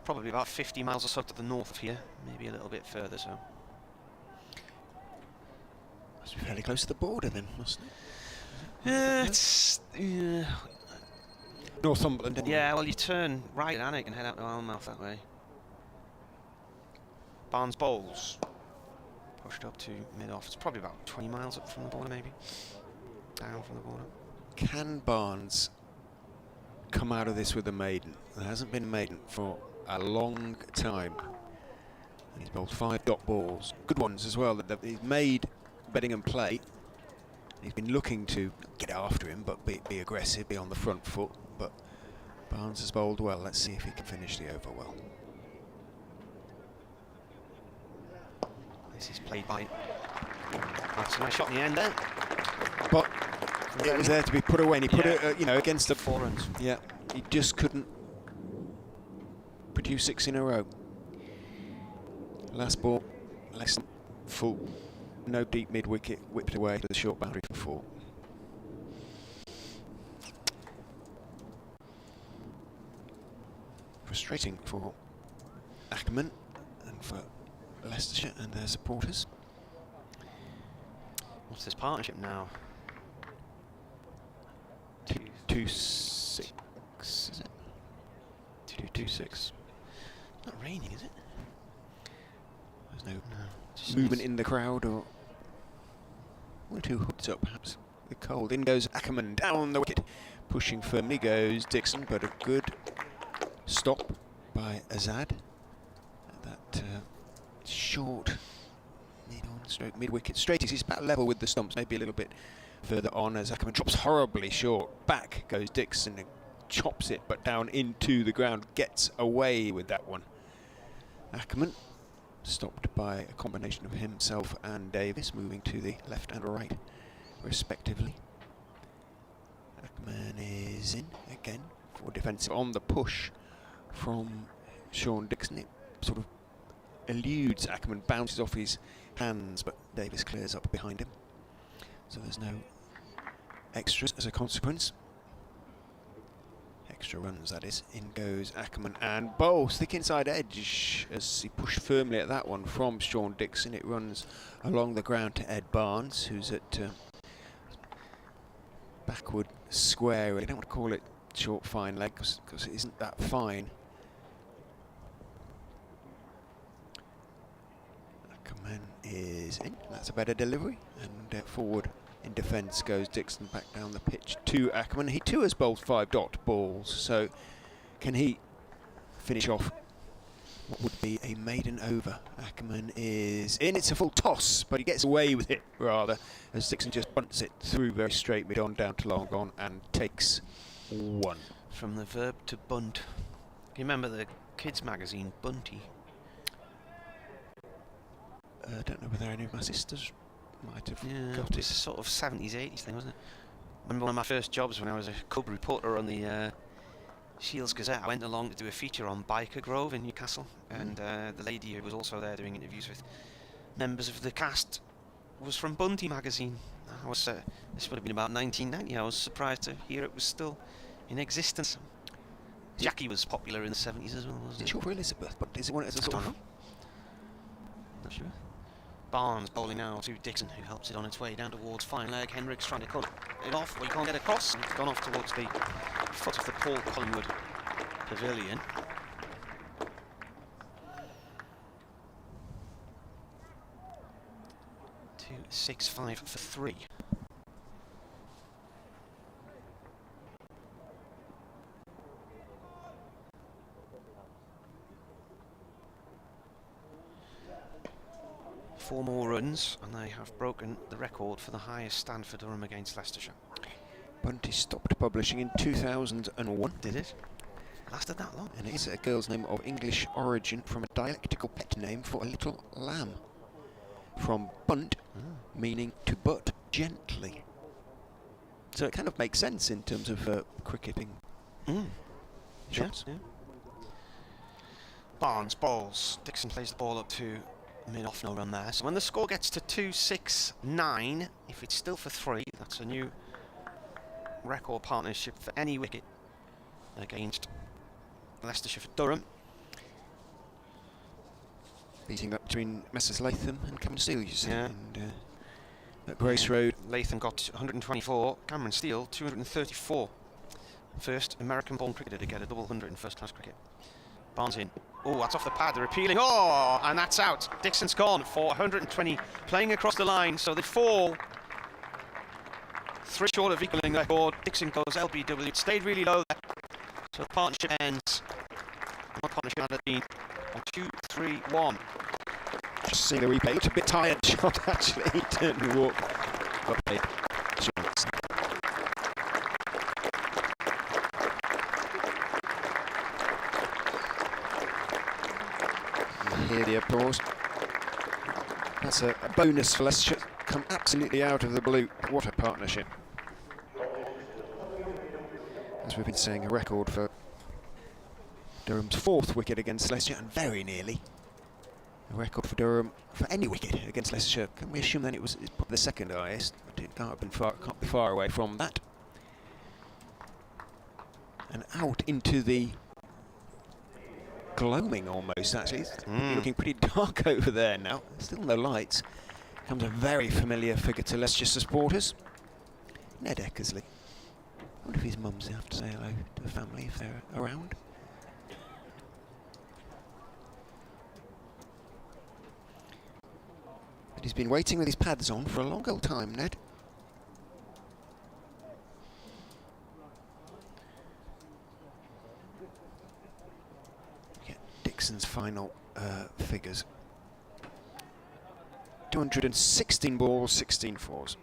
B: probably about 50 miles or so to the north of here, maybe a little bit further, so.
A: Must be fairly close to the border then, mustn't it?
B: It's
A: Northumberland. Anyway.
B: yeah. Well, you turn right at Alnwick and head out to Alnmouth that way. Barnes Bowls pushed up to mid-off. It's probably about 20 miles up from the border, maybe down from the border.
A: Can Barnes come out of this with a maiden? There hasn't been a maiden for a long time. And he's bowled 5 dot balls, good ones as well. That he's made Bedingham play. He's been looking to get after him, but be aggressive, be on the front foot. But Barnes has bowled well. Let's see if he can finish the over well.
B: This is played by. That's a nice shot in the end there.
A: But it was there to be put away, and he put it, against the
B: 4 runs.
A: Yeah, he just couldn't produce 6 in a row. Last ball, less than full, no deep mid wicket, whipped away to the short boundary for 4. Frustrating for Ackerman and for Leicestershire and their supporters.
B: What's this partnership now?
A: 2-6, is it? 2-2-6.
B: Not raining, is it?
A: There's no movement in the crowd, or 1 or 2 hoods up perhaps. The cold. In goes Ackerman, down the wicket. Pushing firmly goes Dixon, but a good stop by Azad. That short mid-on stroke, mid-wicket straight. He's about level with the stumps, maybe a little bit further on as Ackerman drops horribly short. Back goes Dixon and chops it, but down into the ground. Gets away with that one. Ackerman stopped by a combination of himself and Davis, moving to the left and right respectively. Ackerman is in again for defensive on the push from Sean Dixon. It sort of eludes Ackerman, bounces off his hands, but Davis clears up behind him. So there's no extras as a consequence. Extra runs, that is. In goes Ackerman and bowls thick inside edge as he pushed firmly at that one from Sean Dixon. It runs along the ground to Ed Barnes, who's at backward square. I don't want to call it short fine leg because it isn't that fine. Ackerman is in. That's a better delivery, and forward in defence goes Dixon back down the pitch to Ackerman. He too has bowled 5 dot balls, so can he finish off what would be a maiden over? Ackerman is in. It's a full toss, but he gets away with it rather, as Dixon just bunts it through very straight mid on down to long on and takes 1.
B: From the verb to bunt. You remember the kids magazine Bunty?
A: I don't know whether any of my sisters might have got
B: it was a sort of 70s, 80s thing, wasn't it? I remember one of my first jobs when I was a cub reporter on the Shields Gazette. I went along to do a feature on Biker Grove in Newcastle, and the lady who was also there doing interviews with members of the cast was from Bunty magazine. I was this would have been about 1990. I was surprised to hear it was still in existence. Jackie was popular in the 70s as well, wasn't it?
A: It's short for Elizabeth, but is it one as a sort of...
B: Not sure. Barnes bowling now to Dixon, who helps it on its way down towards fine leg. Hendricks trying to cut it off, but he can't get across. It's gone off towards the foot of the Paul Collingwood pavilion. To 6-5 for 3. Four more runs, and they have broken the record for the highest stand for Durham against Leicestershire.
A: Bunty stopped publishing in 2001.
B: Did it? Lasted that long?
A: And it is a girl's name of English origin from a dialectical pet name for a little lamb. From bunt, meaning to butt gently. So it kind of makes sense in terms of cricketing shots.
B: Yeah. Barnes bowls. Dixon plays the ball up to mid-off, no run there. So when the score gets to 2-6-9, if it's still for 3, that's a new record partnership for any wicket against Leicestershire for Durham.
A: Beating up between Messrs Latham and Kevin Steele, you see.
B: Yeah.
A: And at Grace Road,
B: Latham got 124. Cameron Steele 234. First American-born cricketer to get a double 100 in first-class cricket. Barnes in. Oh, that's off the pad. They're appealing. Oh, and that's out. Dixon's gone for 120, playing across the line. So they fall 3 short of equaling the record. Dixon goes LBW. It stayed really low there. So the partnership ends. One partnership had been on 2-3-1.
A: Just seeing the replay. Looked a bit tired, shot actually. He turned and walked. Okay. Hear the applause. That's a bonus for Leicestershire. Come absolutely out of the blue. What a partnership. As we've been saying, a record for Durham's 4th wicket against Leicestershire, and very nearly a record for Durham for any wicket against Leicestershire. Can we assume then it's probably the 2nd highest? But it can't be far away from that. And out into the gloaming almost, actually. It's looking pretty dark over there now. Still no lights. Comes a very familiar figure to Leicestershire supporters. Ned Eckersley. I wonder if his mum's have to say hello to the family if they're around. But he's been waiting with his pads on for a long old time, Ned. Dixon's final figures. 216 balls, 16 fours.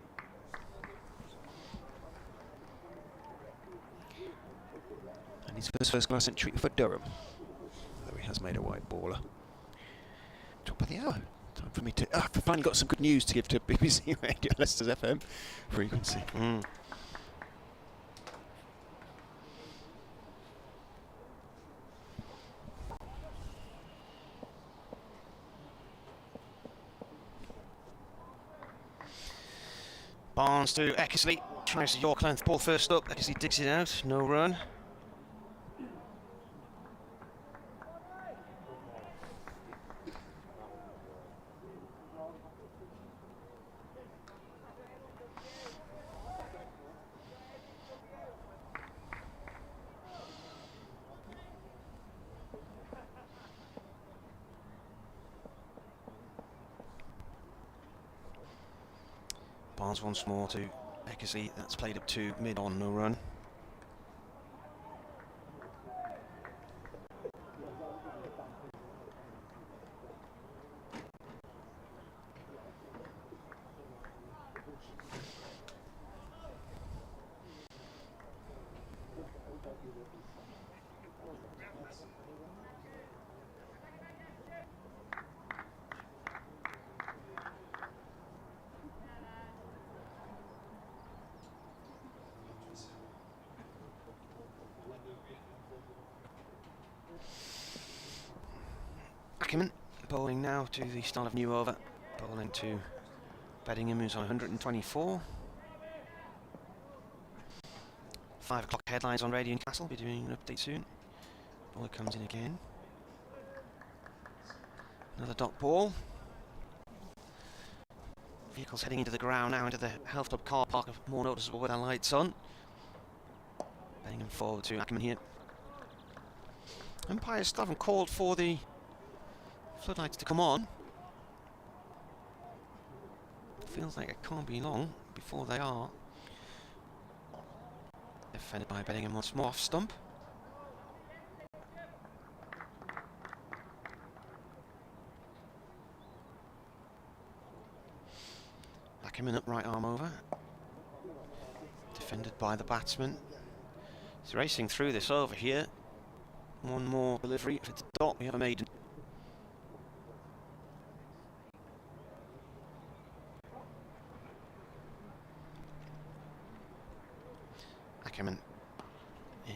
A: And his first class entry for Durham. Though he has made a white baller. Top of the hour. Time for me to... I've finally got some good news to give to BBC Radio Leicester's FM frequency.
B: Barnes to Eckersley, tries the York length ball first up. Eckersley digs it out, no run. Barnes once more to Eckersley, that's played up to mid on, no run. Bowling now to the start of new over. Bowling to Bedingham, who's on 124. 5 o'clock headlines on Radio Newcastle. Be doing an update soon. Bowler comes in again. Another dot ball. Vehicles heading into the ground now, into the Health Club car park, more noticeable with our lights on. Bedingham forward to Ackerman here. Umpires still haven't called for the floodlights to come on. Feels like it can't be long before they are. Defended by Bedingham once more off stump. Ackerman up, right arm over. Defended by the batsman. He's racing through this over here. One more delivery. If it's a dot, we have a maiden. Ackerman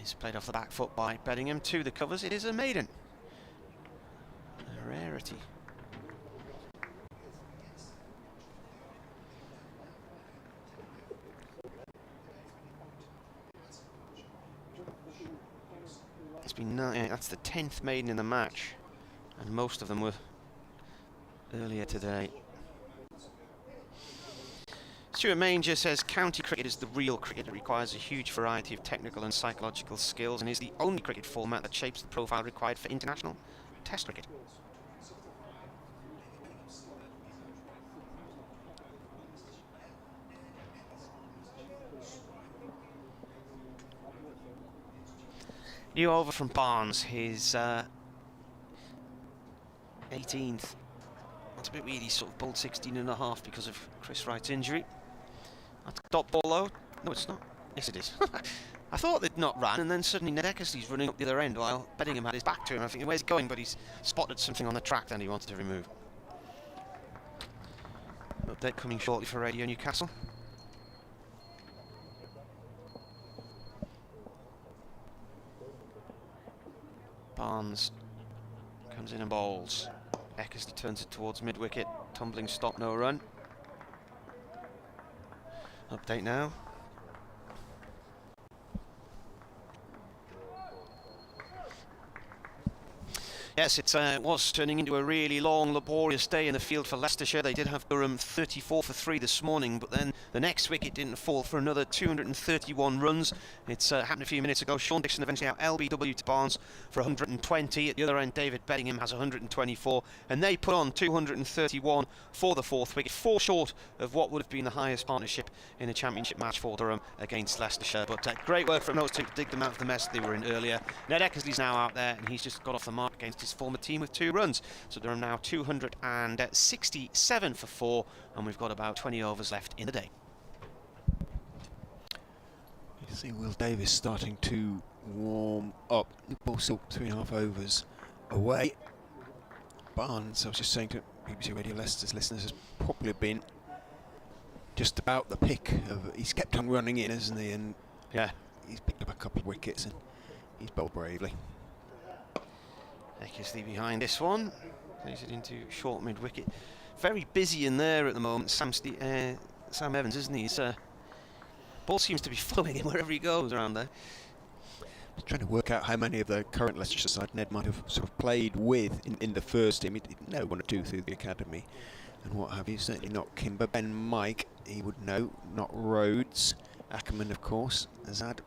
B: is played off the back foot by Bedingham to the covers. It is a maiden. A rarity. It's been that's the 10th maiden in the match, and most of them were earlier today. Stuart Manger says county cricket is the real cricket. It requires a huge variety of technical and psychological skills and is the only cricket format that shapes the profile required for international test cricket. New over from Barnes, his 18th. That's a bit weird, he's sort of bowled 16 and a half because of Chris Wright's injury. That's dot ball out. No, it's not. Yes, it is. I thought they'd not ran, and then suddenly Ned Eckersley's running up the other end while Bedingham had his back to him. I'm thinking, where's he going? But he's spotted something on the track that he wanted to remove. Update coming shortly for Radio Newcastle. Barnes comes in and bowls. Eckersley turns it towards mid-wicket. Tumbling stop, no run. Update now. Yes, it was turning into a really long, laborious day in the field for Leicestershire. They did have Durham 34 for 3 this morning, but then the next wicket didn't fall for another 231 runs. It's happened a few minutes ago. Sean Dixon eventually out LBW to Barnes for 120. At the other end, David Bedingham has 124, and they put on 231 for the fourth wicket, 4 short of what would have been the highest partnership in a championship match for Durham against Leicestershire. But great work from those two to dig them out of the mess they were in earlier. Ned Eckersley's now out there, and he's just got off the mark against his former team with 2 runs. So Durham now 267 for 4, and we've got about 20 overs left in the day.
A: You see Will Davis starting to warm up. Ball still 3.5 overs away. Barnes, I was just saying to BBC Radio Leicester's listeners, has probably been just about the pick. He's kept on running in, hasn't he? And
B: yeah,
A: he's picked up a couple of wickets and he's bowled bravely.
B: Eckersley behind this one. Plays it into short mid-wicket. Very busy in there at the moment. Sam Evans, isn't he? His ball seems to be flowing in wherever he goes around there.
A: I'm trying to work out how many of the current Leicestershire side Ned might have sort of played with in the first team. He'd know 1 or 2 through the academy and what have you. Certainly not Kimber. Ben Mike, he would know. Not Rhodes. Ackerman, of course. Azad,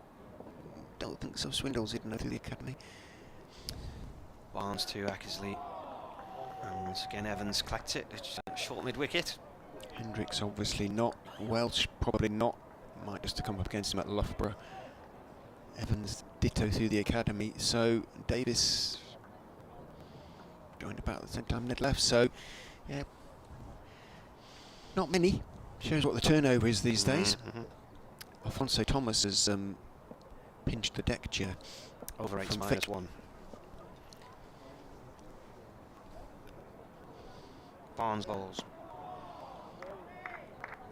A: don't think so. Swindles, he'd know through the academy.
B: Barnes to Eckersley, and once again Evans collects it. It's just a short mid-wicket.
A: Hendricks obviously not. Welsh probably not. Might just to come up against him at Loughborough. Evans ditto through the academy. So Davis joined about at the same time Ned left. So yeah, not many. Shows what the turnover is these days. Alfonso Thomas has pinched the deck chair.
B: Over 8 minus 1. Barnes bowls.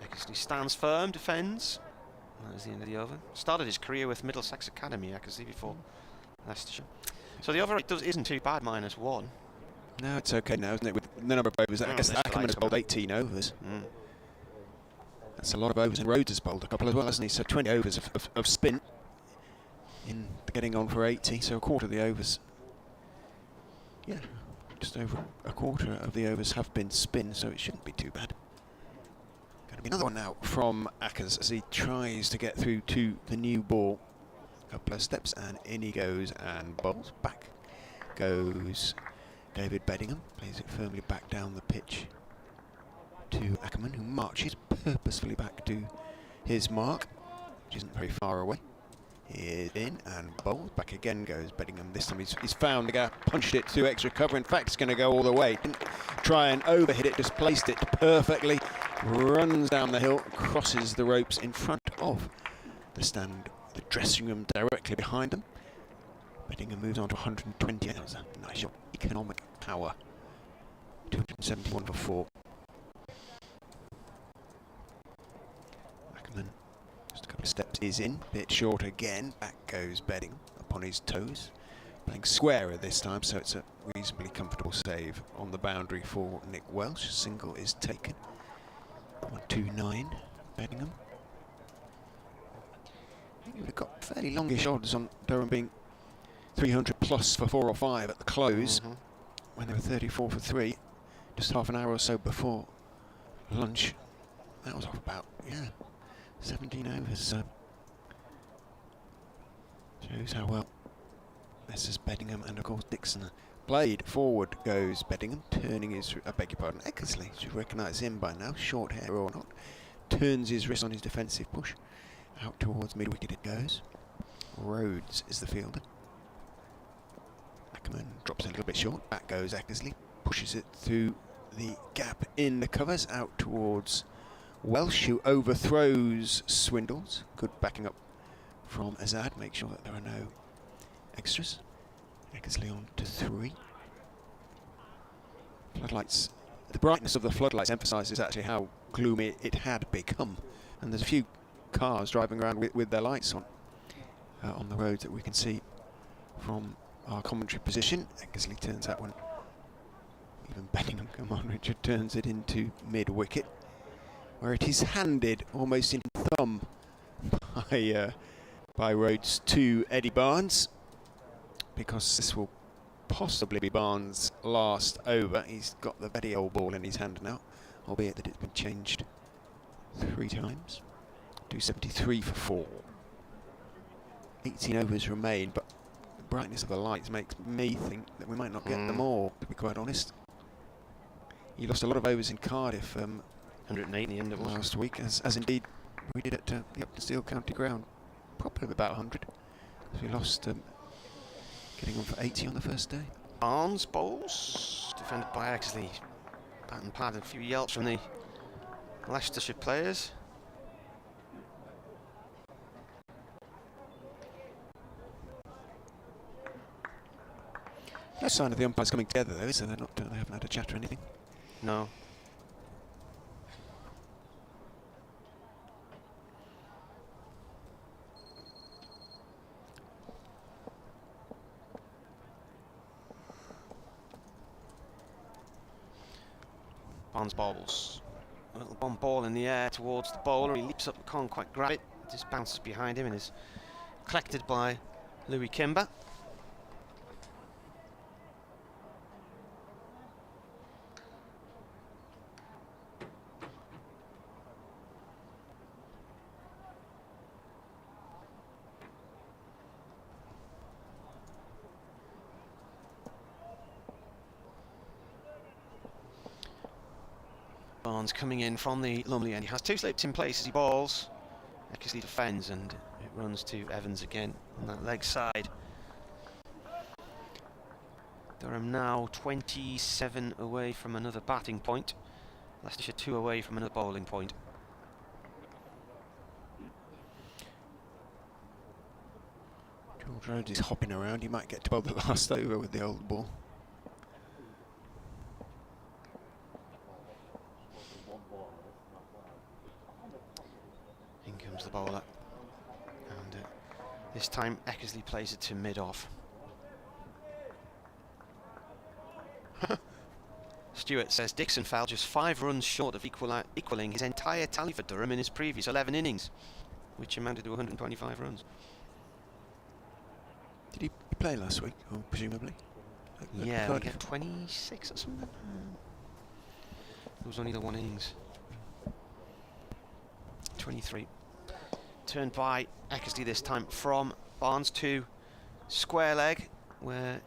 B: Eckersley stands firm, defends. That is the end of the over. Started his career with Middlesex Academy, Eckersley, before Leicestershire. So the over isn't too bad, minus 1.
A: No, it's okay now, isn't it? With the number of overs, I guess Ackerman has bowled 18 overs. That's a lot of overs, and Rhodes has bowled a couple as well, hasn't he? So 20 overs of spin in getting on for 80, so a quarter of the overs. Yeah. Just over a quarter of the overs have been spin, so it shouldn't be too bad. Going to be another one now from Ackers as he tries to get through to the new ball. A couple of steps and in he goes and bowls. Back goes David Bedingham, plays it firmly back down the pitch to Ackerman, who marches purposefully back to his mark, which isn't very far away. He's in and bowls. Back again goes Bedingham. This time he's found the gap, punched it to extra cover. In fact, it's going to go all the way. Didn't try and overhit it, just placed it perfectly. Runs down the hill, crosses the ropes in front of the stand, the dressing room directly behind them. Bedingham moves on to 120. That was a nice shot. Economic power. 271 for 4. Ackerman. Just a couple of steps is in, bit short again. Back goes Bedingham up on his toes, playing squarer this time, so it's a reasonably comfortable save on the boundary for Nick Welsh. Single is taken. 129 Bedingham. I think we've got fairly longish odds on Durham being 300 plus for 4 or 5 at the close, when they were 34 for 3, just half an hour or so before lunch. That was off about, 17 overs. Shows how well this is Bedingham and of course Dixon played. Forward goes Bedingham, turning his, I beg your pardon, Eckersley, should recognise him by now, short hair or not. Turns his wrist on his defensive push. Out towards mid-wicket it goes. Rhodes is the fielder. Ackerman drops a little bit short. Back goes Eckersley. Pushes it through the gap in the covers. Out towards Welsh, who overthrows Swindles. Good backing up from Azad. Make sure that there are no extras. Eckersley on to 3. Floodlights. The brightness of the floodlights emphasises actually how gloomy it had become. And there's a few cars driving around with their lights on the roads that we can see from our commentary position. Eckersley turns that one. Even Bedingham, come on Richard, turns it into mid-wicket, where it is handed almost in thumb by Rhodes to Eddie Barnes, because this will possibly be Barnes' last over. He's got the very old ball in his hand now, albeit that it's been changed 3 times. 273 for 4. 18 overs remain, but the brightness of the lights makes me think that we might not get them all, to be quite honest. He lost a lot of overs in Cardiff
B: 108 in the end of
A: last week, as indeed we did at the Upton Steel County Ground. Probably about 100. So we lost getting on for 80 on the first day.
B: Barnes bowls, defended by Eckersley. Bat and pad, a few yelps from the Leicestershire players.
A: No sign of the umpires coming together though, so they haven't had a chat or anything.
B: No. Barnes bowls. A little bomb ball in the air towards the bowler. He leaps up, can't quite grab it. Just bounces behind him and is collected by Louis Kimber. Barnes coming in from the Lumley end. He has 2 slips in place as he bowls. Eckersley defends and it runs to Evans again on that leg side. Durham now 27 away from another batting point. Leicestershire 2 away from another bowling point.
A: George Rhodes is hopping around. He might get to bowl the last over with the old ball.
B: In comes the bowler, and this time Eckersley plays it to mid-off. Stewart says Dixon fell just 5 runs short of equalling his entire tally for Durham in his previous 11 innings, which amounted to 125 runs.
A: Did he play last week, or presumably?
B: Yeah, like 26 or something. There was only the 1 innings. 23. Turned by Eckersley this time from Barnes to square leg, where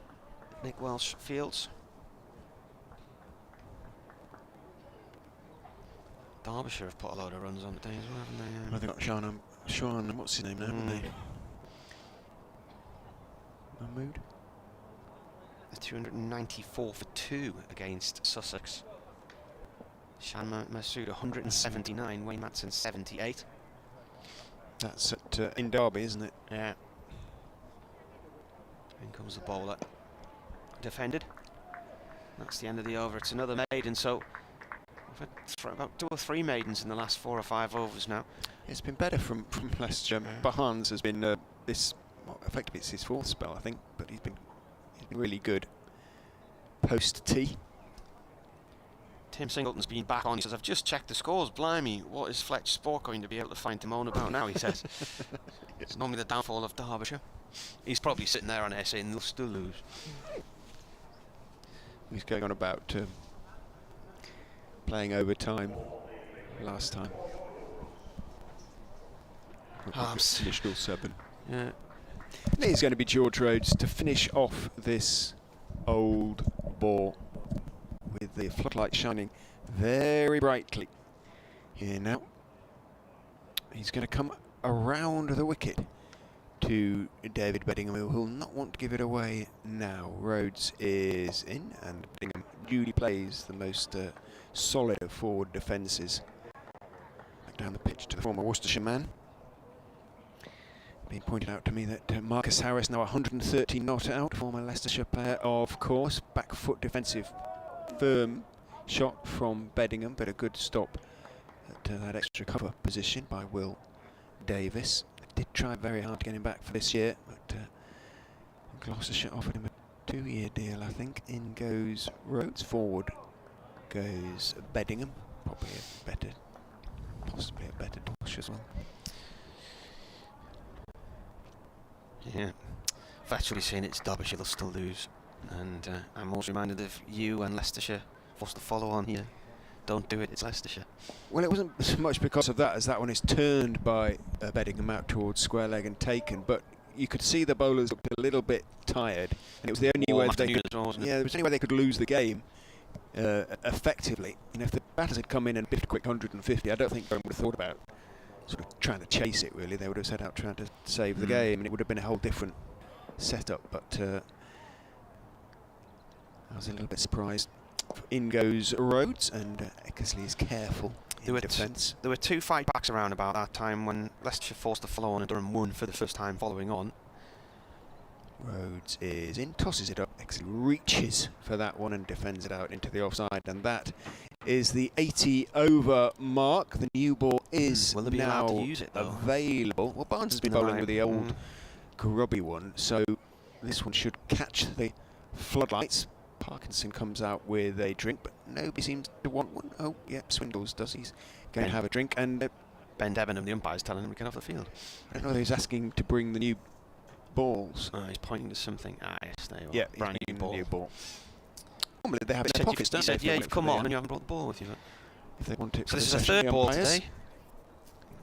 B: Nick Welsh fields. Derbyshire have put a load of runs on today as well, haven't they?
A: Well, they've got Sean, what's his name now, haven't they? Mahmood?
B: 294 for 2 against Sussex. Shan Masood 179, Wayne Matson 78.
A: That's in Derby, isn't it?
B: Yeah. In comes the bowler. Defended. That's the end of the over. It's another maiden, so we've had about 2 or 3 maidens in the last 4 or 5 overs now.
A: It's been better from Leicestershire. Barnes has been effectively it's his 4th spell, I think, but he's been really good post tea.
B: Tim Singleton's been back on. He says, I've just checked the scores. Blimey, what is Fletch Sport going to be able to find to moan about now, he says. It's normally the downfall of Derbyshire. He's probably sitting there on air saying they'll still lose.
A: He's going on about playing overtime last time.
B: Arms.
A: Additional 7.
B: Yeah.
A: And it is going to be George Rhodes to finish off this old ball with the floodlight shining very brightly. Here now. He's going to come around the wicket to David Bedingham, who will not want to give it away now. Rhodes is in, and Bedingham duly plays the most solid of forward defences. Back down the pitch to the former Worcestershire man. Being pointed out to me that Marcus Harris, now 130 not out, former Leicestershire player, of course. Back foot defensive, firm shot from Bedingham, but a good stop at that extra cover position by Will Davis. Did try very hard to get him back for this year, but Gloucestershire offered him a 2-year deal, I think. In goes Rhodes, forward goes Bedingham, possibly a better dash as well.
B: Yeah, virtually saying it's Derbyshire, they'll still lose, and I'm always reminded of you and Leicestershire forced to follow on here. Don't do it, it's Leicestershire.
A: Well, it wasn't so much because of that as that one is turned by Bedingham out towards square leg and taken, but you could see the bowlers looked a little bit tired, and it was the only way they could, it was the only way they could lose the game effectively. You know, if the batters had come in and biffed a quick 150, I don't think Durham would have thought about sort of trying to chase it, really. They would have set out trying to save the game, and it would have been a whole different setup, but I was a little bit surprised. In goes Rhodes, and Eckersley is careful in defence.
B: There were 2 fight backs around about that time when Leicestershire forced to follow on and Durham won for the first time following on.
A: Rhodes is in, tosses it up, Eckersley reaches for that one and defends it out into the offside, and that is the 80 over mark. The new ball is now
B: to use it,
A: available. Well, Barnes has been bowling with the old grubby one, so this one should catch the floodlights. Parkinson comes out with a drink, but nobody seems to want one. Oh, yeah, Swindles does. He's going to have a drink, and
B: Ben Debenham, the umpire's telling him to get off the field.
A: I don't know whether he's asking to bring the new balls.
B: He's pointing to something. Yes, there you are.
A: Yeah,
B: brand new ball.
A: Normally they have it in their pockets, don't they?
B: He said, yeah, you've come on and you haven't brought the ball with you.
A: If they want it.
B: So this is the 3rd ball today.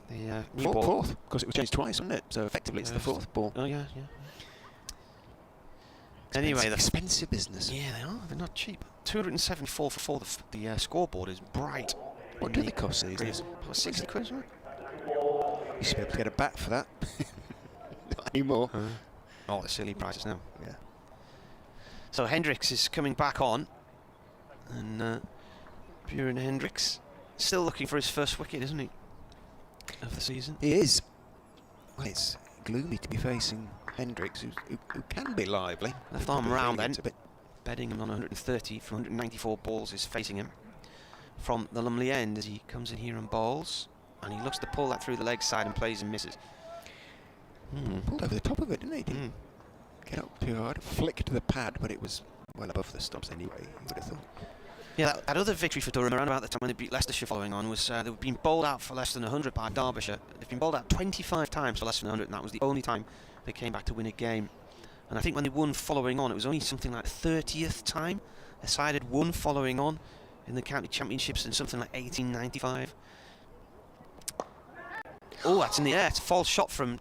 B: The new ball.
A: Fourth, because it was changed twice, wasn't it? So effectively it's the 4th ball.
B: Oh, yeah.
A: Anyway, expensive business.
B: Yeah, they are. They're not cheap. 274 for 4. The scoreboard is bright.
A: What do they cost these days?
B: About 60 quid, isn't it?
A: You should be able to get a bat for that. Not anymore.
B: Oh, the silly prices now.
A: Yeah.
B: So Hendricks is coming back on, and Buren Hendricks still looking for his first wicket, isn't he? Of the season.
A: He is. Well, it's gloomy to be facing Hendricks, who can be lively.
B: Left arm round then. Bedingham on 130 from 194 balls is facing him from the Lumley end as he comes in here and bowls, and he looks to pull that through the leg side and plays and misses.
A: Pulled over the top of it, didn't he? Didn't get up too hard. Flicked the pad, but it was well above the stumps anyway, you would have thought.
B: Yeah, that other victory for Durham around about the time when they beat Leicestershire following on was they've been bowled out for less than 100 by Derbyshire. They've been bowled out 25 times for less than 100, and that was the only time they came back to win a game. And I think when they won following on, it was only something like 30th time a side had won following on in the county championships in something like 1895. Oh, that's in the air. It's a false shot from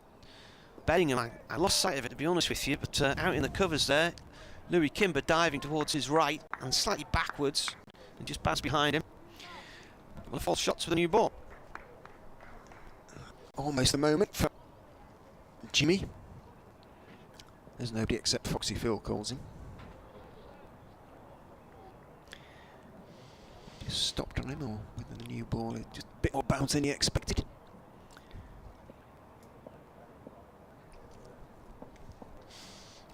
B: Bedingham. I lost sight of it, to be honest with you, but out in the covers there, Louis Kimber diving towards his right and slightly backwards and just bounced behind him. Well, a false shot to the new ball.
A: Almost the moment for Jimmy. There's nobody except Foxy Phil calls him. Just stopped on him, or with the new ball, just a bit more bounce than he expected.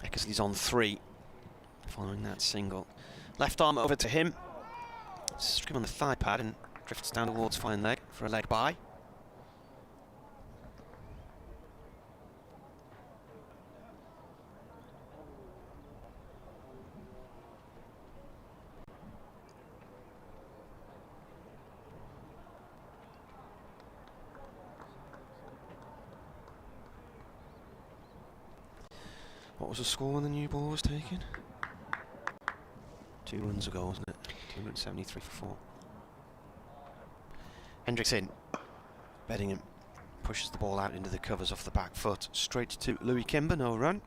B: Eckersley's on 3 following that single. Left arm over to him. Struck him on the thigh pad and drifts down towards fine leg for a leg bye. What was the score when the new ball was taken? 2 runs ago, wasn't it? 273 for 4. Hendricks in. Bedingham pushes the ball out into the covers off the back foot. Straight to Louis Kimber, no run.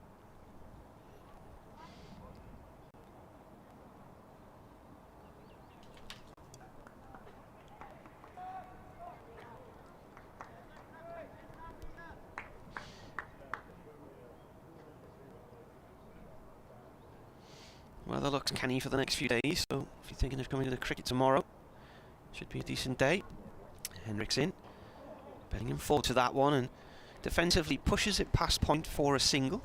B: Weather looks canny for the next few days, so if you're thinking of coming to the cricket tomorrow, should be a decent day. Hendricks in. Bedingham forward to that one and defensively pushes it past point for a single.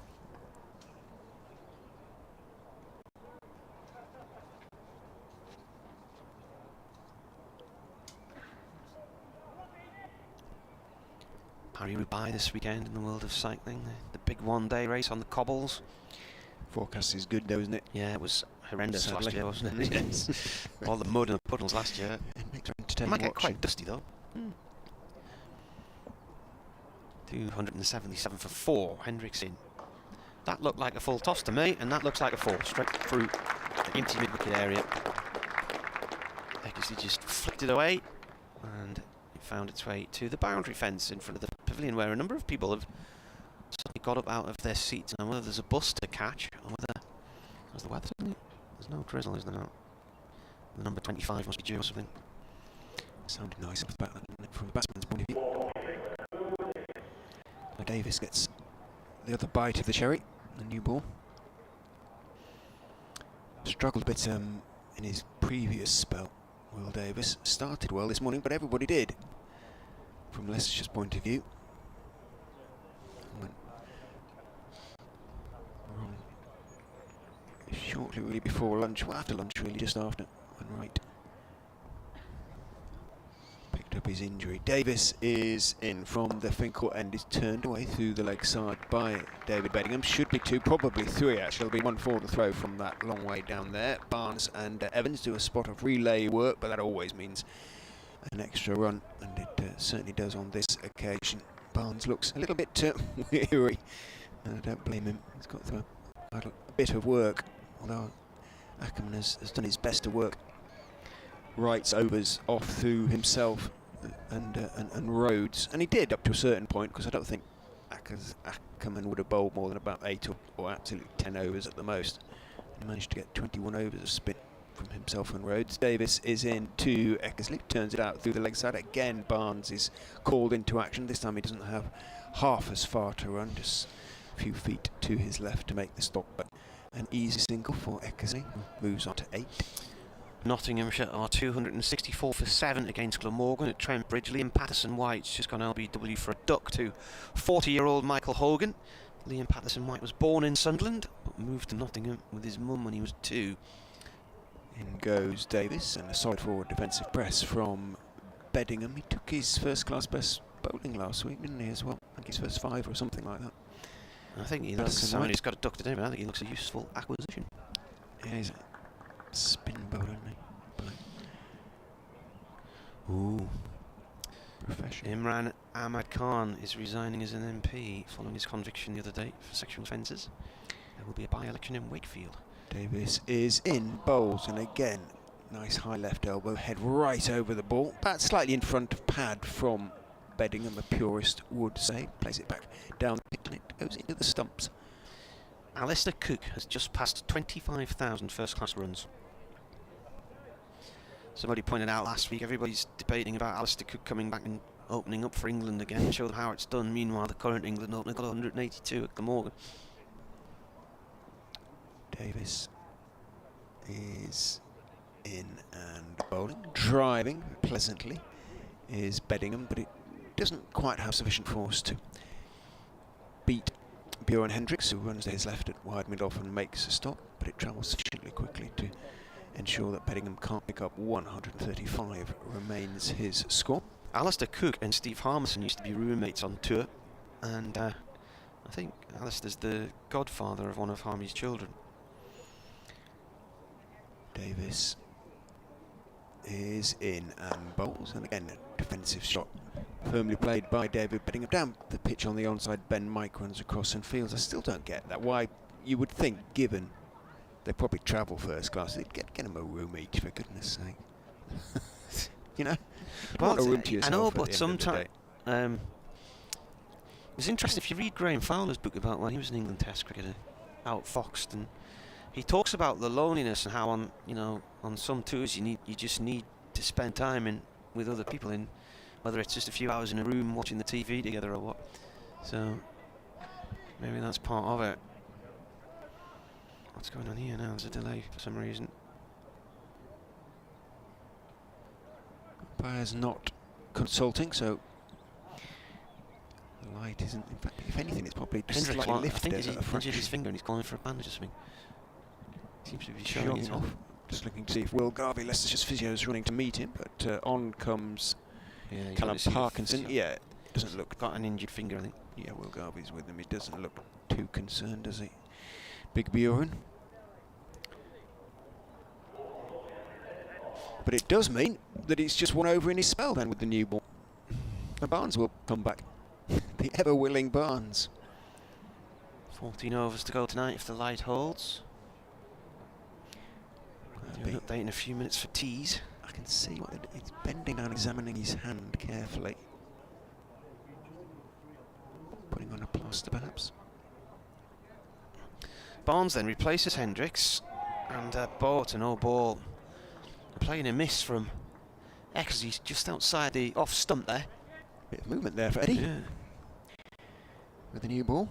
B: Paris-Roubaix this weekend in the world of cycling, the big one-day race on the cobbles.
A: Forecast is good though, isn't it?
B: Yeah, it was horrendous
A: Sadly.
B: last year, wasn't it?
A: Yes.
B: All the mud and the puddles last year.
A: It makes
B: It might get quite dusty though. 277 for 4, Hendricks in. That looked like a full toss to me, and that looks like a 4, straight through the empty mid-wicket area. Eckersley just flicked it away, and it found its way to the boundary fence in front of the pavilion, where a number of people have suddenly got up out of their seats, and whether there's a bus to catch, or whether... How's the weather, isn't it? There's no drizzle, is there not? The number 25 must be due or something.
A: Sounded nice off the back from the batsman's point of view. Davis gets the other bite of the cherry, the new ball. Struggled a bit in his previous spell, Will Davis. Started well this morning, but everybody did, from Leicestershire's point of view. Went wrong shortly, really, before lunch. Well, after lunch, really, just after. Went right. Up his injury. Davis is in from the Finkel end, is turned away through the leg side by David Bedingham. Should be 2, probably 3 actually. There'll be 1 for the throw from that long way down there. Barnes and Evans do a spot of relay work, but that always means an extra run, and it certainly does on this occasion. Barnes looks a little bit weary, and I don't blame him. He's got through a bit of work, although Ackerman has done his best to work rights overs off through himself and Rhodes, and he did up to a certain point, because I don't think Ackerman would have bowled more than about 8 or absolutely 10 overs at the most. He managed to get 21 overs of spin from himself and Rhodes. Davis is in to Eckersley, turns it out through the leg side. Again, Barnes is called into action. This time he doesn't have half as far to run, just a few feet to his left to make the stop, but an easy single for Eckersley, who moves on to 8.
B: Nottinghamshire are 264 for 7 against Glamorgan at Trent Bridge. Liam Patterson-White's just gone LBW for a duck to 40-year-old Michael Hogan. Liam Patterson-White was born in Sunderland, but moved to Nottingham with his mum when he was 2.
A: In goes Davis, and a solid forward defensive press from Bedingham. He took his first-class best bowling last week, didn't he, as well? I think his first 5 or something like that.
B: I think he looks, someone who's got a duck today, but I think he looks a useful acquisition.
A: Yeah, he's a spin bowler, isn't he?
B: Ooh.
A: Professional.
B: Imran Ahmad Khan is resigning as an MP following his conviction the other day for sexual offences. There will be a by-election in Wakefield.
A: Davis is in, bowls, and again, nice high left elbow, head right over the ball. Bat slightly in front of pad from Bedingham, a purist would say. Plays it back down the pitch, and it goes into the stumps.
B: Alistair Cook has just passed 25,000 first-class runs. Somebody pointed out last week, everybody's debating about Alistair Cook coming back and opening up for England again, show them how it's done. Meanwhile, the current England opener got 182 at Glamorgan.
A: Davis is in and bowling. Driving pleasantly is Bedingham, but it doesn't quite have sufficient force to beat Bjorn Hendricks, who runs to his left at wide mid-off and makes a stop, but it travels sufficiently quickly to ensure that Bedingham can't pick up 135, remains his score.
B: Alistair Cook and Steve Harmison used to be roommates on tour, and I think Alistair's the godfather of one of Harmy's children.
A: Davis is in and bowls, and again a defensive shot firmly played by David Bedingham. Down the pitch on the onside, Ben Mike runs across and fields. I still don't get that. Why, you would think, given they probably travel first class, they'd get them a room each, for goodness sake. You know,
B: Well,
A: want a room to yourself.
B: I know,
A: at
B: but
A: the end
B: sometimes
A: of the day.
B: it's interesting if you read Graham Fowler's book about when he was an England Test cricketer out at Foxton. He talks about the loneliness and how on some tours you just need to spend time with other people, in whether it's just a few hours in a room watching the TV together or what. So maybe that's part of it. What's going on here now? There's a delay for some reason.
A: Umpire's not consulting, so the light isn't. In fact, if anything, it's probably just
B: Hendrick's
A: slightly
B: I think
A: lifted.
B: he's injured his finger and he's calling for a bandage or something. Seems to be showing it off.
A: Just looking to see if Will Garvey, Leicestershire's physio, is running to meet him, but on comes Callum Parkinson. Yeah, it doesn't look.
B: Got an injured finger, I think.
A: Yeah, Will Garvey's with him. He doesn't look too concerned, does he? Big Buren. But it does mean that he's just won over in his spell then with the new ball. And Barnes will come back. The ever-willing Barnes.
B: 14 overs to go tonight if the light holds. Do an update in a few minutes for tees.
A: I can see what he's bending down, examining his hand carefully. Putting on a plaster, perhaps.
B: Barnes then replaces Hendricks, and Boat and ball. Playing a miss from Eckersley just outside the off stump there.
A: Bit of movement there for Eddie.
B: Yeah.
A: With the new ball.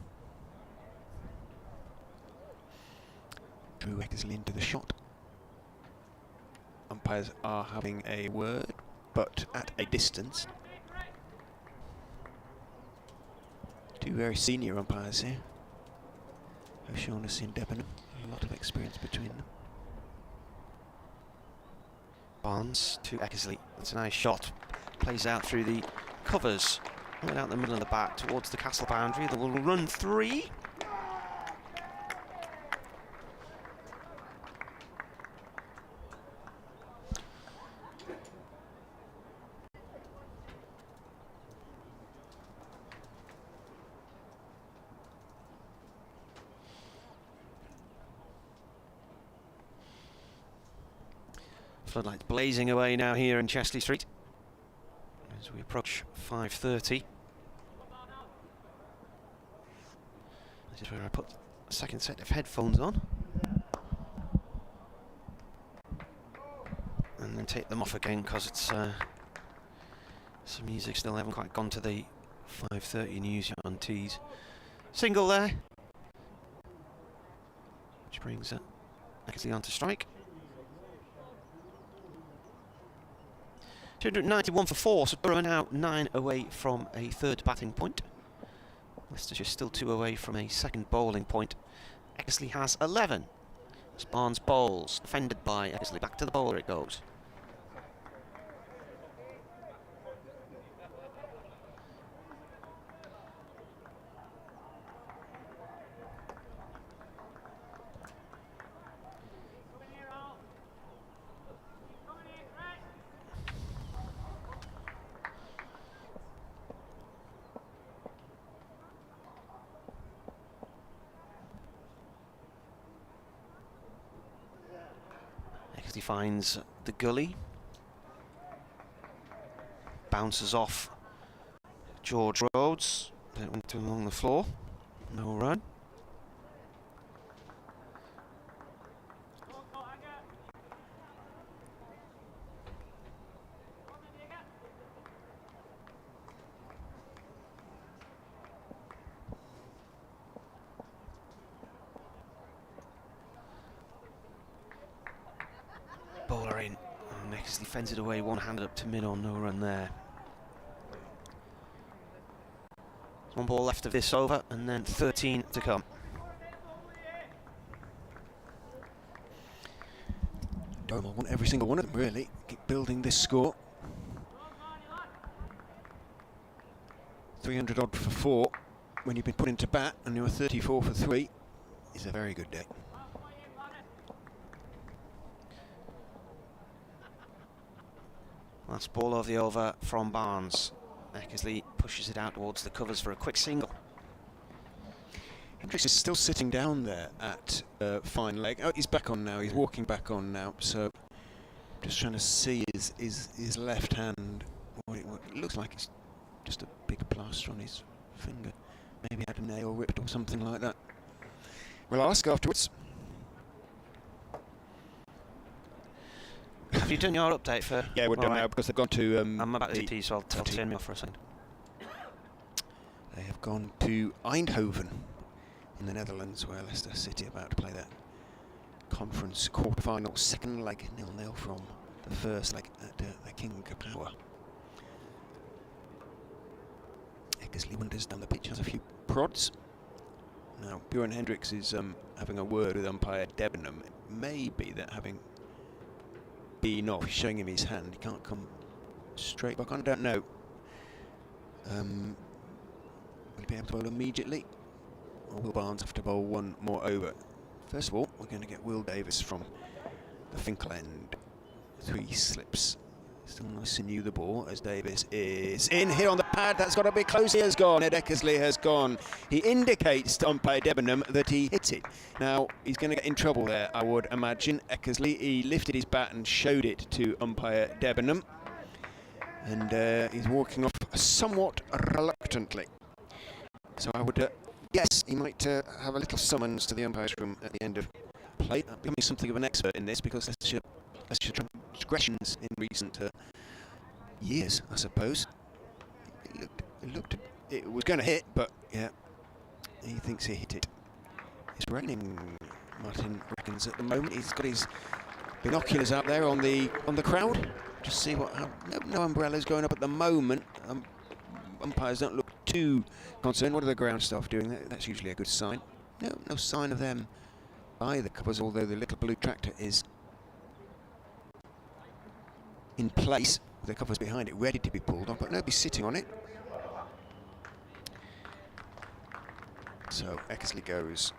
A: Drew Eckersley into the shot. Umpires are having a word, but at a distance. Two very senior umpires here. O'Shaughnessy and Debenham. A lot of experience between them.
B: Barnes to Eckersley. That's a nice shot. Plays out through the covers. Right out the middle of the bat towards the castle boundary. They will run 3. Floodlights blazing away now here in Chesley Street as we approach 5:30. This is where I put a second set of headphones on and then take them off again because it's some music still haven't quite gone to the 5:30 news yet on tees. Single there, which brings Eckersley on to strike. 291 for 4, so Durham now 9 away from a third batting point. Leicestershire still 2 away from a second bowling point. Eckersley has 11. As Barnes bowls, defended by Eckersley. Back to the bowler it goes. He finds the gully, bounces off George Rhodes, then went along the floor, no run. Bowler in, and Eckersley fends it away, one-handed up to mid-on, no run there. There's one ball left of this over, and then 13 to come.
A: Durham want every single one of them, really. Keep building this score. 300 odd for 4 when you've been put into bat, and you're 34 for 3 is a very good day.
B: Last ball of the over from Barnes. Eckersley pushes it out towards the covers for a quick single.
A: Hendricks is still sitting down there at fine leg. Oh, he's back on now. He's walking back on now. So Just trying to see his left hand. What it looks like it's just a big plaster on his finger. Maybe had a nail ripped or something like that. We'll ask afterwards.
B: Have you done your update for?
A: Yeah, we're done now because they've gone to.
B: I'm about to tea, so I'll turn me off for a second.
A: They have gone to Eindhoven in the Netherlands, where Leicester City are about to play their conference quarter-final second leg, 0-0 from the first leg at the King Power. Eckersley wanders down the pitch, has a few prods. Now, Bjorn Hendricks is having a word with umpire Debenham. It may be that having been off, showing him his hand, he can't come straight back on. I don't know. Will he be able to bowl immediately? Or will Barnes have to bowl one more over? First of all, we're going to get Will Davis from the Finkel end. 3 slips. Still nice and new the ball as Davis is in here on the pad. That's got to be close. He has gone. Ed Eckersley has gone. He indicates to umpire Debenham that he hit it. Now, he's going to get in trouble there, I would imagine. Eckersley, he lifted his bat and showed it to umpire Debenham. And he's walking off somewhat reluctantly. So I would guess he might have a little summons to the umpire's room at the end of play. I'm becoming something of an expert in this because Leicestershire transgressions in recent years, I suppose. It was going to hit, but yeah, he thinks he hit it. It's raining, Martin reckons, at the moment. He's got his binoculars out there on the crowd. Just see what. No umbrellas going up at the moment. Umpires don't look too concerned. What are the ground staff doing? That's usually a good sign. No sign of them by the covers, although the little blue tractor is in place with the covers behind it, ready to be pulled off, but nobody's sitting on it. So Eckersley goes.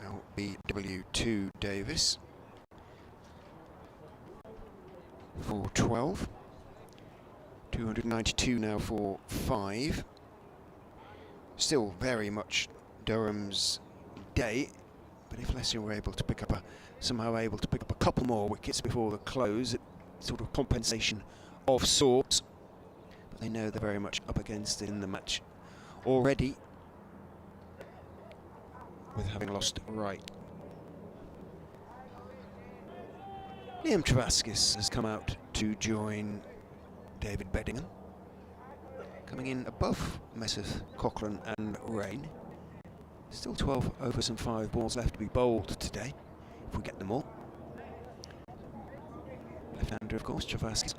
A: Now BW2 Davis. 412. 292 now for 5. Still very much Durham's day, but if Leicester were somehow able to pick up a couple more wickets before the close, sort of compensation of sorts. But they know they're very much up against it in the match already, with having lost right. Liam Travaskis has come out to join David Bedingham, coming in above Messrs Cochrane and Rain. Still 12 overs and 5 balls left to be bowled today, if we get them all. Left-hander, of course, Travaskis.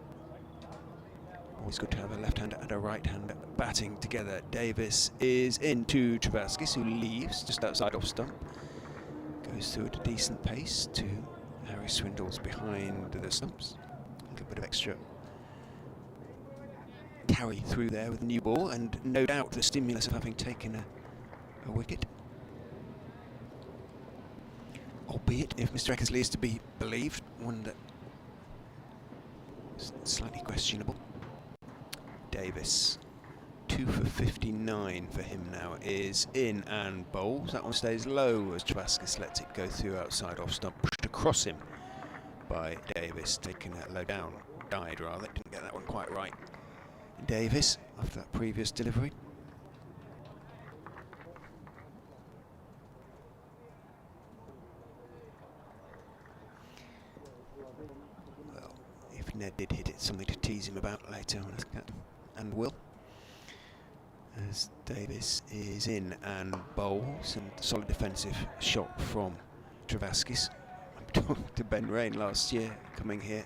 A: Always good to have a left-hander and a right-hander batting together. Davis is into Travaskis, who leaves just outside off stump. Goes through at a decent pace to Harry Swindle's behind the stumps. A little bit of extra carry through there with the new ball, and no doubt the stimulus of having taken a wicket. Albeit, if Mr Eckersley is to be believed, one that is slightly questionable. Davis, 2 for 59 for him now, is in and bowls. That one stays low as Travaskis lets it go through outside off stump, pushed across him by Davis, taking that low down, died rather, didn't get that one quite right. Davis, after that previous delivery. Well, if Ned did hit it, something to tease him about later, and will. As Davis is in and bowls, and solid defensive shot from Travaskis. I'm talking to Ben Rain last year, coming here.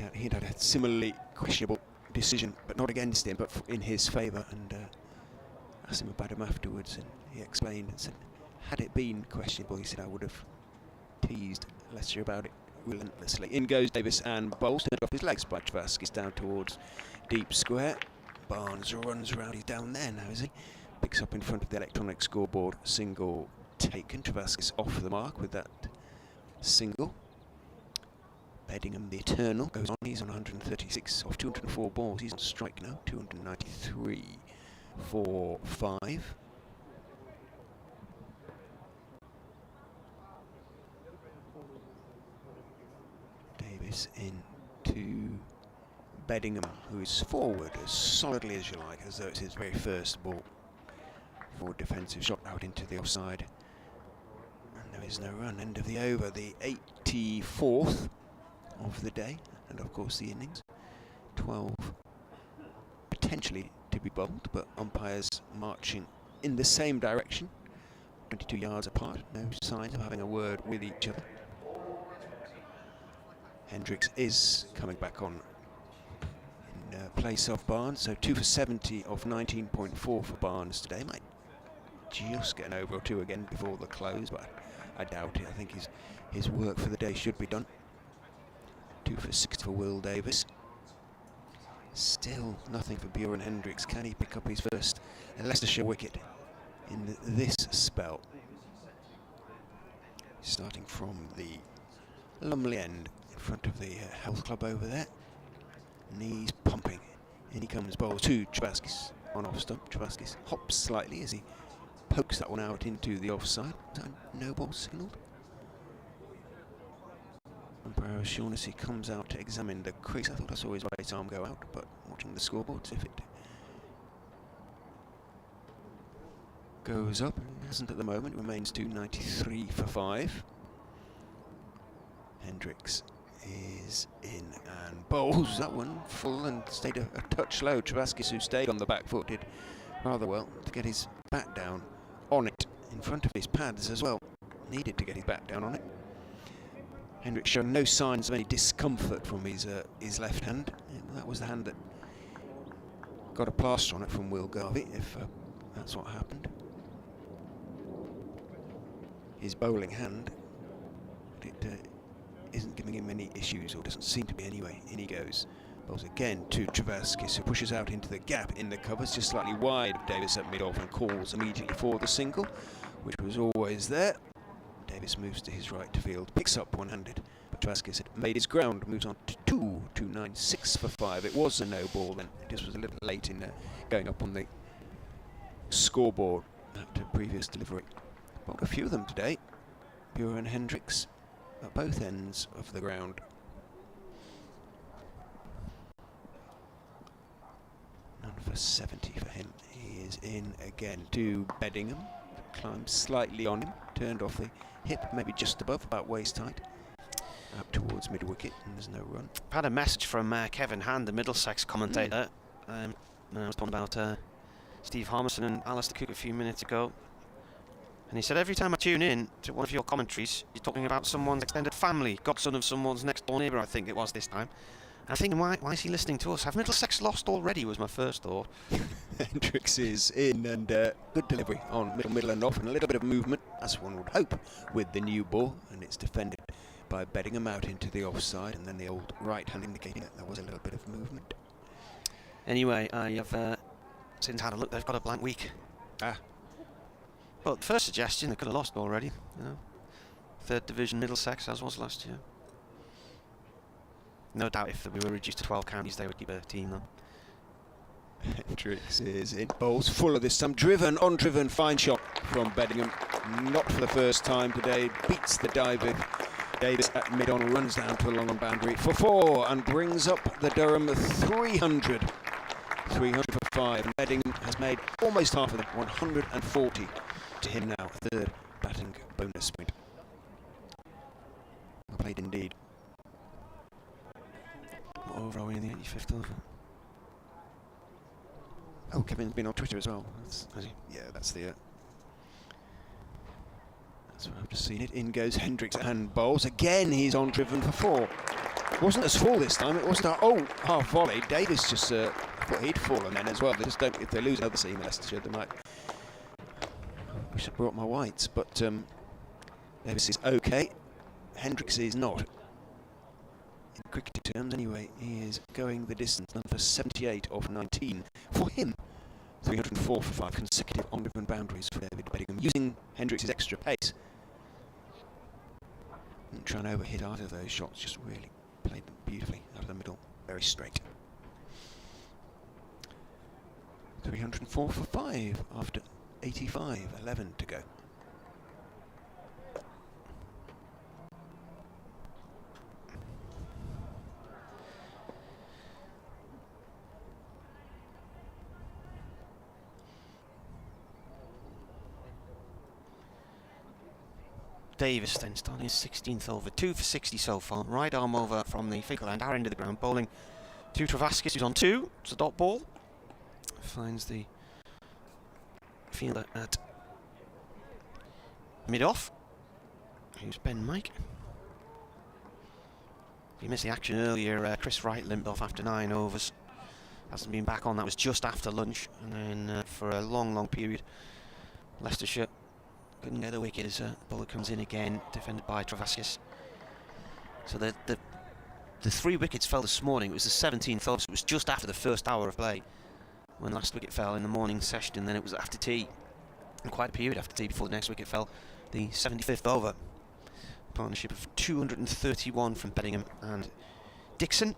A: And he'd had a similarly questionable decision, but not against him, but in his favour, and asked him about him afterwards, and he explained and said, had it been questionable, he said, I would have teased Leicester about it relentlessly. In goes Davis and bowls, turned off his legs by Travaskis down towards deep square. Barnes runs around, he's down there now, is he? Picks up in front of the electronic scoreboard, single taken. Travaskis off the mark with that single. Bedingham, the Eternal, goes on. He's on 136 off 204 balls. He's on strike now, 293 for 5. Davis in to Bedingham, who is forward as solidly as you like, as though it's his very first ball. Forward defensive shot out into the offside. And there is no run. End of the over, the 84th of the day, and of course the innings. 12 potentially to be bowled, but umpires marching in the same direction, 22 yards apart. No signs of having a word with each other. Hendricks is coming back on in place of Barnes, so 2 for 70 of 19.4 for Barnes today. Might just get an over or two again before the close, but I doubt it. I think his work for the day should be done. 2 for 6 for Will Davis. Still nothing for Bjorn Hendricks. Can he pick up his first Leicestershire wicket in this spell? Starting from the Lumley end in front of the health club over there. Knees pumping. In he comes, bowl to Travaskis on off stump. Travaskis hops slightly as he pokes that one out into the offside. Is that no ball signalled? Umpire O'Shaughnessy comes out to examine the crease. I thought I saw his right arm go out, but watching the scoreboard, if it goes up, it hasn't at the moment. It remains 293 for 5. Hendricks is in and bowls that one full and stayed a touch low. Travaskis, who stayed on the back foot, did rather well to get his bat down on it in front of his pads as well. Needed to get his bat down on it. Hendricks showed no signs of any discomfort from his left hand. That was the hand that got a plaster on it from Will Garvey, if that's what happened. His bowling hand, it isn't giving him any issues, or doesn't seem to be anyway. In he goes. Bowls again to Travaskis, who pushes out into the gap in the covers, just slightly wide of Davis at mid-off, and calls immediately for the single, which was always there. Davis moves to his right field, picks up one-handed, but Travaskis had made his ground, moves on to 296 for 5. It was a no ball then. It just was a little late in going up on the scoreboard after previous delivery. Bowled a few of them today. Bjorn Hendricks at both ends of the ground. None for 70 for him. He is in again to Bedingham. Climbed slightly on him, turned off the hip, maybe just above, about waist height, up towards mid-wicket, and there's no run.
B: I've had a message from Kevin Hand, the Middlesex commentator. I was talking about Steve Harmison and Alistair Cook a few minutes ago, and he said every time I tune in to one of your commentaries, you're talking about someone's extended family, godson of someone's next door neighbour, I think it was this time. And I'm thinking, why is he listening to us? Have Middlesex lost already, was my first thought.
A: Hendricks is in, and good delivery on middle and off, and a little bit of movement, as one would hope, with the new ball, and it's defended by Bedingham out into the offside, and then the old right hand indicating that there was a little bit of movement.
B: Anyway, I have since had a look. They've got a blank week. Well, the first suggestion, they could have lost already. You know, 3rd Division Middlesex, as was last year. No doubt if we were reduced to 12 counties, they would keep a team though.
A: Hendricks is in. Bowls full of this time. Driven, on-driven, fine shot from Bedingham. Not for the first time today. Beats the dive. Davis at mid-on, runs down to the long-on boundary for 4 and brings up the Durham 300. 300 for 5. And Bedingham has made almost half of them. 140 to him now. 3rd batting bonus point. Well played indeed. What over are we in the 85th over? Oh, Kevin's been on Twitter as well. Has he? Yeah, that's the. That's what I've just seen it. In goes Hendricks and bowls. Again, he's on driven for 4. It wasn't as full this time. It wasn't half volley. Davis just thought he'd fallen then as well. They just don't. If they lose another seam in Leicestershire, they might. Wish I'd brought my whites, but Davis is okay. Hendricks is not. In cricket terms, anyway, he is going the distance. Number 78 of 19 for him. 304 for 5 consecutive on-driven boundaries for David Bedingham, using Hendricks' extra pace. Didn't try and overhit either of those shots, just really played them beautifully out of the middle, very straight. 304 for 5 after 85, 11 to go.
B: Davis then starting his 16th over, 2 for 60 so far. Right arm over from the fickle end, our end of the ground, bowling to Travaskis, who's on 2. It's a dot ball. Finds the fielder at mid-off, who's Ben Mike. He missed the action earlier. Chris Wright limped off after 9 overs. Hasn't been back on. That was just after lunch, and then for a long period, Leicestershire couldn't get a wicket as bowler comes in again, defended by Travaskis. So the 3 wickets fell this morning. It was the 17th over, so it was just after the first hour of play when the last wicket fell in the morning session, and then it was after tea, and quite a period after tea before the next wicket fell, the 75th over. Partnership of 231 from Bedingham and Dixon.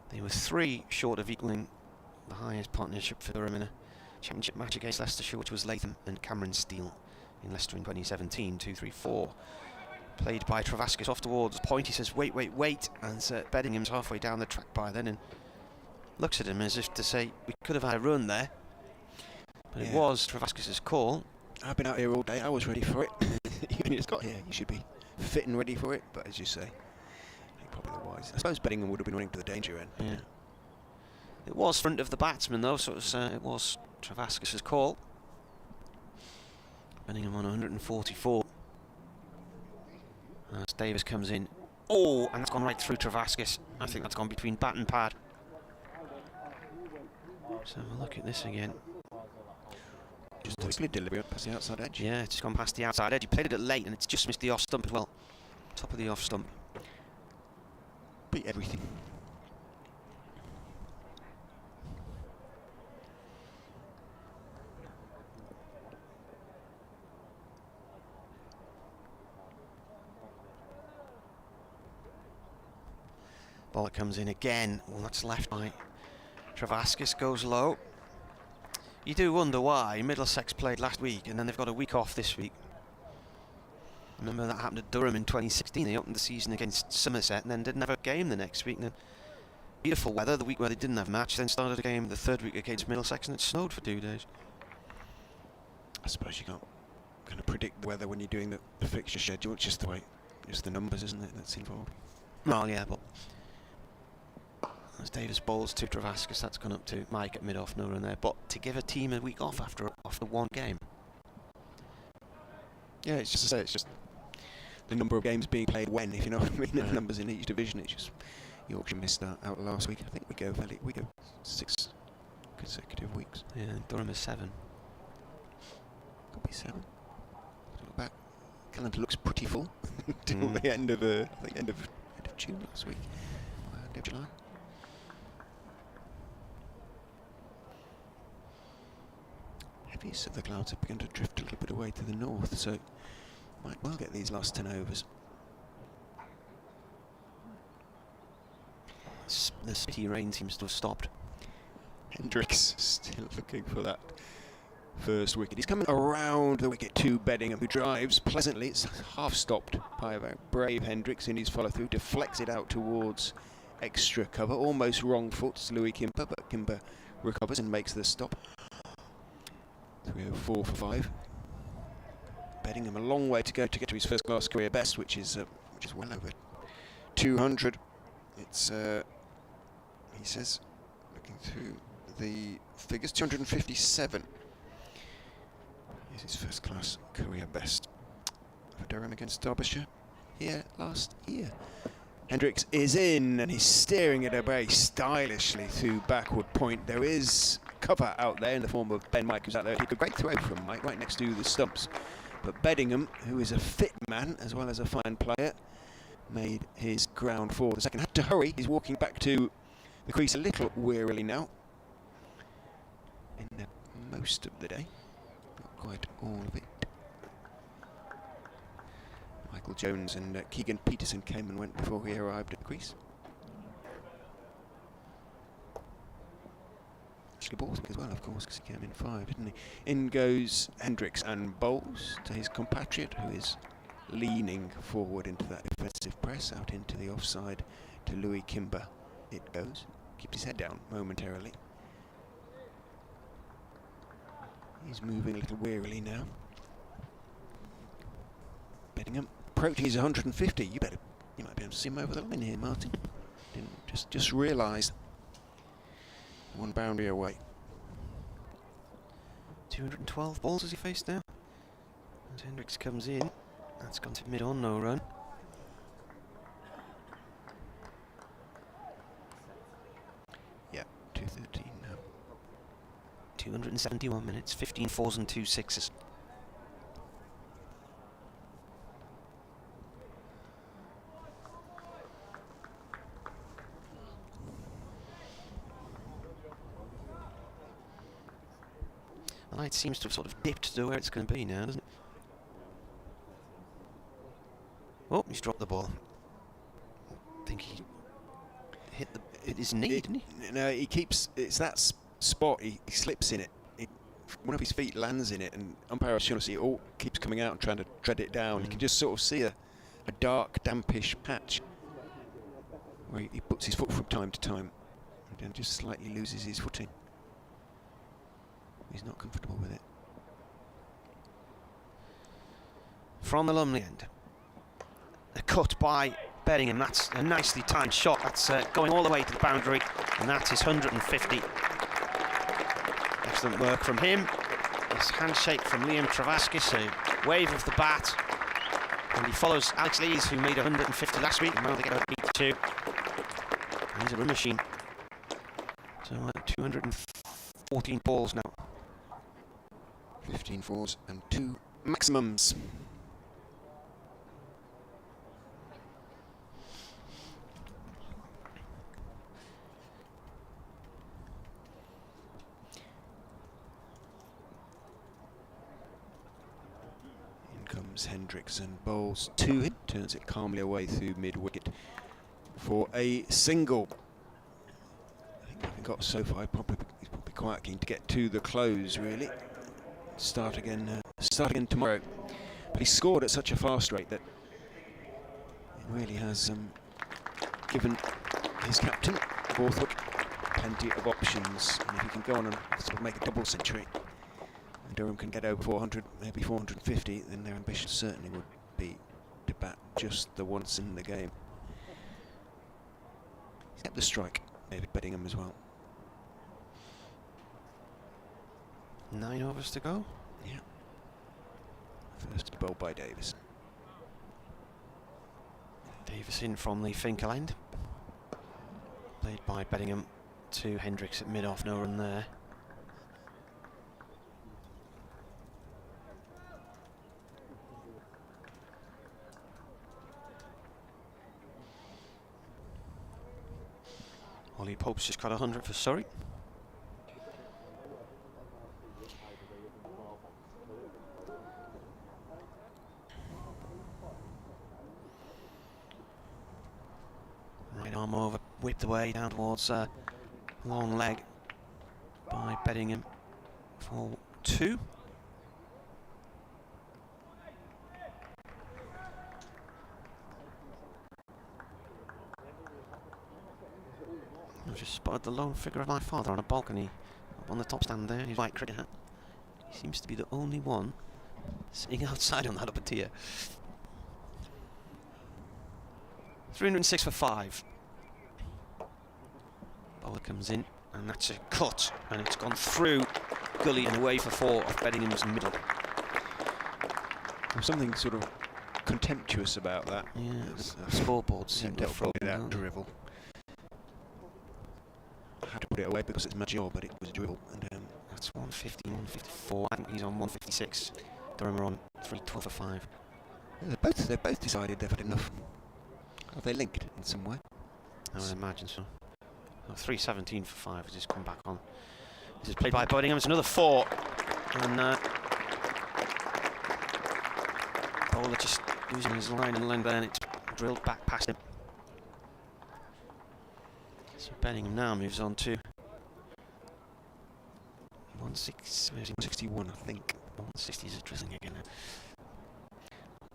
B: They were 3 short of equalling the highest partnership for Durham in a championship match against Leicestershire, which was Latham and Cameron Steele in Leicester in 2017, 2-3-4. Played by Travaskis off towards point. He says, wait, and Bedingham's halfway down the track by then and looks at him as if to say, we could have had a run there. But it was Travaskis' call.
A: I've been out here all day, I was ready for it. You just got here, you should be fit and ready for it, but as you say, probably the wise. I suppose Bedingham would have been running to the danger end.
B: Yeah. It was front of the batsman though, so it was Travaskis' call. Bedingham on 144. As Davis comes in. Oh, and it's gone right through Travaskis. I think that's gone between bat and pad. Let's have a look at this again.
A: Just totally deliberate past the outside edge.
B: Yeah, it's gone past the outside edge. He played it late and it's just missed the off stump as well. Top of the off stump.
A: Beat everything.
B: Ball comes in again. Well, that's left by Travaskis, goes low. You do wonder why. Middlesex played last week and then they've got a week off this week. Remember that happened to Durham in 2016. They opened the season against Somerset and then didn't have a game the next week. And then beautiful weather the week where they didn't have a match, then started a game the 3rd week against Middlesex and it snowed for 2 days.
A: I suppose you can't kind of predict the weather when you're doing the fixture schedule. It's just the way, just the numbers, isn't it, that's involved.
B: Well, yeah, but as Davis bowls to Travaskis, that's gone up to Mike at mid-off, no run there. But to give a team a week off after one game.
A: Yeah, it's just to say, it's just the number of games being played when, if you know what I mean, the numbers in each division. It's just Yorkshire missed out last week. I think we go 6 consecutive weeks.
B: Yeah, Durham is 7.
A: Could be 7. Look back, calendar looks pretty full till the end of I think end of June last week, end of July. Heaviest of the clouds have begun to drift a little bit away to the north, so might well get these last 10 overs.
B: The city rain seems to have stopped.
A: Hendricks still looking for that first wicket. He's coming around the wicket to Bedingham, who drives pleasantly. It's half stopped by a brave Hendricks in his follow through, deflects it out towards extra cover, almost wrong foot Louis Kimber, but Kimber recovers and makes the stop. 304 for 5. Bedingham a long way to go to get to his first class career best, which is well over 200. It's he says, looking through the figures, 257 is his first class career best for Durham against Derbyshire here last year. Hendricks is in and he's steering it away stylishly through backward point. There is cover out there in the form of Ben Mike, who's out there. He could great throw from Mike right next to the stumps. But Bedingham, who is a fit man as well as a fine player, made his ground for the second. Had to hurry. He's walking back to the crease a little wearily now. In most of the day. Not quite all of it. Michael Jones and Keegan Peterson came and went before he arrived at the crease. Actually bowls as well, of course, because he came in 5, didn't he? In goes Hendricks and bowls to his compatriot, who is leaning forward into that defensive press, out into the offside to Louis Kimber. It goes. Keeps his head down momentarily. He's moving a little wearily now. Bedingham approaching his 150. You might be able to see him over the line here, Martin. Didn't just realised. One boundary away.
B: 212 balls as he faced now. As Hendricks comes in, that's gone to mid on, no run.
A: Yeah, 213 now.
B: 271 minutes, 15 fours and 2 sixes. The light seems to have sort of dipped to where it's going to be now, doesn't it? Oh, he's dropped the ball. I think he hit his knee, didn't he?
A: No, he keeps... It's that spot, he slips in it. One of his feet lands in it, and umpire O'Shaughnessy all keeps coming out and trying to tread it down. You can just sort of see a dark, dampish patch where he puts his foot from time to time and then just slightly loses his footing. He's not comfortable with it.
B: From the Lumley end. A cut by Bedingham. That's a nicely timed shot. That's going all the way to the boundary, and that is 150. Excellent work from him. This handshake from Liam Travaskis, a wave of the bat. And he follows Alex Lees, who made 150 last week, and now they get 82. And he's a run machine. So 214 balls now.
A: 15 fours and 2 maximums. In comes Hendricks and bowls 2 in, turns it calmly away through mid-wicket for a single. I think having got so far, he's probably quite keen to get to the close, really. Start again tomorrow. But he scored at such a fast rate that it really has given his captain, Borthwick, plenty of options. And if he can go on and sort of make a double century, and Durham can get over 400, maybe 450, then their ambition certainly would be to bat just the once in the game. He's kept the strike, David Bedingham as well.
B: 9 overs to go.
A: Yeah. First bowl by Davis.
B: Davis in from the Finkel end. Played by Bedingham to Hendricks at mid-off, no run there. Ollie Pope's just got 100 for Surrey. Right arm over, whipped away down towards long leg by Bedingham for 2. I've just spotted the lone figure of my father on a balcony up on the top stand there, his white cricket hat. He seems to be the only one sitting outside on that upper tier. 306 for 5. Bowler comes in, and that's a cut, and it's gone through gully and away for 4 of Beddingham's middle.
A: There's something sort of contemptuous about that.
B: Yeah, the scoreboard seemed to throw
A: that drivel. I had to put it away because it's my job, but it was a drivel. And
B: that's 150, 154. I think he's on 156. Durham are on 312 for 5.
A: They've both decided they've had enough. Are they linked in some way?
B: I would imagine so. 317 for 5 has just come back on. This is played by Bedingham. It's another 4. And bowler just losing his line and line there, and it's drilled back past him. So Bedingham now moves on to
A: 161, I think.
B: 160 is drizzling again now.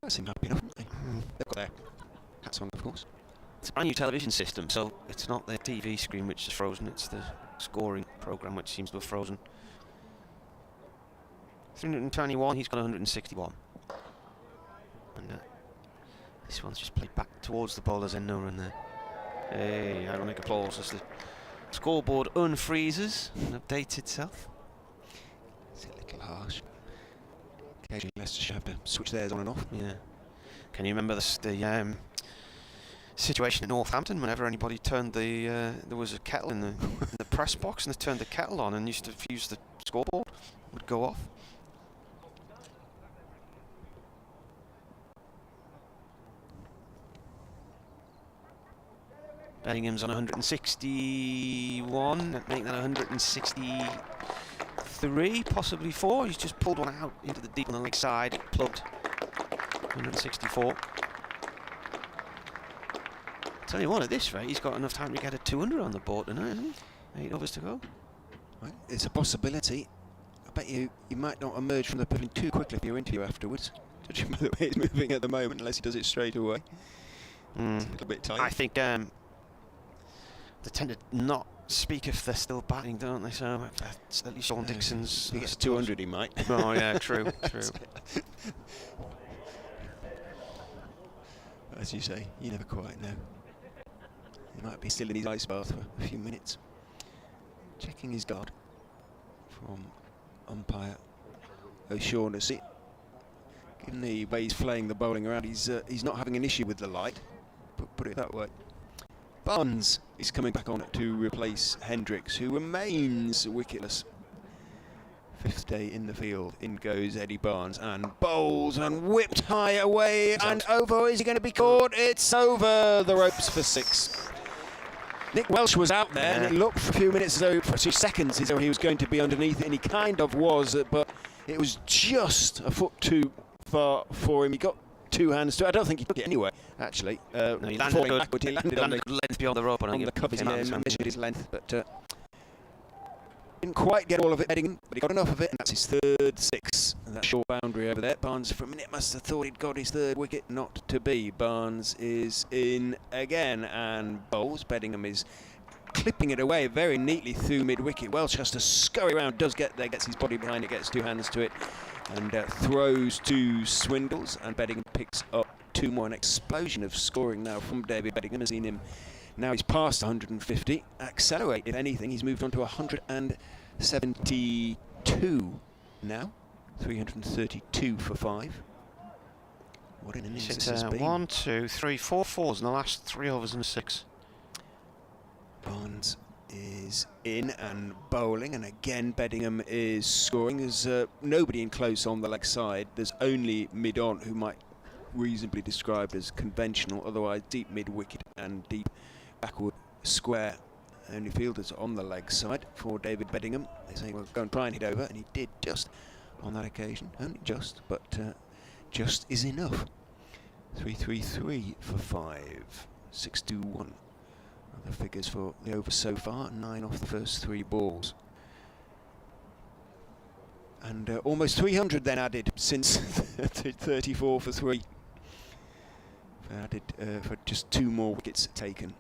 A: That seemed happy enough, haven't they? They've got their hats on, of course.
B: It's a brand new television system, so it's not the TV screen which is frozen, it's the scoring programme which seems to have frozen. 321, he's got 161. And This one's just played back towards the bowler's end, no run there. Hey, ironic applause as the scoreboard unfreezes and updates itself.
A: It's a little harsh. Occasionally Leicestershire have to switch theirs on and off.
B: Yeah. Can you remember the situation in Northampton whenever anybody turned there was a kettle in the press box and they turned the kettle on and used to fuse the scoreboard, it would go off. Bellingham's on 161, make that 163, possibly 4. He's just pulled one out into the deep on the leg side, plugged 164. Tell you what, at this rate, he's got enough time to get a 200 on the board tonight, hasn't he? 8 overs to go.
A: Well, it's a possibility. I bet you might not emerge from the pavilion too quickly for your interview afterwards, judging by the way he's moving at the moment, unless he does it straight away. It's a little bit tight.
B: I think they tend to not speak if they're still batting, don't they? So at least Sean Dixon's...
A: If he gets 200, he might.
B: Oh, yeah, true.
A: As you say, you never quite know. He might be still in his ice bath for a few minutes. Checking his guard from umpire O'Shaughnessy. Given the way he's flaying the bowling around, he's not having an issue with the light. Put it that way. Barnes is coming back on to replace Hendricks, who remains wicketless. 5th day in the field. In goes Eddie Barnes and bowls and whipped high away and over. Is he going to be caught? It's over the ropes for 6. Nick Welsh was out there and it looked for a few minutes as though, for a few seconds, as though he was going to be underneath it, and he kind of was, but it was just a foot too far for him. He got 2 hands to it. I don't think he took it anyway, actually.
B: No, he landed
A: on
B: the length beyond the rope
A: on the covers, measured his length, but didn't quite get all of it, Bedingham, but he got enough of it, and that's his 3rd 6. And that short boundary over there. Barnes for a minute must have thought he'd got his 3rd wicket. Not to be. Barnes is in again and bowls. Bedingham is clipping it away very neatly through mid-wicket. Welsh has to scurry around, does get there, gets his body behind it, gets 2 hands to it, and throws to Swindles, and Bedingham picks up 2 more. An explosion of scoring now from David Bedingham. Has seen him, now he's past 150, accelerate if anything. He's moved on to 172 now, 332 for 5. What an innings this has been.
B: 1, 2, 3, 4 fours in the last 3 overs and 6.
A: Barnes is in and bowling, and again Bedingham is scoring. There's nobody in close on the leg side. There's only mid-on, who might reasonably described as conventional, otherwise deep mid-wicket and deep backward square. Only fielders on the leg side for David Bedingham. They say, well, go and try and hit over, and he did just on that occasion. Only just, but just is enough. 333 for 5. 621. The figures for the over so far, 9 off the first 3 balls. And almost 300 then added since 34 for 3. Added for just 2 more wickets taken.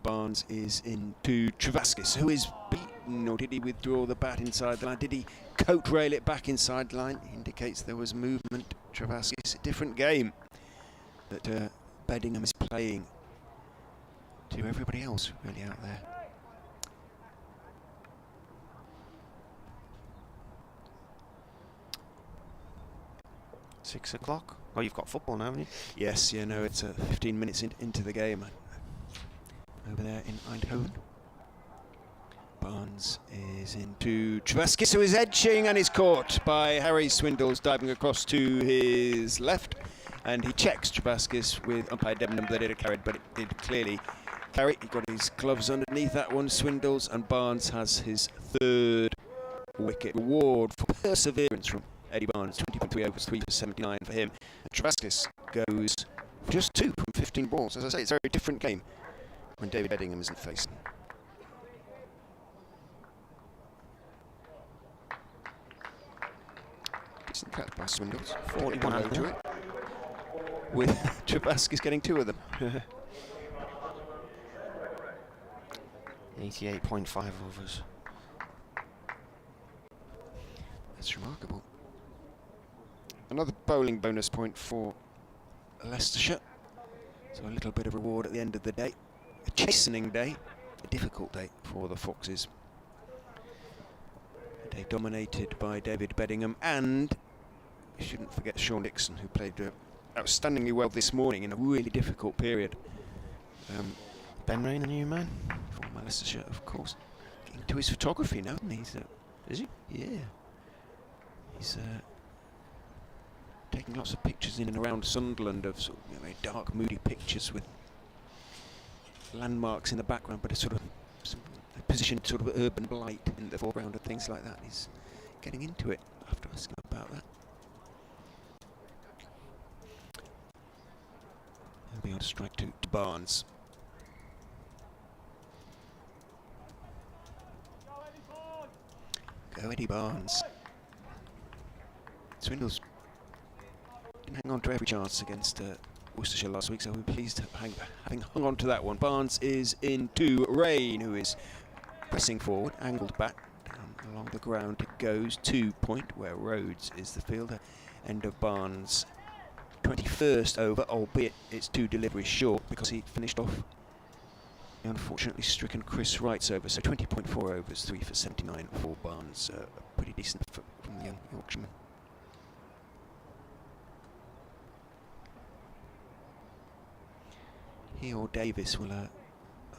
A: Barnes is into Travaskis, who is beaten, or did he withdraw the bat inside the line? Did he coat rail it back inside the line? Indicates there was movement. Travaskis, a different game that Bedingham is playing to everybody else really out there.
B: £6. Oh, you've got football now, haven't you?
A: Yes, yeah, no, it's 15 minutes into the game over there in Eindhoven. Barnes is into Travaskis, who is edging and is caught by Harry Swindles, diving across to his left, and he checks Travaskis with umpire Debenham that it had carried, but it did clearly carry. He got his gloves underneath that one, Swindles, and Barnes has his 3rd wicket. Reward for perseverance from Eddie Barnes, 20.3 overs, 3 for 79 for him. And Travaskis goes for just 2 from 15 balls. As I say, it's a very different game when David Bedingham isn't facing. Decent catch by Swindles.
B: 41
A: over it, with Travaskis getting 2 of them.
B: 88.5 overs.
A: That's remarkable. Another bowling bonus point for Leicestershire. So a little bit of reward at the end of the day. A chastening day, a difficult day for the Foxes. A day dominated by David Bedingham, and we shouldn't forget Sean Dixon, who played outstandingly well this morning in a really difficult period.
B: Ben Rain, the new man?
A: From Leicestershire, of course. Getting to his photography now, isn't he?
B: Is he?
A: Yeah. He's taking lots of pictures in and around Sunderland of sort of, very dark, moody pictures with landmarks in the background, but a sort of positioned sort of urban blight in the foreground and things like that. He's getting into it. I'll have to ask him about that. He'll be on strike to Barnes. Go Eddie Barnes. Swindles didn't hang on to every chance against Worcestershire last week, so we're pleased having hung on to that one. Barnes is into Rain, who is pressing forward, angled back, down along the ground it goes, 2 point, where Rhodes is the fielder. End of Barnes' 21st over, albeit it's 2 deliveries short because he finished off the unfortunately stricken Chris Wright's over, so 20.4 overs, 3 for 79 for Barnes. Pretty decent from the young Yorkshireman. He or Davis will, I'll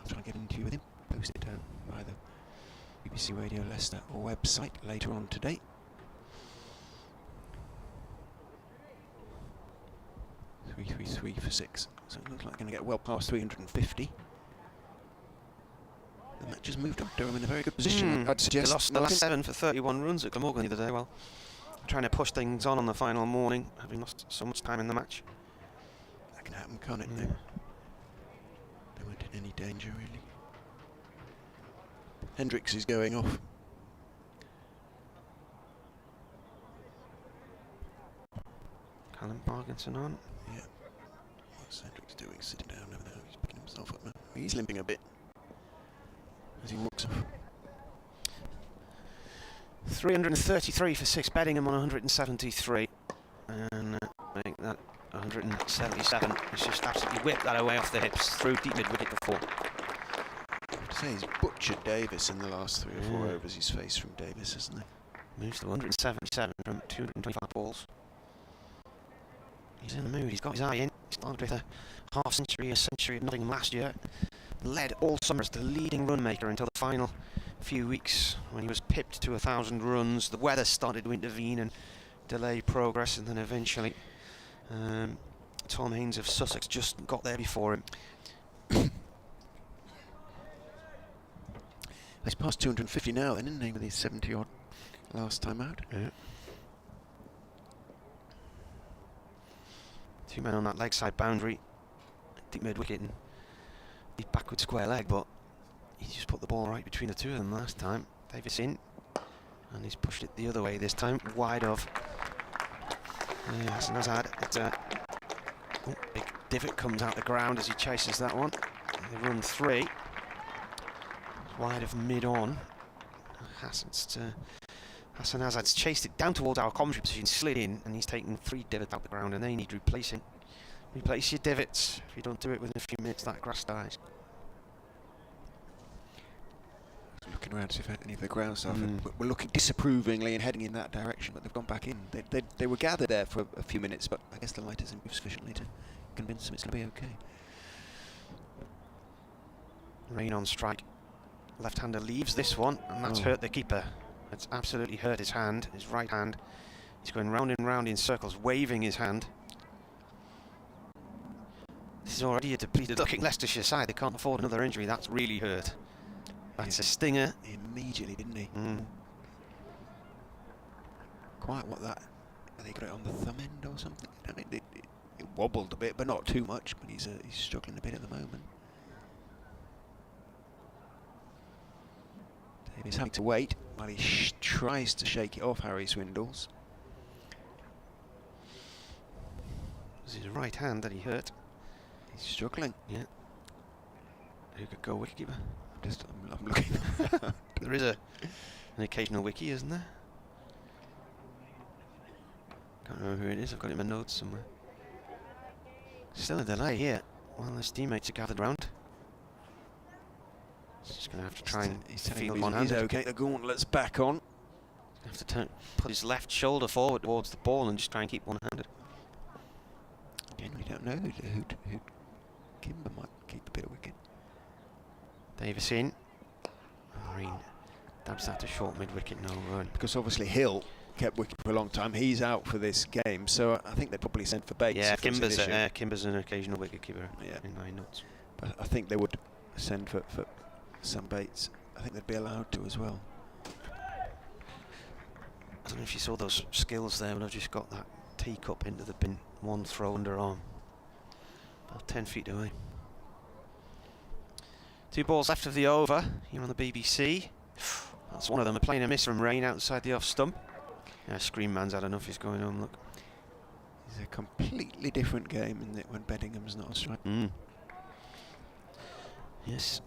A: try and get an interview with him, post it by the BBC Radio Leicester or website later on today. .333 for 6, so it looks like going to get well past 350. The match has moved up. Durham in a very good position. I'd suggest
B: they lost the last 7 for 31 runs at Glamorgan the other day. Well, trying to push things on the final morning, having lost so much time in the match.
A: That can happen, can't it? Yeah. They weren't in any danger, really. Hendricks is going off.
B: Callum Parkinson on.
A: Yeah. What's Hendricks doing? Sitting down over there. He's picking himself up now. He's limping a bit as he walks off.
B: 333 for 6. Bedingham on 173. And I think that 177 is just absolutely whipped that away off the hips through deep mid wicket before.
A: I have to say he's butchered Davis in the last 3 or 4 overs he's faced from Davis, hasn't he?
B: Moves to 177 from 225 balls. He's in the mood, he's got his eye in. He started with a half century, a century of Nottingham last year. Led all summer as the leading run maker until the final few weeks when he was pipped to 1,000 runs. The weather started to intervene and delay progress, and then eventually Tom Haynes of Sussex just got there before him.
A: He's past 250 now then, isn't he, with his 70 odd last time out?
B: Yeah. 2 men on that leg side boundary, deep mid wicket and deep backward square leg, but he just put the ball right between the two of them last time. Davis in, and he's pushed it the other way this time, wide of Hassan Azad. Big divot comes out the ground as he chases that one. They run 3, wide of mid on. Hassan Azad's chased it down towards our commentary position, slid in, and he's taken 3 divots out the ground, and they need replacing. Replace your divots. If you don't do it within a few minutes, that grass dies.
A: Looking around to see if any of the ground staff were looking disapprovingly and heading in that direction, but they've gone back in. They were gathered there for a few minutes, but I guess the light hasn't moved sufficiently to convince them it's going to be okay.
B: Rain on strike. Left-hander leaves this one, and that's hurt the keeper. It's absolutely hurt his hand, his right hand. He's going round and round in circles, waving his hand. This is already a depleted-looking Leicestershire side. They can't afford another injury. That's really hurt. That's a stinger.
A: Immediately, didn't he? Quite what that... I think got it on the thumb end or something. I mean, it wobbled a bit, but not too much. But he's struggling a bit at the moment. Davis having to wait while he tries to shake it off Harry Swindles.
B: It was his right hand that he hurt.
A: He's struggling.
B: Yeah. Who could go wicketkeeper?
A: I'm looking.
B: There is an occasional wiki, isn't there? Can't remember who it is. I've got it in my notes somewhere. Still a delay here. while his teammates are gathered round. He's just going to have to try and field one
A: He's
B: hand.
A: okay. The gauntlet's back on.
B: Have to put his left shoulder forward towards the ball and just try and keep one-handed.
A: Again, we don't know who Kimber might keep a bit of wicket.
B: Davis in. Rain dabs that to short mid-wicket, no run.
A: Because obviously Hill kept wicket for a long time. He's out for this game, so I think they'd probably send for Bates.
B: Yeah, Kimber's an occasional wicket-keeper in 9 nuts.
A: But I think they would send for Sam Bates. I think they'd be allowed to as well.
B: I don't know if you saw those skills there, but I've just got that teacup into the bin, one throw underarm. About 10 feet away. 2 balls left of the over, here on the BBC. That's one of them, playing a miss from Rain outside the off stump. Yeah, Screen Man's had enough, he's going home, look.
A: It's a completely different game, isn't it, when Bedingham's not on strike?
B: Yes.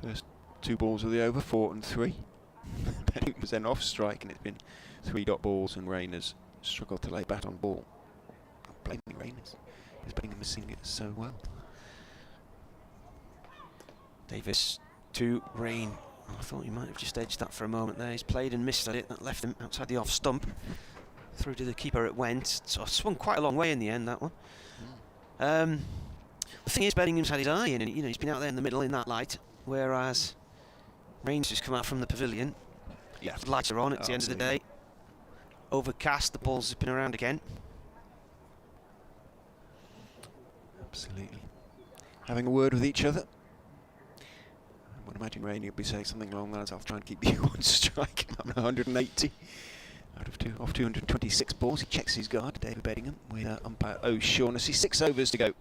A: First 2 balls of the over, 4 and 3. Bedingham was then off strike, and it's been 3 dot balls, and Rain has struggled to lay bat on ball. Not blaming Rain, because Bedingham is singing it so well.
B: Davis to Rain. Oh, I thought he might have just edged that for a moment there. He's played and missed at it. That left him outside the off stump. Through to the keeper it went. So swung quite a long way in the end, that one. The thing is, Bedingham's had his eye in, and he's been out there in the middle in that light, whereas Rain's just come out from the pavilion.
A: Yeah,
B: the lights are on. It's the end of the day. Overcast. The ball's zipping around again.
A: Absolutely. Having a word with each other. I would imagine Rainey will be saying something along the lines, I'll try and keep you on strike. I'm 180 out of 226 balls. He checks his guard, David Bedingham, with umpire O'Shaughnessy. 6 overs to go.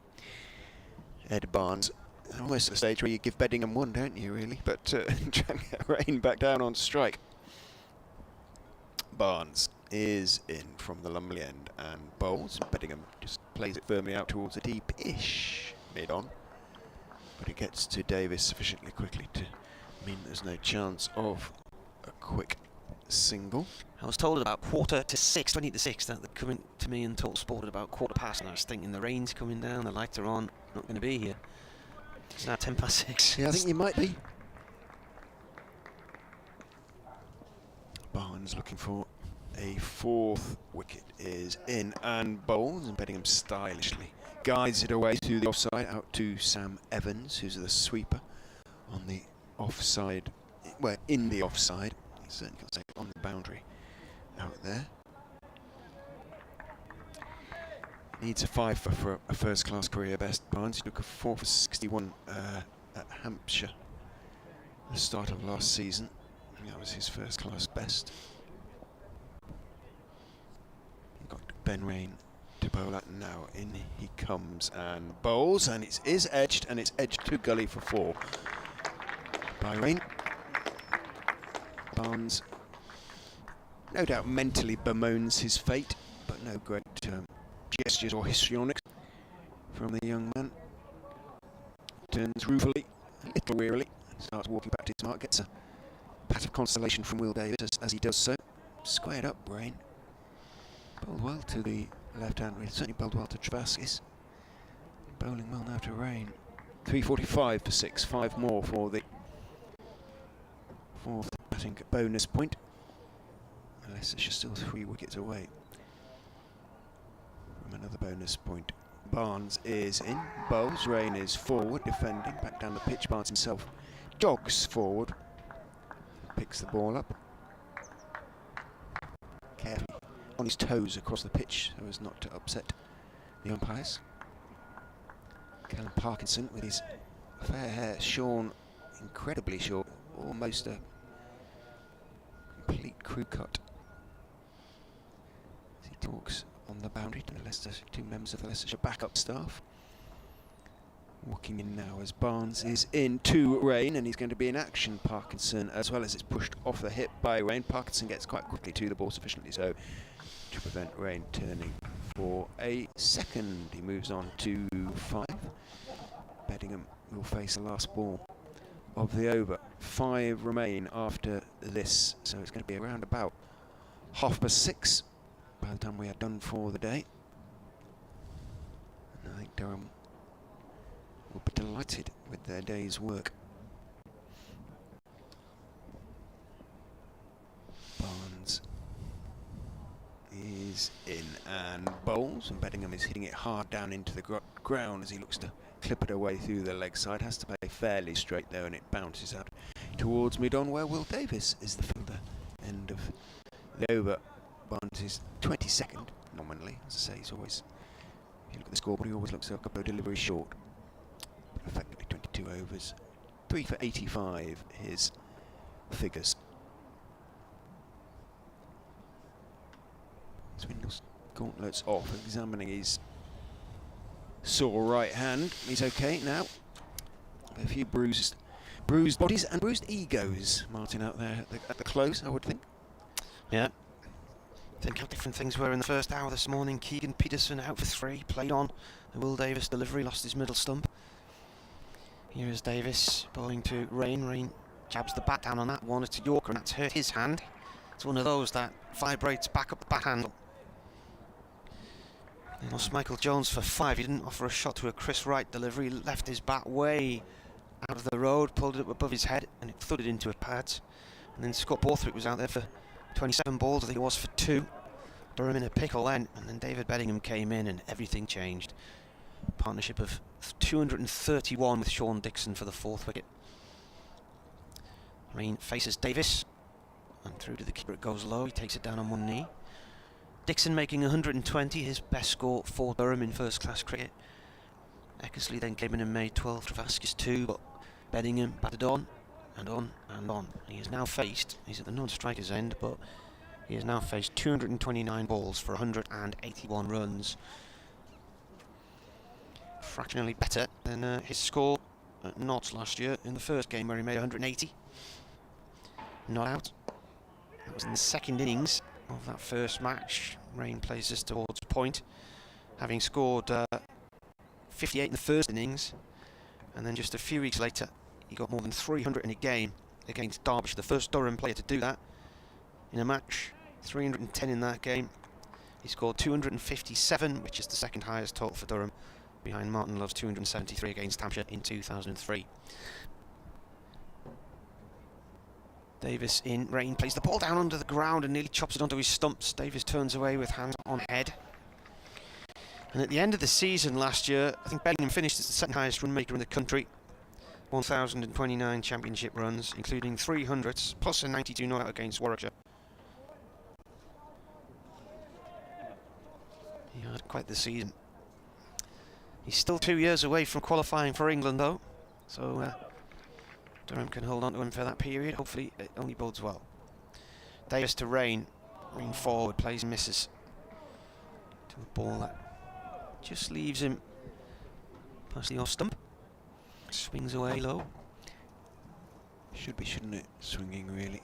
A: Ed Barnes, almost at the stage where you give Bedingham 1, don't you, really? But try and get Rain back down on strike. Barnes is in from the Lumley end and bowls. Bedingham just plays it firmly out towards a deep-ish mid-on. But it gets to Davis sufficiently quickly to mean there's no chance of a quick single.
B: I was told at about 6:45, 20 to 6, that they're coming to me and told Sport at about 1:15, and I was thinking the rain's coming down, the lights are on, not going to be here. It's now 6:10.
A: Yeah, I think you might be. Barnes looking for a 4th wicket, is in and bowls, and Bedingham stylishly guides it away to the offside, out to Sam Evans, who's the sweeper on the offside, well, in the offside, he's certainly got to say on the boundary out there. Needs a 5 for a first-class career best. Barnes, he took a 4 for 61 at Hampshire at the start of last season. That was his first-class best. Got Ben Rain to bowl at now. In he comes and bowls, and it is edged, and it's edged to gully for 4 by Rain. Barnes no doubt mentally bemoans his fate, but no great gestures or histrionics from the young man. Turns ruefully, a little wearily, starts walking back to his mark, gets a pat of consolation from Will Davis as he does so. Squared up, Rain. Bowled well to the left hand, certainly bowled well to Travaskis. Bowling well now to Rain. 3:45 for 6, 5 more for the 4th batting bonus point. Leicestershire still 3 wickets away from another bonus point. Barnes is in, bowls, Rain is forward, defending, back down the pitch. Barnes himself jogs forward, picks the ball up, carefully on his toes across the pitch so as not to upset the umpires. Callum Parkinson with his fair hair shorn incredibly short, almost a complete crew cut, as he talks on the boundary to the 2 members of the Leicestershire backup staff. Walking in now as Barnes is in to Rain, and he's going to be in action, Parkinson, as well as it's pushed off the hip by Rain. Parkinson gets quite quickly to the ball, sufficiently so to prevent Rain turning for a second. He moves on to 5. Bedingham will face the last ball of the over. 5 remain after this, so it's going to be around about 6:30 by the time we are done for the day. And I think Durham will be delighted with their day's work. Barnes is in and bowls, and Bedingham is hitting it hard down into the ground as he looks to clip it away through the leg side. Has to play fairly straight there, and it bounces out towards mid-on where Will Davis is the fielder. End of the over. Barnes is 22nd nominally. As I say, he's always, if you look at the scoreboard, he always looks like a couple of deliveries short. But effectively 22 overs. 3 for 85, his figures. Swindle's gauntlets off, examining his sore right hand. He's okay now. A few bruised bodies and bruised egos, Martin, out there at the close, I would think.
B: Yeah. Think how different things were in the first hour this morning. Keegan Peterson out for 3, played on the Will Davis delivery, lost his middle stump. Here is Davis bowling to Rain. Rain jabs the bat down on that one. It's a Yorker, and that's hurt his hand. It's one of those that vibrates back up the bat handle. They lost Michael Jones for 5. He didn't offer a shot to a Chris Wright delivery. He left his bat way out of the road, pulled it up above his head, and it thudded into a pad. And then Scott Borthwick was out there for 27 balls, I think it was, for 2. Durham in a pickle then, and then David Bedingham came in and everything changed. Partnership of 231 with Sean Dixon for the 4th wicket. Rain faces Davis, and through to the keeper it goes low. He takes it down on one knee. Dixon making 120, his best score for Durham in first class cricket. Eckersley then came in and made 12, Travaskis 2, but Bedingham batted on and on and on. He has now faced, he's at the non-striker's end, but he has now faced 229 balls for 181 runs. Fractionally better than his score at Notts last year in the first game where he made 180. Not out. That was in the second innings of that first match. Rain plays this towards point, having scored 58 in the first innings, and then just a few weeks later he got more than 300 in a game against Derbyshire, the first Durham player to do that in a match. 310 in that game. He scored 257, which is the second highest total for Durham, behind Martin Love's 273 against Hampshire in 2003. Davis in. Rain plays the ball down under the ground and nearly chops it onto his stumps. Davis turns away with hands on head. And at the end of the season last year, I think Bedingham finished as the second highest run maker in the country. 1,029 championship runs, including 300s, plus a 92 not out against Warwickshire. He had quite the season. He's still 2 years away from qualifying for England though, so Durham can hold on to him for that period. Hopefully it only bodes well. Davis to Rain. Rain forward, plays and misses. To a ball that just leaves him past the off stump. Swings away low.
A: Should be, shouldn't it? Swinging really.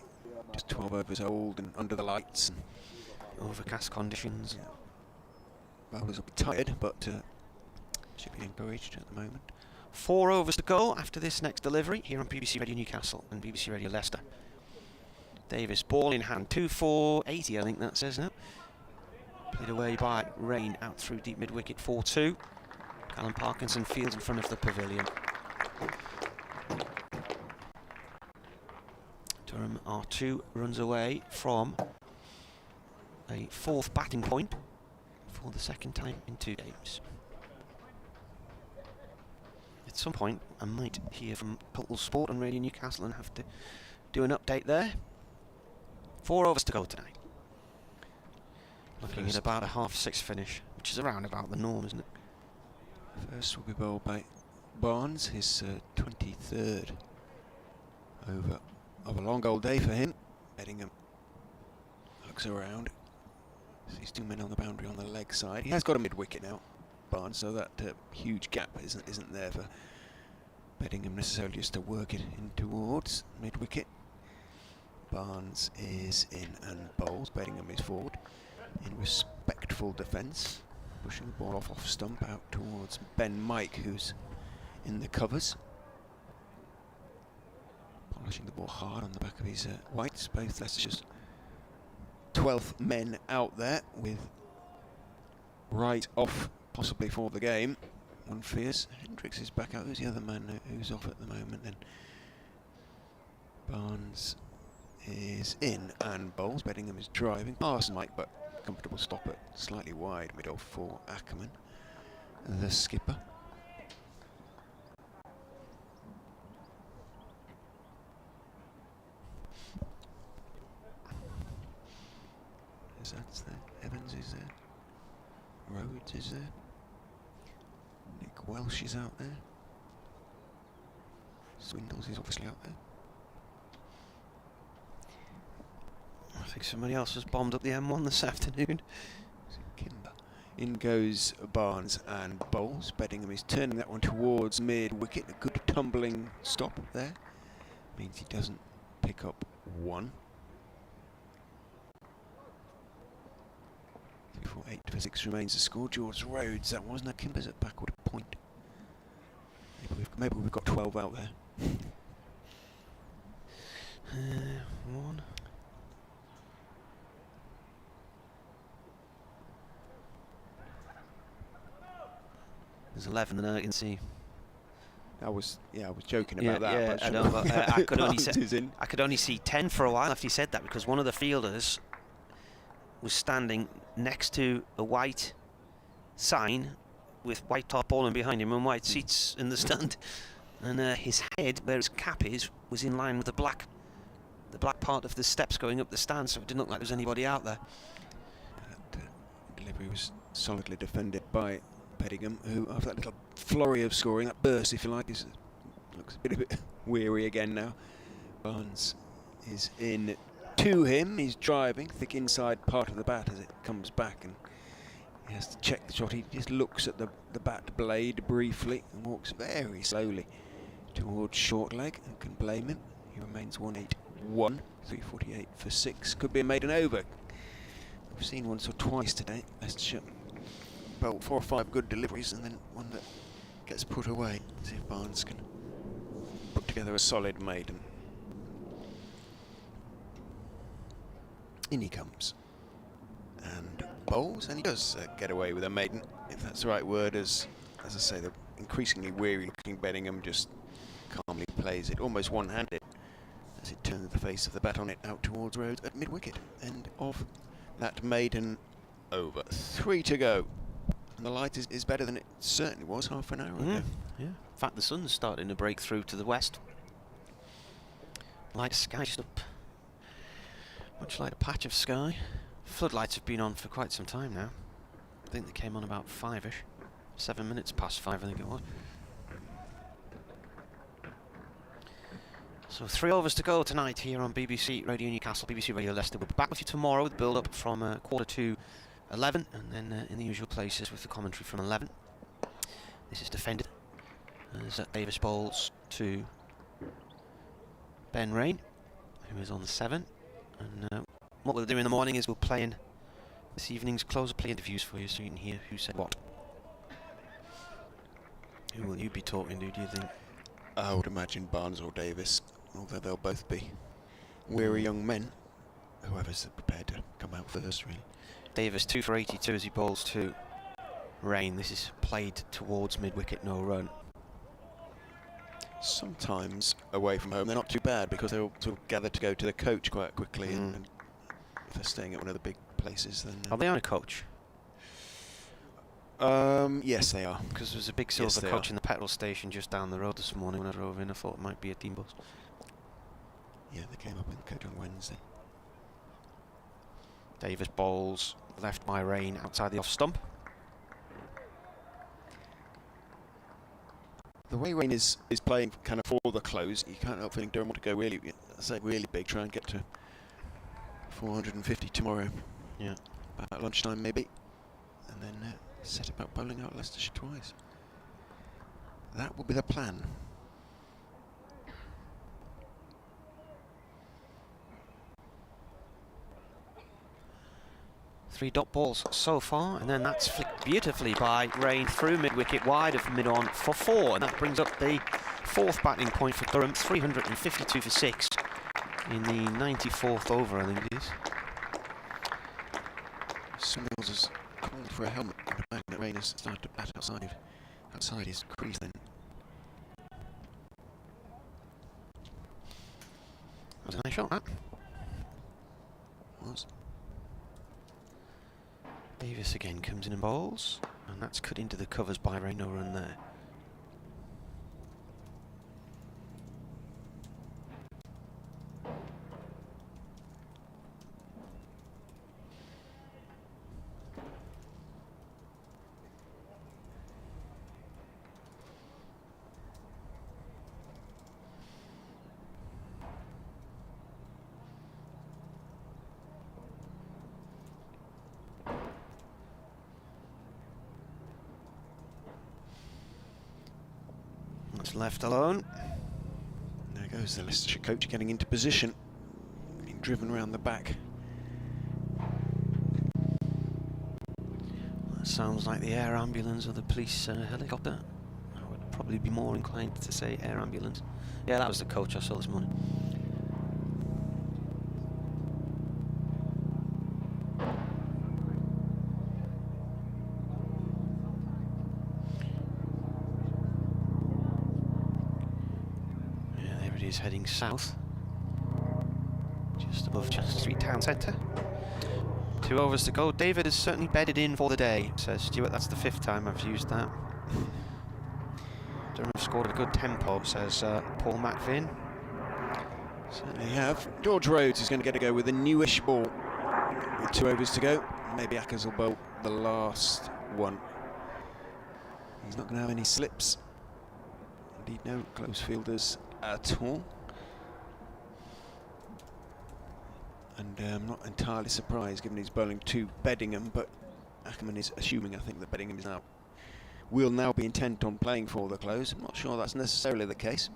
A: Just 12 overs old and under the lights. And
B: overcast conditions.
A: Yeah. Bowlers will be tired, but should be encouraged at the moment.
B: 4 overs to go after this next delivery here on BBC Radio Newcastle and BBC Radio Leicester. Davis, ball in hand, 2 for 80, I think that says now. Played away by Rain out through deep mid-wicket, 4-2. Callum Parkinson fields in front of the pavilion. Durham are 2 runs away from a 4th batting point for the second time in 2 games. At some point I might hear from Total Sport on Radio Newcastle and have to do an update there. 4 overs to go tonight. Looking at about a 6:30 finish, which is around about the norm, isn't it?
A: First will be bowled by Barnes, his 23rd over of a long old day for him. Bedingham looks around, sees 2 men on the boundary on the leg side. He has got a mid-wicket now, Barnes, so that huge gap isn't there for Bedingham necessarily just to work it in towards mid-wicket. Barnes is in and bowls. Bedingham is forward in respectful defence, pushing the ball off stump out towards Ben Mike, who's in the covers, polishing the ball hard on the back of his whites. Both Leicestershire's 12th men out there, with right off possibly for the game. One fears. Hendricks is back out. Who's the other man who's off at the moment then? Barnes is in and bowls. Bedingham is driving past Mike, but comfortable stop at slightly wide mid-off for Ackerman, the skipper. That's there. Evans is there. Rhodes is there. Nick Welsh is out there. Swindles is obviously out there.
B: I think somebody else has bombed up the M1 this afternoon.
A: Kimber. In goes Barnes and bowls. Bedingham is turning that one towards mid-wicket. A good tumbling stop there. Means he doesn't pick up one. 8 for 6 remains the score. George Rhodes, that was. Now Kimber's at backward point. Maybe we've got 12 out there.
B: One. There's 11 and I can see.
A: I was joking about that.
B: Yeah,
A: but
B: I know, but I could only see 10 for a while after he said that, because one of the fielders was standing next to a white sign with white tarpaulin behind him and white seats in the stand, and his head, where his cap is, was in line with the black part of the steps going up the stand, so it didn't look like there was anybody out there.
A: That delivery was solidly defended by Bedingham, who, after that little flurry of scoring, that burst, if you like, looks a bit weary again now. Barnes is in to him. He's driving thick inside part of the bat as it comes back, and he has to check the shot. He just looks at the bat blade briefly and walks very slowly towards short leg. Who can blame him? He remains 181, 348 for 6. Could be a maiden over. We've seen once or twice today. Leicestershire bowled 4 or 5 good deliveries and then one that gets put away. See if Barnes can put together a solid maiden. In he comes and bowls, and he does get away with a maiden, if that's the right word. As I say, the increasingly weary looking Bedingham just calmly plays it, almost one-handed, as it turns the face of the bat on it out towards Rhodes at mid-wicket. End of that maiden over. 3 to go, and the light is better than it certainly was half an hour ago.
B: Yeah. In fact, the sun's starting to break through to the west. Light sky just up. Much like a patch of sky. Floodlights have been on for quite some time now. I think they came on about 5ish. 7 minutes past 5, I think it was. So 3 overs to go tonight here on BBC Radio Newcastle, BBC Radio Leicester. We'll be back with you tomorrow with the build-up from 11:15, and then in the usual places with the commentary from 11. This is defended as Davis bowls to Ben Rain, who is on 7. And what we'll do in the morning is we'll play in this evening's closer play interviews for you, so you can hear who said what. Who will you be talking to, do you think?
A: I would imagine Barnes or Davis, although they'll both be weary young men. Whoever's prepared to come out first, really.
B: Davis 2 for 82 as he bowls to Rain. This is played towards mid-wicket, no run.
A: Sometimes away from home they're not too bad, because they'll sort of gather to go to the coach quite quickly, and if they're staying at one of the big places, then...
B: Are they on a coach?
A: Yes, they are.
B: Because there was a big silver coach in the petrol station just down the road this morning when I drove in. I thought it might be a team bus.
A: Yeah, they came up in the coach on Wednesday.
B: Davis bowls left by Rain outside the off stump.
A: The way Rain is playing kind of for the close, you can't help feeling Durham want to go really big, try and get to 450 tomorrow.
B: Yeah.
A: About lunchtime maybe. And then set about bowling out Leicestershire twice. That will be the plan.
B: Three dot balls so far, and then that's flicked beautifully by Rain through mid-wicket, wide of mid-on for 4, and that brings up the 4th batting point for Durham, 352 for 6 in the 94th over, I think it is.
A: Smills has called for a helmet. the back, and Rain has started to bat outside his crease then.
B: That was a nice shot, that.
A: Was.
B: Davis again comes in and bowls, and that's cut into the covers by Rain, no run there. Left alone.
A: There goes the Leicestershire coach getting into position, being driven round the back.
B: That sounds like the air ambulance or the police helicopter. I would probably be more inclined to say air ambulance. Yeah, that was the coach I saw this morning. Is heading south, just above Chester Street town centre. 2 overs to go. David has certainly bedded in for the day, says Stuart. That's the 5th time I've used that. Durham have scored at a good tempo, says Paul McVin.
A: Certainly have. George Rhodes is going to get a go with a newish ball with 2 overs to go. Maybe Ackers will bowl the last one. He's not going to have any slips. Indeed, no close fielders at all, and I'm not entirely surprised given he's bowling to Bedingham, but Ackerman is assuming, I think, that Bedingham will now be intent on playing for the close. I'm not sure that's necessarily the case.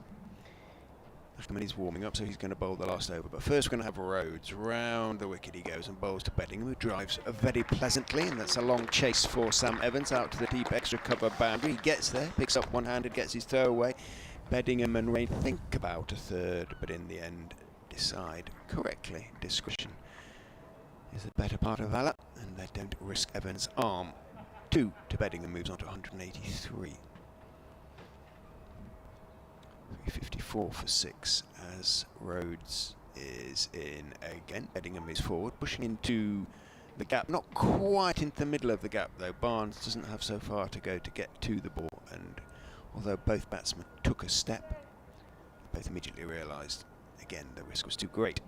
A: Ackerman is warming up, so he's going to bowl the last over, but first we're going to have Rhodes. Round the wicket he goes and bowls to Bedingham, who drives very pleasantly, and that's a long chase for Sam Evans out to the deep extra cover boundary. He gets there, picks up one-handed, gets his throw away. Bedingham and Rain think about a third, but in the end decide correctly. Discretion is the better part of valour, and they don't risk Evans' arm. 2 to Bedingham, moves on to 183. 354 for 6 as Rhodes is in again. Bedingham is forward, pushing into the gap, not quite into the middle of the gap though. Barnes doesn't have so far to go to get to the ball, and although both batsmen took a step, both immediately realised, again, the risk was too great.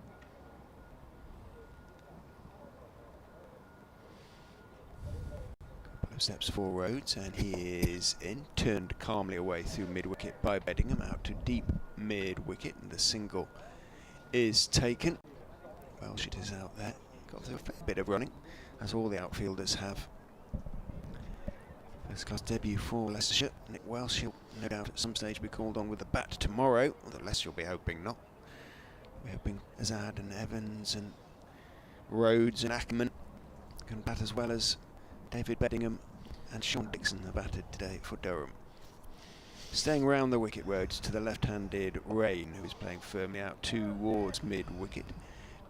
A: Couple of steps for Rhodes, and he is in, turned calmly away through mid-wicket by Bedingham, out to deep mid-wicket, and the single is taken. Welsh it is out there, got through a fair bit of running, as all the outfielders have. First class debut for Leicestershire. Nick Welsh, he'll no doubt at some stage be called on with the bat tomorrow, although Leicester will be hoping not. We're hoping Azad and Evans and Rhodes and Ackerman can bat, as well as David Bedingham and Sean Dixon are batted today for Durham. Staying round the wicket, Rhodes to the left-handed Rain, who is playing firmly out towards mid-wicket.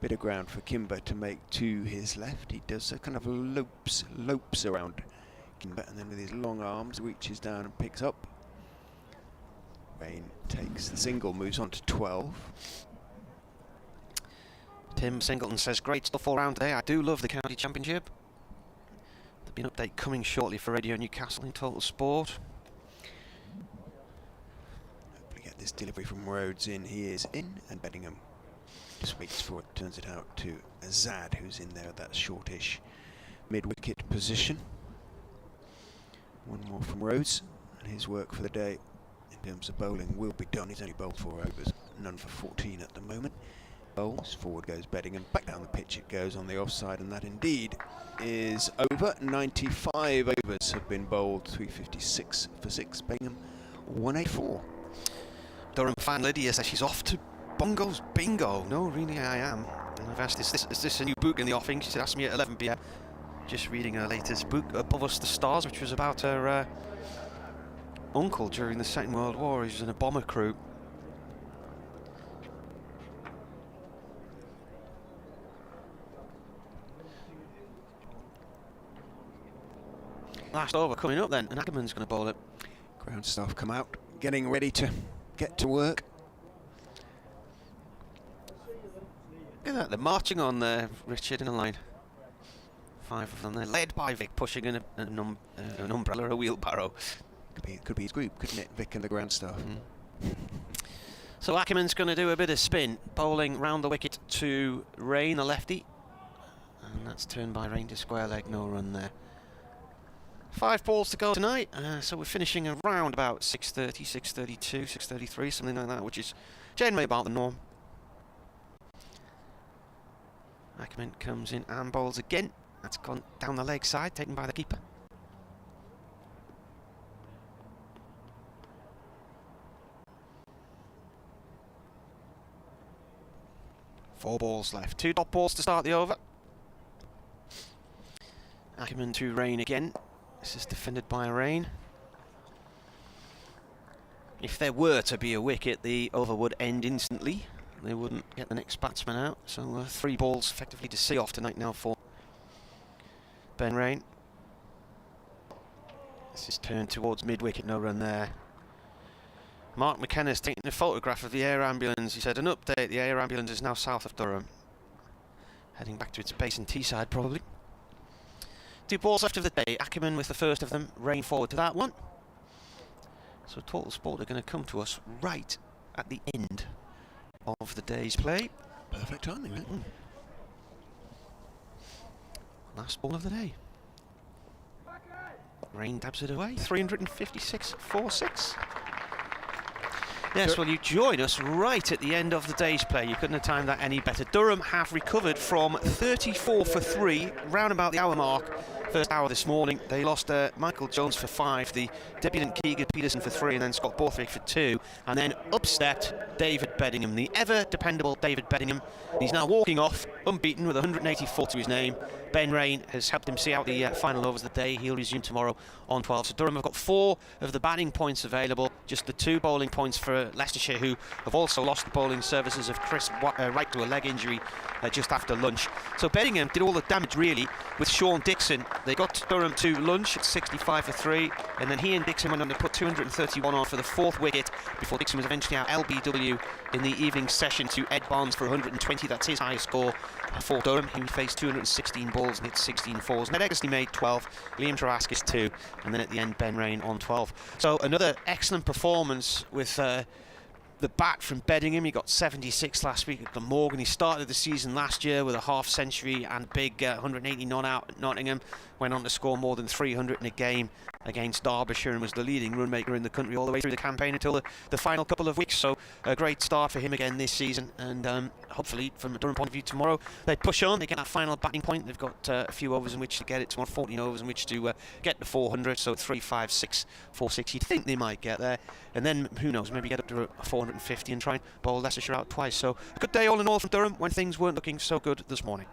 A: Bit of ground for Kimber to make to his left. He does so, kind of lopes around Kimber, and then with his long arms reaches down and picks up. Rain takes the single, moves on to 12.
B: Tim Singleton says, great stuff all round today. I do love the county championship. There'll be an update coming shortly for Radio Newcastle in Total Sport.
A: Hopefully get this delivery from Rhodes in. He is in, and Bedingham just waits for it, turns it out to Azad, who's in there at that shortish mid-wicket position. One more from Rhodes, and his work for the day in terms of bowling will be done. He's only bowled 4 overs, none for 14 at the moment. Bowls, forward goes Bedingham, back down the pitch it goes on the offside, and that indeed is over. 95 overs have been bowled, 356 for 6. Bedingham 184.
B: Durham fan Lydia says she's off to Bongo's Bingo. No, really I am. And I've asked, is this a new book in the offing? She said, ask me at 11 p.m. Just reading her latest book, Above Us the Stars, which was about her uncle during the Second World War. He was in a bomber crew. last over coming up then, and Ackerman's going to bowl it.
A: Ground staff come out, getting ready to get to work.
B: Look at that, they're marching on there, Richard, in a line. 5 of them there, led by Vic, pushing an umbrella, a wheelbarrow.
A: Could be his group, couldn't it, Vic and the ground staff?
B: So Ackerman's going to do a bit of spin, bowling round the wicket to Rain, a lefty. And that's turned by Rain to square leg, no run there. 5 balls to go tonight, so we're finishing around about 6:30, 6:32, 6:33, something like that, which is generally about the norm. Ackerman comes in and bowls again. That's gone down the leg side, taken by the keeper. Four balls left. 2 dot balls to start the over. Ackerman to Rain again. This is defended by Rain. If there were to be a wicket, the over would end instantly. They wouldn't get the next batsman out. So 3 balls effectively to see off tonight now for Ben Rain. This is turned towards mid-wicket, no run there. Mark McKenna's taking a photograph of the air ambulance. He said, an update, the air ambulance is now south of Durham. Heading back to its base in Teesside, probably. 2 balls left of the day. Ackerman with the first of them. Rain forward to that one. So Total Sport are going to come to us right at the end of the day's play.
A: Perfect timing, right?
B: Last ball of the day. Rain dabs it away. 356 4-6. Yes, well, you join us right at the end of the day's play. You couldn't have timed that any better. Durham have recovered from 34 for 3, round about the hour mark. First hour this morning, they lost Michael Jones for 5, the debutant Keegan Peterson for 3, and then Scott Borthwick for 2. And then upstepped David Bedingham, the ever-dependable David Bedingham. He's now walking off, unbeaten, with 184 to his name. Ben Rain has helped him see out the final overs of the day. He'll resume tomorrow on 12. So Durham have got 4 of the batting points available, just the 2 bowling points for Leicestershire, who have also lost the bowling services of Chris Wright to a leg injury just after lunch. So Bedingham did all the damage, really, with Sean Dixon. They got Durham to lunch at 65 for 3, and then he and Dixon went on to put 231 on for the 4th wicket, before Dixon was eventually out LBW in the evening session to Ed Barnes for 120. That's his highest score for Durham. He faced 216 balls and hit 16 fours. Ned Eggleston made 12, Liam Trahaskis 2, and then at the end Ben Rain on 12. So another excellent performance with the bat from Bedingham. He got 76 last week at Glamorgan. He started the season last year with a half century and big 180 not out at Nottingham. Went on to score more than 300 in a game against Derbyshire and was the leading run maker in the country all the way through the campaign until the final couple of weeks. So a great start for him again this season, and hopefully from a Durham point of view tomorrow they push on, they get that final batting point. They've got a few overs in which to get it tomorrow, 14 overs in which to get to 400, so 3, 5, 6, 4, 6. You'd think they might get there, and then who knows, maybe get up to 450 and try and bowl Leicestershire out twice. So a good day all in all from Durham when things weren't looking so good this morning.